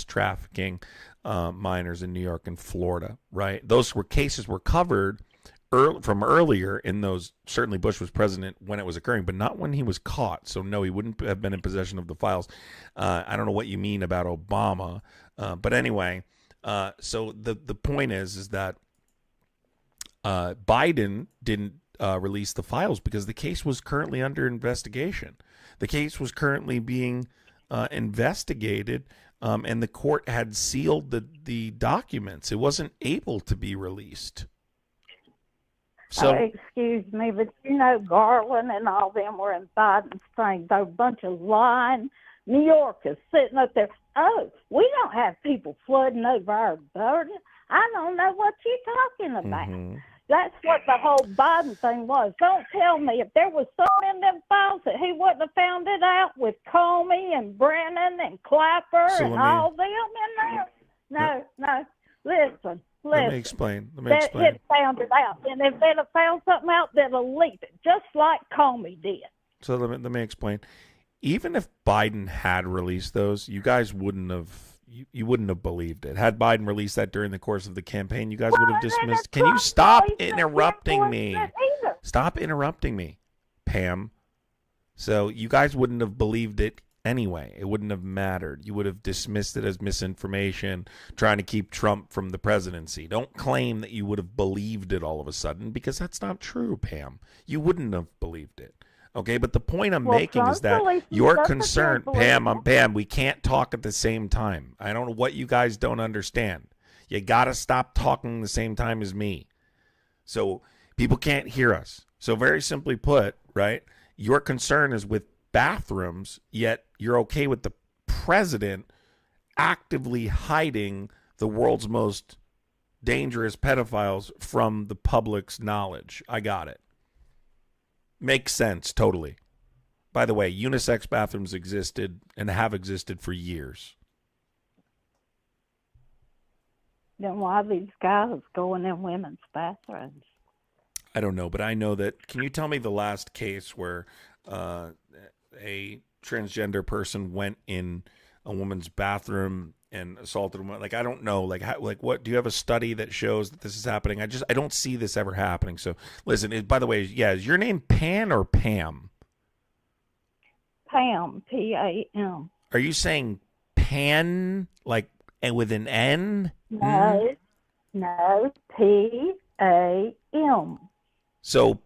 trafficking minors in New York and Florida. Right? Those cases were covered from earlier in those. Certainly Bush was president when it was occurring, but not when he was caught. So no, he wouldn't have been in possession of the files. I don't know what you mean about Obama, but anyway, so the point is that Biden didn't release the files because the case was currently under investigation. The case was currently being investigated, and the court had sealed the documents. It wasn't able to be released. So excuse me, but you know Garland and all them were in Biden's thing. They're a bunch of lying. New York is sitting up there. Oh, we don't have people flooding over our border. I don't know what you're talking about. That's what the whole Biden thing was. Don't tell me if there was something in them files that he wouldn't have found it out with Comey and Brennan and Clapper So and let me- all them in there. No. Listen. let me explain. It found it out. And if they'd have found something out, they'd have leaked it, just like Comey did. So let me explain. Even if Biden had released those, you guys wouldn't have. You wouldn't have believed it. Had Biden released that during the course of the campaign, you guys would have dismissed. Can you stop interrupting me? Stop interrupting me, Pam. So you guys wouldn't have believed it anyway. It wouldn't have mattered. You would have dismissed it as misinformation, trying to keep Trump from the presidency. Don't claim that you would have believed it all of a sudden, because that's not true, Pam. You wouldn't have believed it. Okay, but the point I'm making is that your concern, Pam, we can't talk at the same time. I don't know what you guys don't understand. You got to stop talking the same time as me. So people can't hear us. So very simply put, right, your concern is with bathrooms, yet you're okay with the president actively hiding the world's most dangerous pedophiles from the public's knowledge. I got it. Makes sense, totally. By the way, unisex bathrooms existed and have existed for years. Then why these guys going in women's bathrooms? I don't know, but I know that. Can you tell me the last case where a transgender person went in a woman's bathroom and assaulted a woman? Like, I don't know. Like, what? Do you have a study that shows that this is happening? I don't see this ever happening. So, listen. By the way, yeah, is your name Pan or Pam? Pam, P-A-M. Are you saying Pan, like with an N? No, P-A-M. So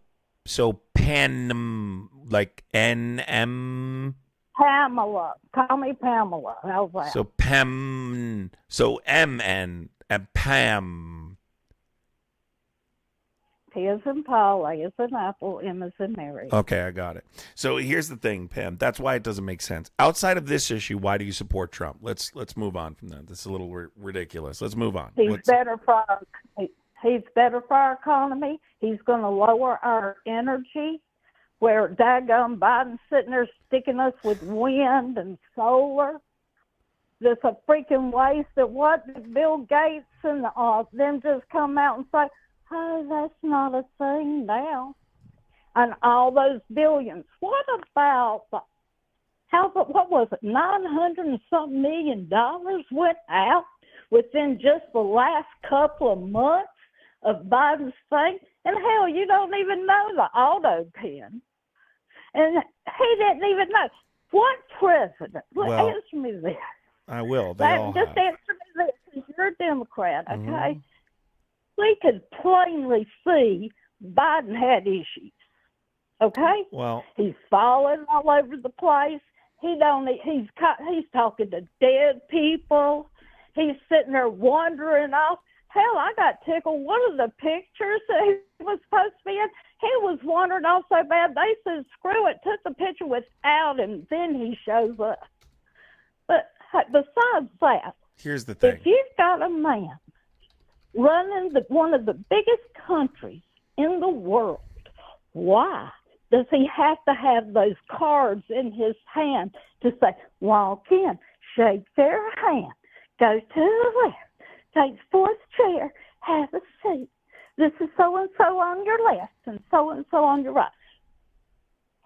Pan, like N-M? Pamela. Call me Pamela. How's that? So Pam. So M-N and Pam. P as in Paul, A as in Apple, M as in Mary. Okay, I got it. So here's the thing, Pam. That's why it doesn't make sense. Outside of this issue, why do you support Trump? Let's move on from that. This is a little ridiculous. Let's move on. He's better for our economy. He's going to lower our energy. Where daggone Biden's sitting there sticking us with wind and solar. There's a freaking waste that what did Bill Gates and them just come out and say, oh, that's not a thing now. And all those billions. What about what was it, 900 and something $million went out within just the last couple of months of Biden's thing? And hell, you don't even know the auto pen. And he didn't even know. What president? Well, answer me this. I will. Just answer me this, because you're a Democrat, okay? Mm-hmm. We could plainly see Biden had issues, okay? Well, he's falling all over the place. He's talking to dead people. He's sitting there wandering off. Hell, I got tickled. One of the pictures that he was supposed to be in, he was wandering off so bad, they said, screw it, took the picture without him, then he shows up. But besides that, here's the thing. If you've got a man running one of the biggest countries in the world, why does he have to have those cards in his hand to say, walk in, shake their hand, go to the left, take the fourth chair, have a seat. This is so-and-so on your left and so-and-so on your right.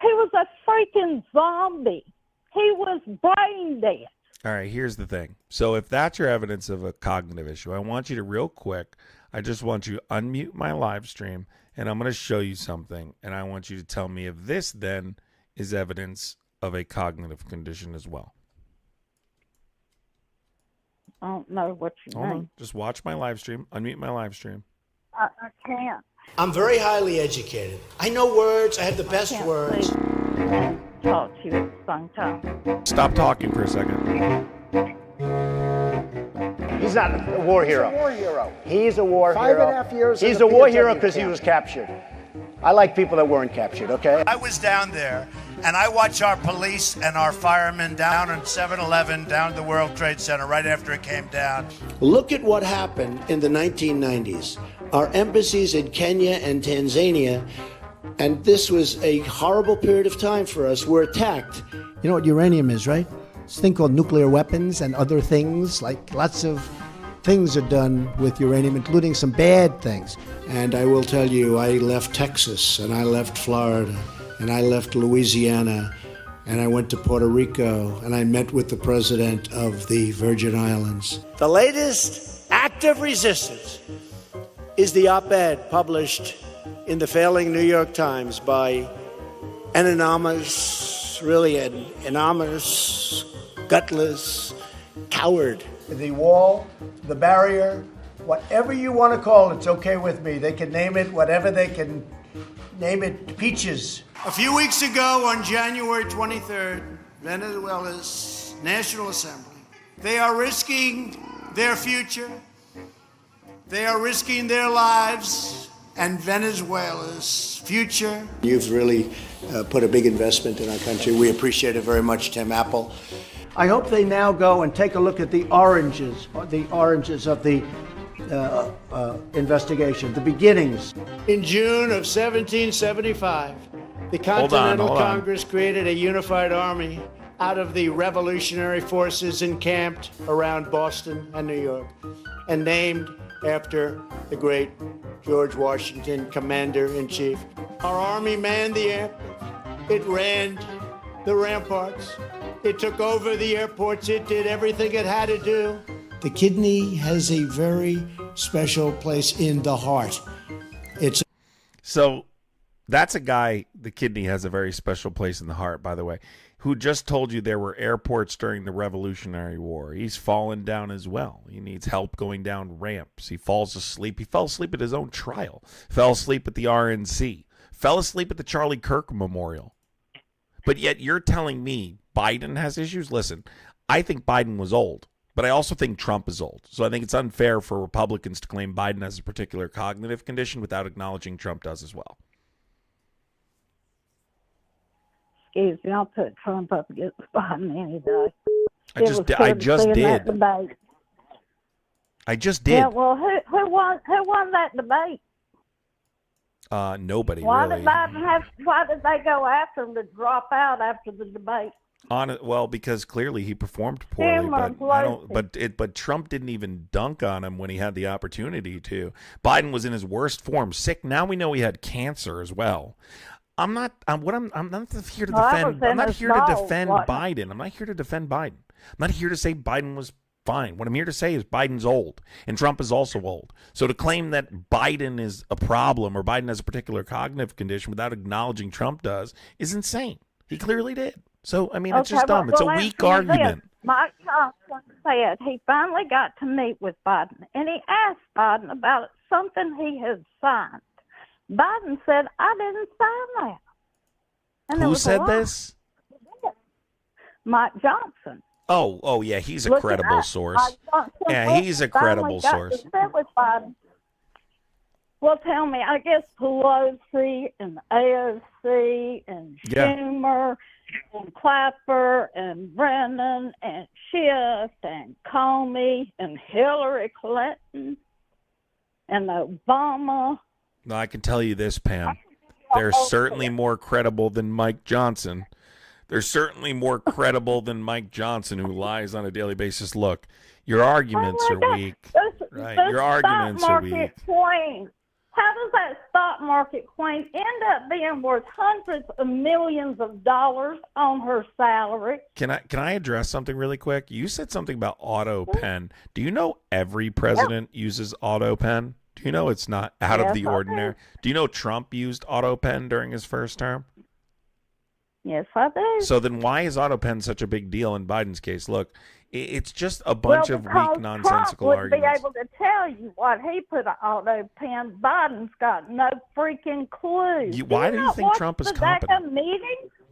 He was a freaking zombie. He was brain dead. All right, here's the thing. So if that's your evidence of a cognitive issue, I want you to real quick, I just want you to unmute my live stream, and I'm going to show you something, and I want you to tell me if this then is evidence of a cognitive condition as well. I don't know what you mean. Just watch my live stream. Unmute my live stream. I can't. I'm very highly educated. I know words. I have the best words. Talk to you at the same time. Stop talking for a second. He's not a war hero. He's a war hero. He's a war hero. 5.5 years. He's a war hero because he was captured. I like people that weren't captured, okay? I was down there, and I watched our police and our firemen down on 7-Eleven, down the World Trade Center right after it came down. Look at what happened in the 1990s. Our embassies in Kenya and Tanzania, and this was a horrible period of time for us, were attacked. You know what uranium is, right? It's a thing called nuclear weapons and other things, like lots of things are done with uranium, including some bad things. And I will tell you, I left Texas, and I left Florida, and I left Louisiana, and I went to Puerto Rico, and I met with the president of the Virgin Islands. The latest act of resistance is the op-ed published in the failing New York Times by an anonymous is really an ominous, gutless coward. The wall, the barrier, whatever you want to call it, it's okay with me. They can name it whatever they can name it. Peaches. A few weeks ago, on January 23rd, Venezuela's National Assembly, they are risking their future, they are risking their lives, and Venezuela's future. You've really put a big investment in our country. We appreciate it very much, Tim Apple. I hope they now go and take a look at the oranges of the investigation, the beginnings. In June of 1775, the Continental Congress created a unified army out of the revolutionary forces encamped around Boston and New York, and named after the great George Washington, Commander-in-Chief. Our army manned the airports. It ran the ramparts. It took over the airports. It did everything it had to do. The kidney has a very special place in the heart. So that's a guy, the kidney has a very special place in the heart, by the way, who just told you there were airports during the Revolutionary War. He's fallen down as well. He needs help going down ramps. He falls asleep. He fell asleep at his own trial. Fell asleep at the RNC. Fell asleep at the Charlie Kirk Memorial. But yet you're telling me Biden has issues? Listen, I think Biden was old, but I also think Trump is old. So I think it's unfair for Republicans to claim Biden has a particular cognitive condition without acknowledging Trump does as well. Excuse me, I'll put Trump up against Biden any day. I just did. I just did. Yeah, well, who won that debate? Nobody Why really. Why did they go after him to drop out after the debate? Well, because clearly he performed poorly, but Trump didn't even dunk on him when he had the opportunity to. Biden was in his worst form, sick. Now we know he had cancer as well. I'm not here to defend. I'm not here to defend Biden. I'm not here to defend Biden. I'm not here to say Biden was fine. What I'm here to say is Biden's old, and Trump is also old. So to claim that Biden is a problem or Biden has a particular cognitive condition without acknowledging Trump does is insane. He clearly did. So, I mean, it's just dumb. It's a weak argument. Mike Johnson said he finally got to meet with Biden, and he asked Biden about something he had signed. Biden said, I didn't sign that. And who said this? Mike Johnson. Oh, yeah, he's a credible source. Yeah, he's a credible source. Well, tell me, I guess Pelosi and AOC and Schumer and Clapper and Brennan and Schiff and Comey and Hillary Clinton and Obama. No, I can tell you this, Pam. They're certainly more credible than Mike Johnson. They're certainly more credible than Mike Johnson, who lies on a daily basis. Look, your arguments are weak. Right? Your arguments are weak. Queen. How does that stock market queen end up being worth hundreds of millions of dollars on her salary? Can I address something really quick? You said something about AutoPen. Do you know every president uses AutoPen? Do you know it's not out of the ordinary? Do you know Trump used AutoPen during his first term? Yes, I do. So then why is AutoPen such a big deal in Biden's case? Look, it's just a bunch of weak, nonsensical arguments. Trump would be able to tell you what he put on AutoPen. Biden's got no freaking clue. Why do you think Trump is competent?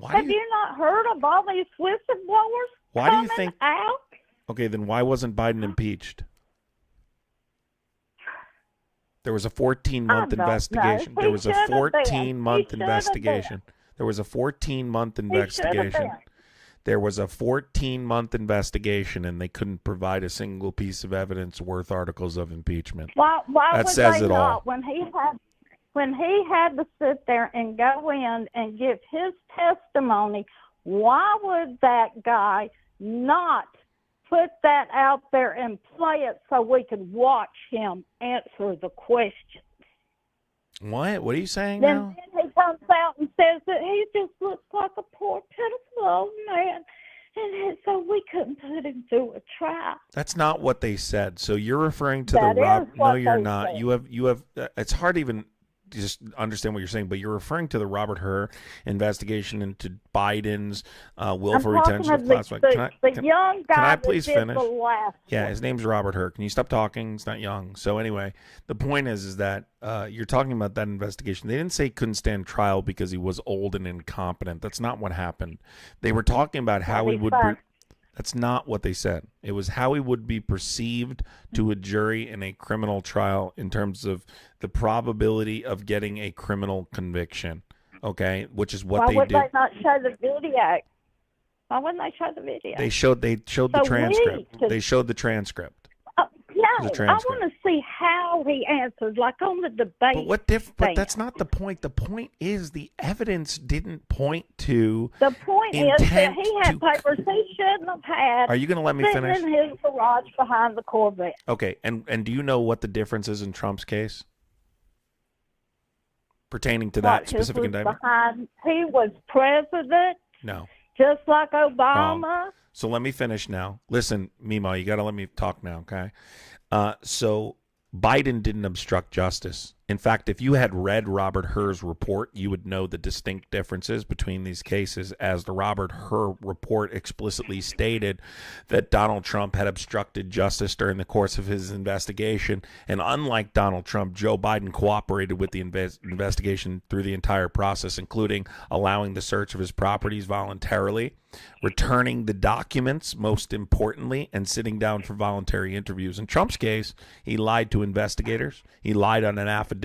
Have you not heard of all these whistleblowers Why do you think? Out? Okay, then why wasn't Biden impeached? There was a 14-month investigation. There was a 14-month investigation. There was a 14-month investigation. There was a 14-month investigation, and they couldn't provide a single piece of evidence worth articles of impeachment. Why that says it all. When he had to sit there and go in and give his testimony, why would that guy not put that out there and play it so we could watch him answer the question? What? What are you saying now? Then he comes out and says that he just looks like a poor, pitiful old man, and so we couldn't put him through a trial. That's not what they said. So you're referring to the Rob? No, you're not. Said. You have. It's hard even just understand what you're saying, but you're referring to the Robert Hur investigation into Biden's willful retention of classified. The young guy can I please that did finish? the last Yeah, one. his name's Robert Hur. Can you stop talking? He's not young. So anyway, the point is that you're talking about that investigation. They didn't say he couldn't stand trial because he was old and incompetent. That's not what happened. They were talking about how he would. That's not what they said. It was how he would be perceived to a jury in a criminal trial in terms of the probability of getting a criminal conviction. Okay, which is what they do. Why would they not show the video? Why wouldn't they show the video? They showed the transcript. They showed the transcript. No, I want to see how he answered, like on the debate. But that's not the point. The point is the evidence didn't point to. The point is that he had papers he shouldn't have had. Are you going to let me sitting finish? in his garage behind the Corvette. Okay, and do you know what the difference is in Trump's case pertaining to that specific indictment? He was president. No. Just like Obama. Wrong. So let me finish now. Listen, Mima, you got to let me talk now, okay? So Biden didn't obstruct justice. In fact, if you had read Robert Hur's report, you would know the distinct differences between these cases, as the Robert Hur report explicitly stated that Donald Trump had obstructed justice during the course of his investigation. And unlike Donald Trump, Joe Biden cooperated with the investigation through the entire process, including allowing the search of his properties voluntarily, returning the documents, most importantly, and sitting down for voluntary interviews. In Trump's case, he lied to investigators. He lied on an affidavit.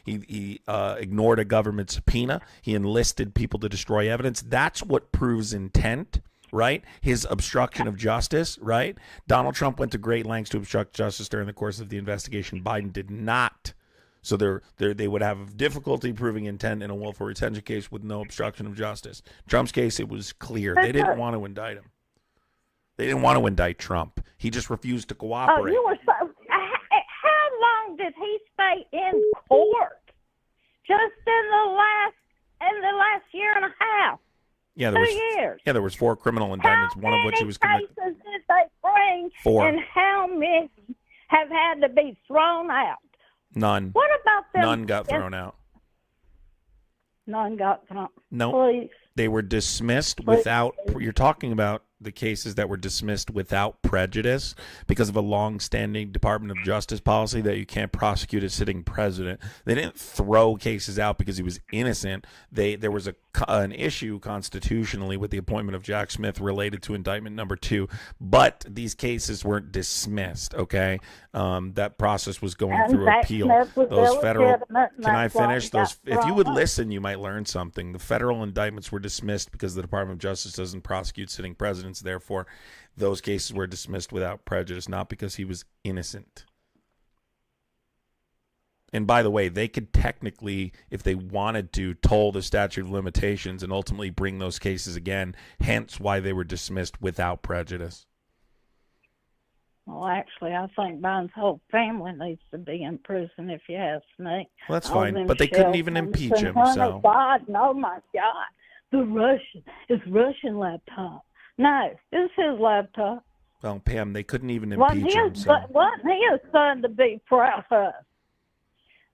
He ignored a government subpoena. He enlisted people to destroy evidence. That's what proves intent, right? His obstruction of justice, right? Donald Trump went to great lengths to obstruct justice during the course of the investigation. Biden did not. So they would have difficulty proving intent in a willful retention case with no obstruction of justice. Trump's case, it was clear. They didn't want to indict him. They didn't want to indict Trump. He just refused to cooperate. How long did he stay in court? Just in the last year and a half. Yeah, 2 years. Yeah, there was 4 criminal indictments, one of which he was convicted. How many cases did they bring? 4. And how many have had to be thrown out? None. What about them? None got thrown out. None got thrown. No. Please. They were dismissed without. You're talking about the cases that were dismissed without prejudice because of a long-standing Department of Justice policy that you can't prosecute a sitting president. They didn't throw cases out because he was innocent. There was an issue constitutionally with the appointment of Jack Smith related to indictment number 2, but these cases weren't dismissed. Okay, that process was going through appeal. Those federal. Can I finish those? If you would listen, you might learn something. The federal indictments were dismissed because the Department of Justice doesn't prosecute sitting presidents. Therefore, those cases were dismissed without prejudice, not because he was innocent. And by the way, they could technically, if they wanted to, toll the statute of limitations and ultimately bring those cases again, hence why they were dismissed without prejudice. Well, actually, I think Biden's whole family needs to be in prison, if you ask me. Well, that's fine, but they couldn't even impeach him. So. Biden, oh my God, it's Russian laptop. No, it's his laptop. Well, Pam, they couldn't even impeach him. Wasn't his son to be proud of?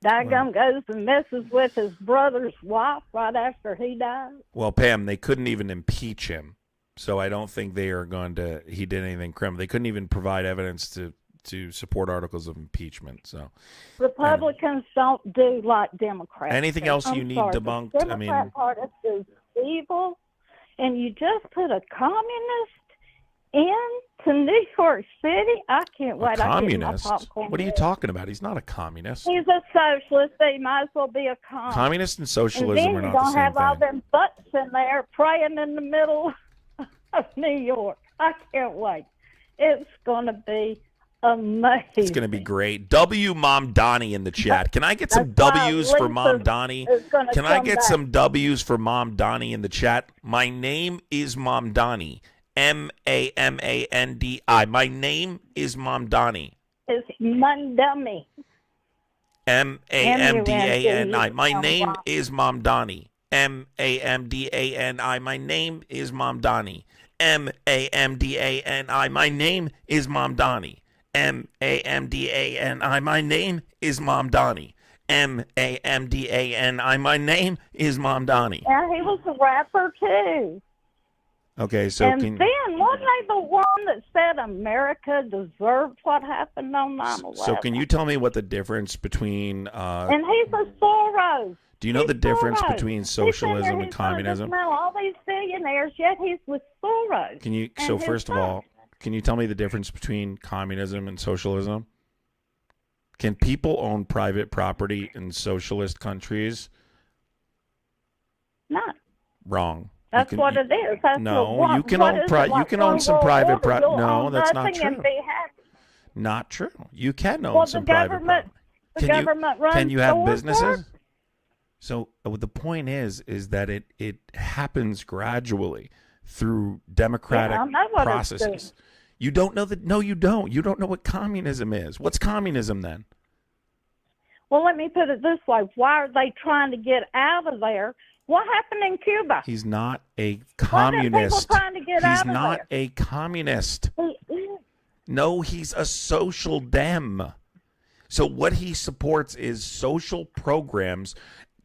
Daggum goes and messes with his brother's wife right after he died. Well, Pam, they couldn't even impeach him. So I don't think they are going to. He did anything criminal. They couldn't even provide evidence to support articles of impeachment. So Republicans don't do like Democrats. Anything else you need debunked? The Democrat Party is evil, and you just put a communist into New York City. I can't wait. Communist? What are you talking about? He's not a communist. He's a socialist. He might as well be a communist. Communist and socialism and are not the same thing. Don't have all them butts in there praying in the middle of New York. I can't wait. It's going to be amazing. It's going to be great. W Mom Donnie in the chat. Can I get some W's for Mom Donnie? Can I get some W's for Mom Donnie in the chat? My name is Mom Donnie. Mamandi. My name is Mom Donnie. It's Mundummy. Mamdani. My name is Mom Donnie. Mamdani. My name is Mom Donnie. Mamdani. My name is Mom Donnie. Mamdani. My name is Mom Donnie. Mamdani. My name is Mamdani. And he was a rapper too. Okay, so and then wasn't he the one that said America deserved what happened on 9/11? So can you tell me what the difference between and he's a Soros. Do you know the difference between socialism and communism? Now all these billionaires, yet he's with Soros. Can you? So first of all, can you tell me the difference between communism and socialism? Can people own private property in socialist countries? No. Wrong. That's what it is. That's no, you can own you can own some private property. No, that's not true. Not true. You can own some private property. The government runs. Can you have businesses? So the point is that it happens gradually through democratic processes. You don't know that? No, you don't. You don't know what communism is. What's communism then? Well, let me put it this way. Why are they trying to get out of there? What happened in Cuba? He's not a communist. He's not a communist. No, he's a social dem. So what he supports is social programs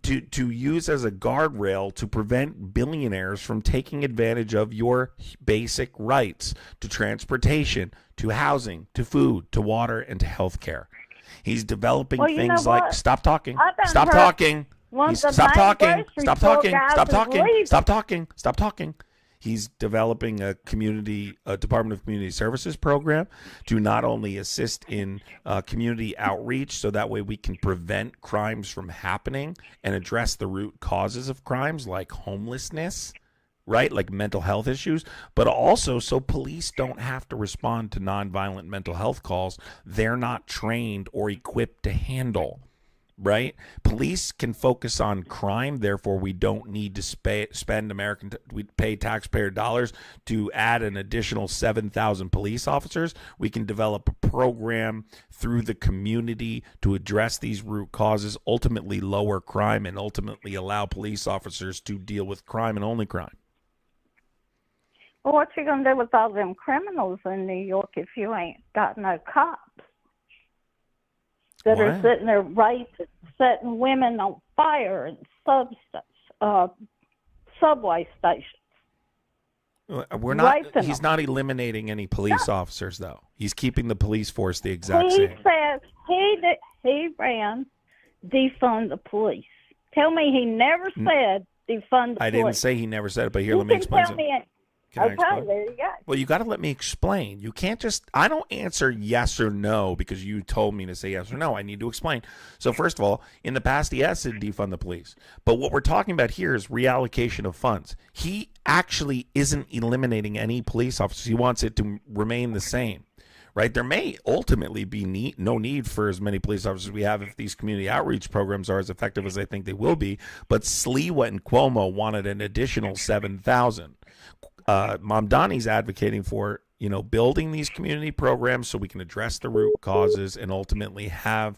to use as a guardrail to prevent billionaires from taking advantage of your basic rights to transportation, to housing, to food, to water, and to health care. He's developing things like stop talking. Stop talking. Stop talking. Stop talking. Stop talking. Stop talking. Stop talking. He's developing a Department of Community Services program to not only assist in community outreach, so that way we can prevent crimes from happening and address the root causes of crimes like homelessness, right? Like mental health issues, but also so police don't have to respond to nonviolent mental health calls they're not trained or equipped to handle. Right? Police can focus on crime, therefore we don't need to spend we pay taxpayer dollars to add an additional 7,000 police officers. We can develop a program through the community to address these root causes, ultimately lower crime, and ultimately allow police officers to deal with crime and only crime. Well, what you going to do with all them criminals in New York if you ain't got no cops that are sitting there raping, setting women on fire in subway stations? We're not. He's not eliminating any police officers, though. He's keeping the police force the exact same. He says he ran defund the police. Tell me he never said defund the police. I didn't say he never said it, but here, let me explain something. Okay, there you go. Well, you got to let me explain. You can't I don't answer yes or no because you told me to say yes or no. I need to explain. So first of all, in the past, he has said defund the police. But what we're talking about here is reallocation of funds. He actually isn't eliminating any police officers. He wants it to remain the same. Right? There may ultimately be no need for as many police officers as we have if these community outreach programs are as effective as I think they will be. But Sliwa and Cuomo wanted an additional 7,000. Mamdani's advocating for, building these community programs so we can address the root causes and ultimately have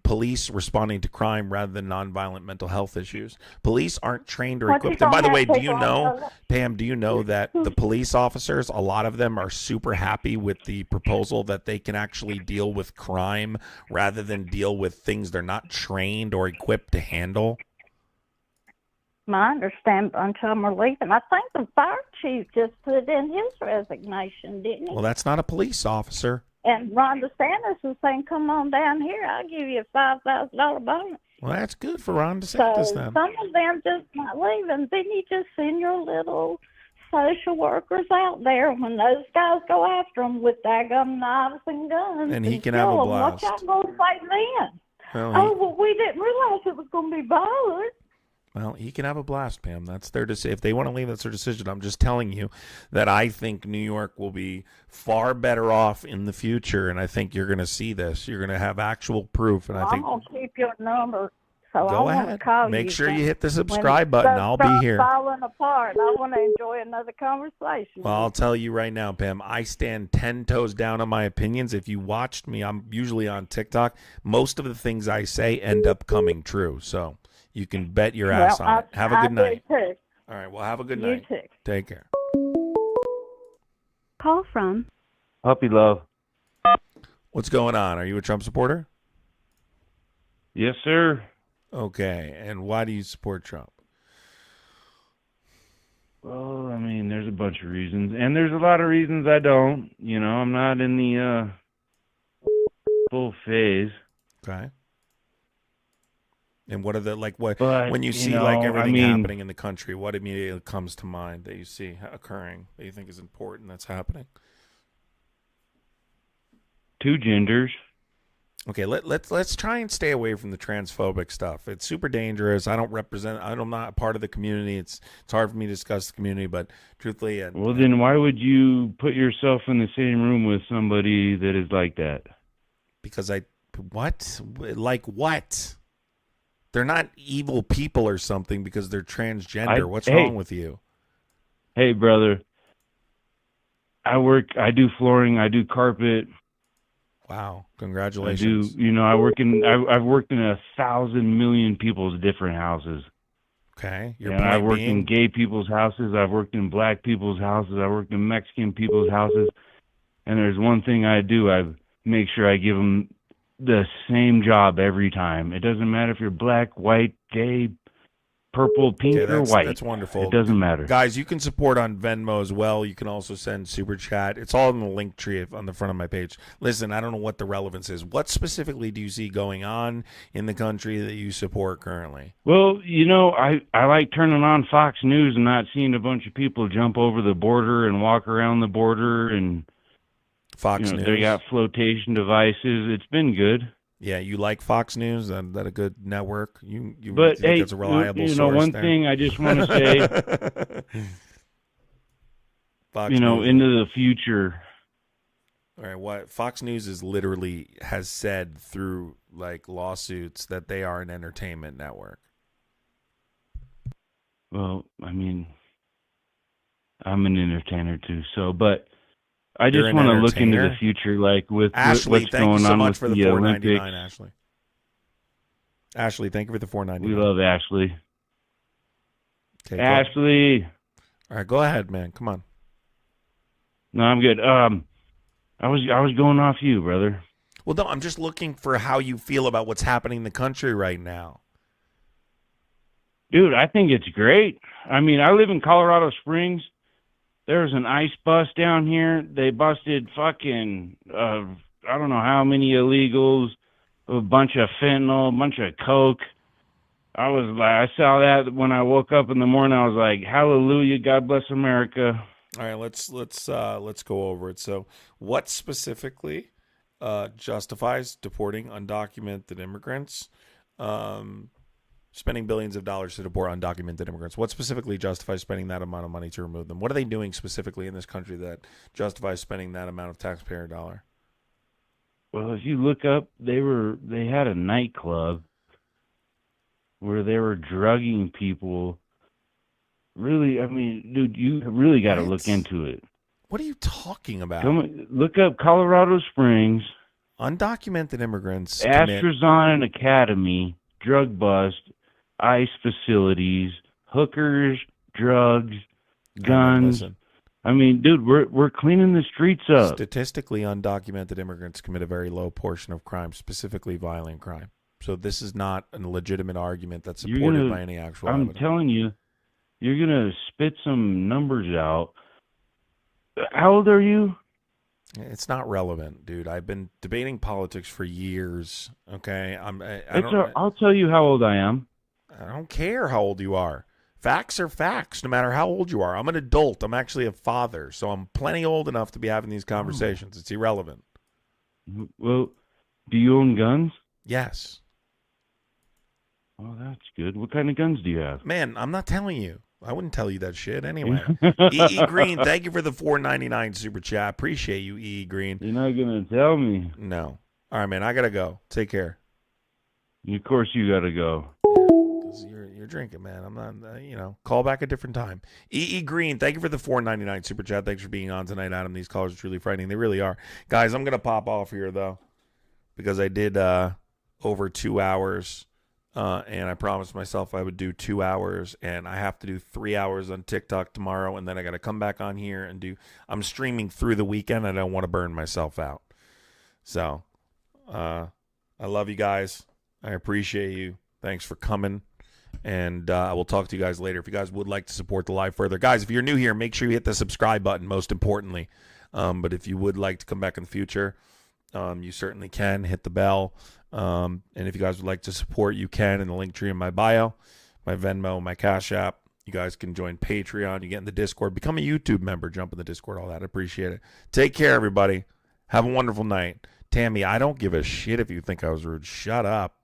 police responding to crime rather than nonviolent mental health issues. Police aren't trained or equipped. And by the way, do you know, Pam, that the police officers, a lot of them are super happy with the proposal that they can actually deal with crime rather than deal with things they're not trained or equipped to handle? I understand a bunch of them are leaving. I think the fire chief just put in his resignation, didn't he? Well, that's not a police officer. And Ron DeSantis is saying, come on down here, I'll give you a $5,000 bonus. Well, that's good for Ron DeSantis so then. Some of them just not leaving. Then you just send your little social workers out there when those guys go after them with daggum knives and guns. And he can have a blast. What y'all going to say then? Well, we didn't realize it was going to be violent. Well, he can have a blast, Pam. That's their decision. If they want to leave, that's their decision. I'm just telling you that I think New York will be far better off in the future, and I think you're going to see this. You're going to have actual proof, and I think. I'm going to keep your number, so go I want to call you. Make sure you hit the subscribe button. I'll be here. Falling apart. I want to enjoy another conversation. Well, I'll tell you right now, Pam. I stand 10 toes down on my opinions. If you watched me, I'm usually on TikTok. Most of the things I say end up coming true. So. You can bet your ass on it. Have a good night. Too. All right. Well, have a good night. You too. Take care. Call from Puppy love. What's going on? Are you a Trump supporter? Yes, sir. Okay, and why do you support Trump? Well, I mean, there's a bunch of reasons, and there's a lot of reasons I don't. You know, I'm not in the full phase. Okay. And what are the what But, when you see everything happening in the country? What immediately comes to mind that you see occurring that you think is important that's happening? Two genders. Okay, let's try and stay away from the transphobic stuff. It's super dangerous. I'm not a part of the community. It's hard for me to discuss the community, but truthfully, Well, then why would you put yourself in the same room with somebody that is like that? Because what? They're not evil people or something because they're transgender. What's wrong with you? Hey, brother. I do flooring. I do carpet. Wow! Congratulations. I've worked in 1,000 million people's different houses. Okay. I've worked in gay people's houses. I've worked in black people's houses. I've worked in Mexican people's houses. And there's one thing I do. I make sure I give them the same job every time. It doesn't matter if you're black, white, gay, purple, pink, or white. That's wonderful. It doesn't matter. Guys, you can support on Venmo as well. You can also send Super Chat. It's all in the link tree on the front of my page. Listen, I don't know what the relevance is. What specifically do you see going on in the country that you support currently? Well, I like turning on Fox News and not seeing a bunch of people jump over the border and walk around the border. And Fox News. They got flotation devices. It's been good. Yeah, you like Fox News? That a good network? You but think hey, it's a reliable source one there? thing I just want to say, Fox News. into the future. All right, what Fox News has said through lawsuits that they are an entertainment network. Well, I mean, I'm an entertainer too, but I just want to look into the future, with Ashley, what's thank going you so on much with for the the $4.99, Olympics. Ashley. Ashley, thank you for the $4.99. We love Ashley. Okay, Ashley. All right, go ahead, man. Come on. No, I'm good. I was going off you, brother. Well, no, I'm just looking for how you feel about what's happening in the country right now. Dude, I think it's great. I mean, I live in Colorado Springs. There was an ICE bust down here. They busted fucking, I don't know how many illegals, a bunch of fentanyl, a bunch of coke. I saw that when I woke up in the morning. I was like, hallelujah, God bless America. All right, let's go over it. So, what specifically justifies deporting undocumented immigrants? Spending billions of dollars to deport undocumented immigrants. What specifically justifies spending that amount of money to remove them? What are they doing specifically in this country that justifies spending that amount of taxpayer dollar? Well, if you look up, they had a nightclub where they were drugging people. Really, I mean, dude, you really got to look into it. What are you talking about? Look up Colorado Springs. Undocumented immigrants. Astrazon Academy, drug bust, ICE facilities, hookers, drugs, guns. I mean, dude, we're cleaning the streets up. Statistically, undocumented immigrants commit a very low portion of crime, specifically violent crime. So this is not a legitimate argument that's supported by any actual evidence. I'm telling you, you're going to spit some numbers out. How old are you? It's not relevant, dude. I've been debating politics for years. Okay, I'll tell you how old I am. I don't care how old you are. Facts are facts, no matter how old you are. I'm an adult. I'm actually a father, so I'm plenty old enough to be having these conversations. It's irrelevant. Well, do you own guns? Yes. Oh, that's good. What kind of guns do you have? Man, I'm not telling you. I wouldn't tell you that shit anyway. E.E. Green, thank you for the $4.99 super chat. Appreciate you, E.E. Green. You're not going to tell me. No. All right, man, I got to go. Take care. Of course you got to go. Because you're drinking, man. I'm not, call back a different time. E.E. Green, thank you for the $4.99 super chat. Thanks for being on tonight, Adam. These callers are truly frightening. They really are. Guys, I'm going to pop off here, though, because I did over 2 hours. And I promised myself I would do 2 hours, and I have to do 3 hours on TikTok tomorrow, and then I got to come back on here and I'm streaming through the weekend. I don't want to burn myself out. So, I love you guys. I appreciate you. Thanks for coming. And I will talk to you guys later. If you guys would like to support the live further. Guys, if you're new here, make sure you hit the subscribe button, most importantly. But if you would like to come back in the future, you certainly can. Hit the bell. And if you guys would like to support, you can in the link tree in my bio, my Venmo, my Cash App. You guys can join Patreon. You get in the Discord. Become a YouTube member. Jump in the Discord, all that. I appreciate it. Take care, everybody. Have a wonderful night. Tammy, I don't give a shit if you think I was rude. Shut up.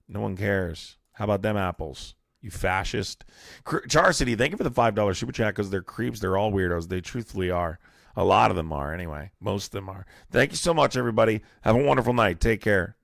No one cares. How about them apples? You fascist. Char City, thank you for the $5 super chat because they're creeps. They're all weirdos. They truthfully are. A lot of them are, anyway. Most of them are. Thank you so much, everybody. Have a wonderful night. Take care.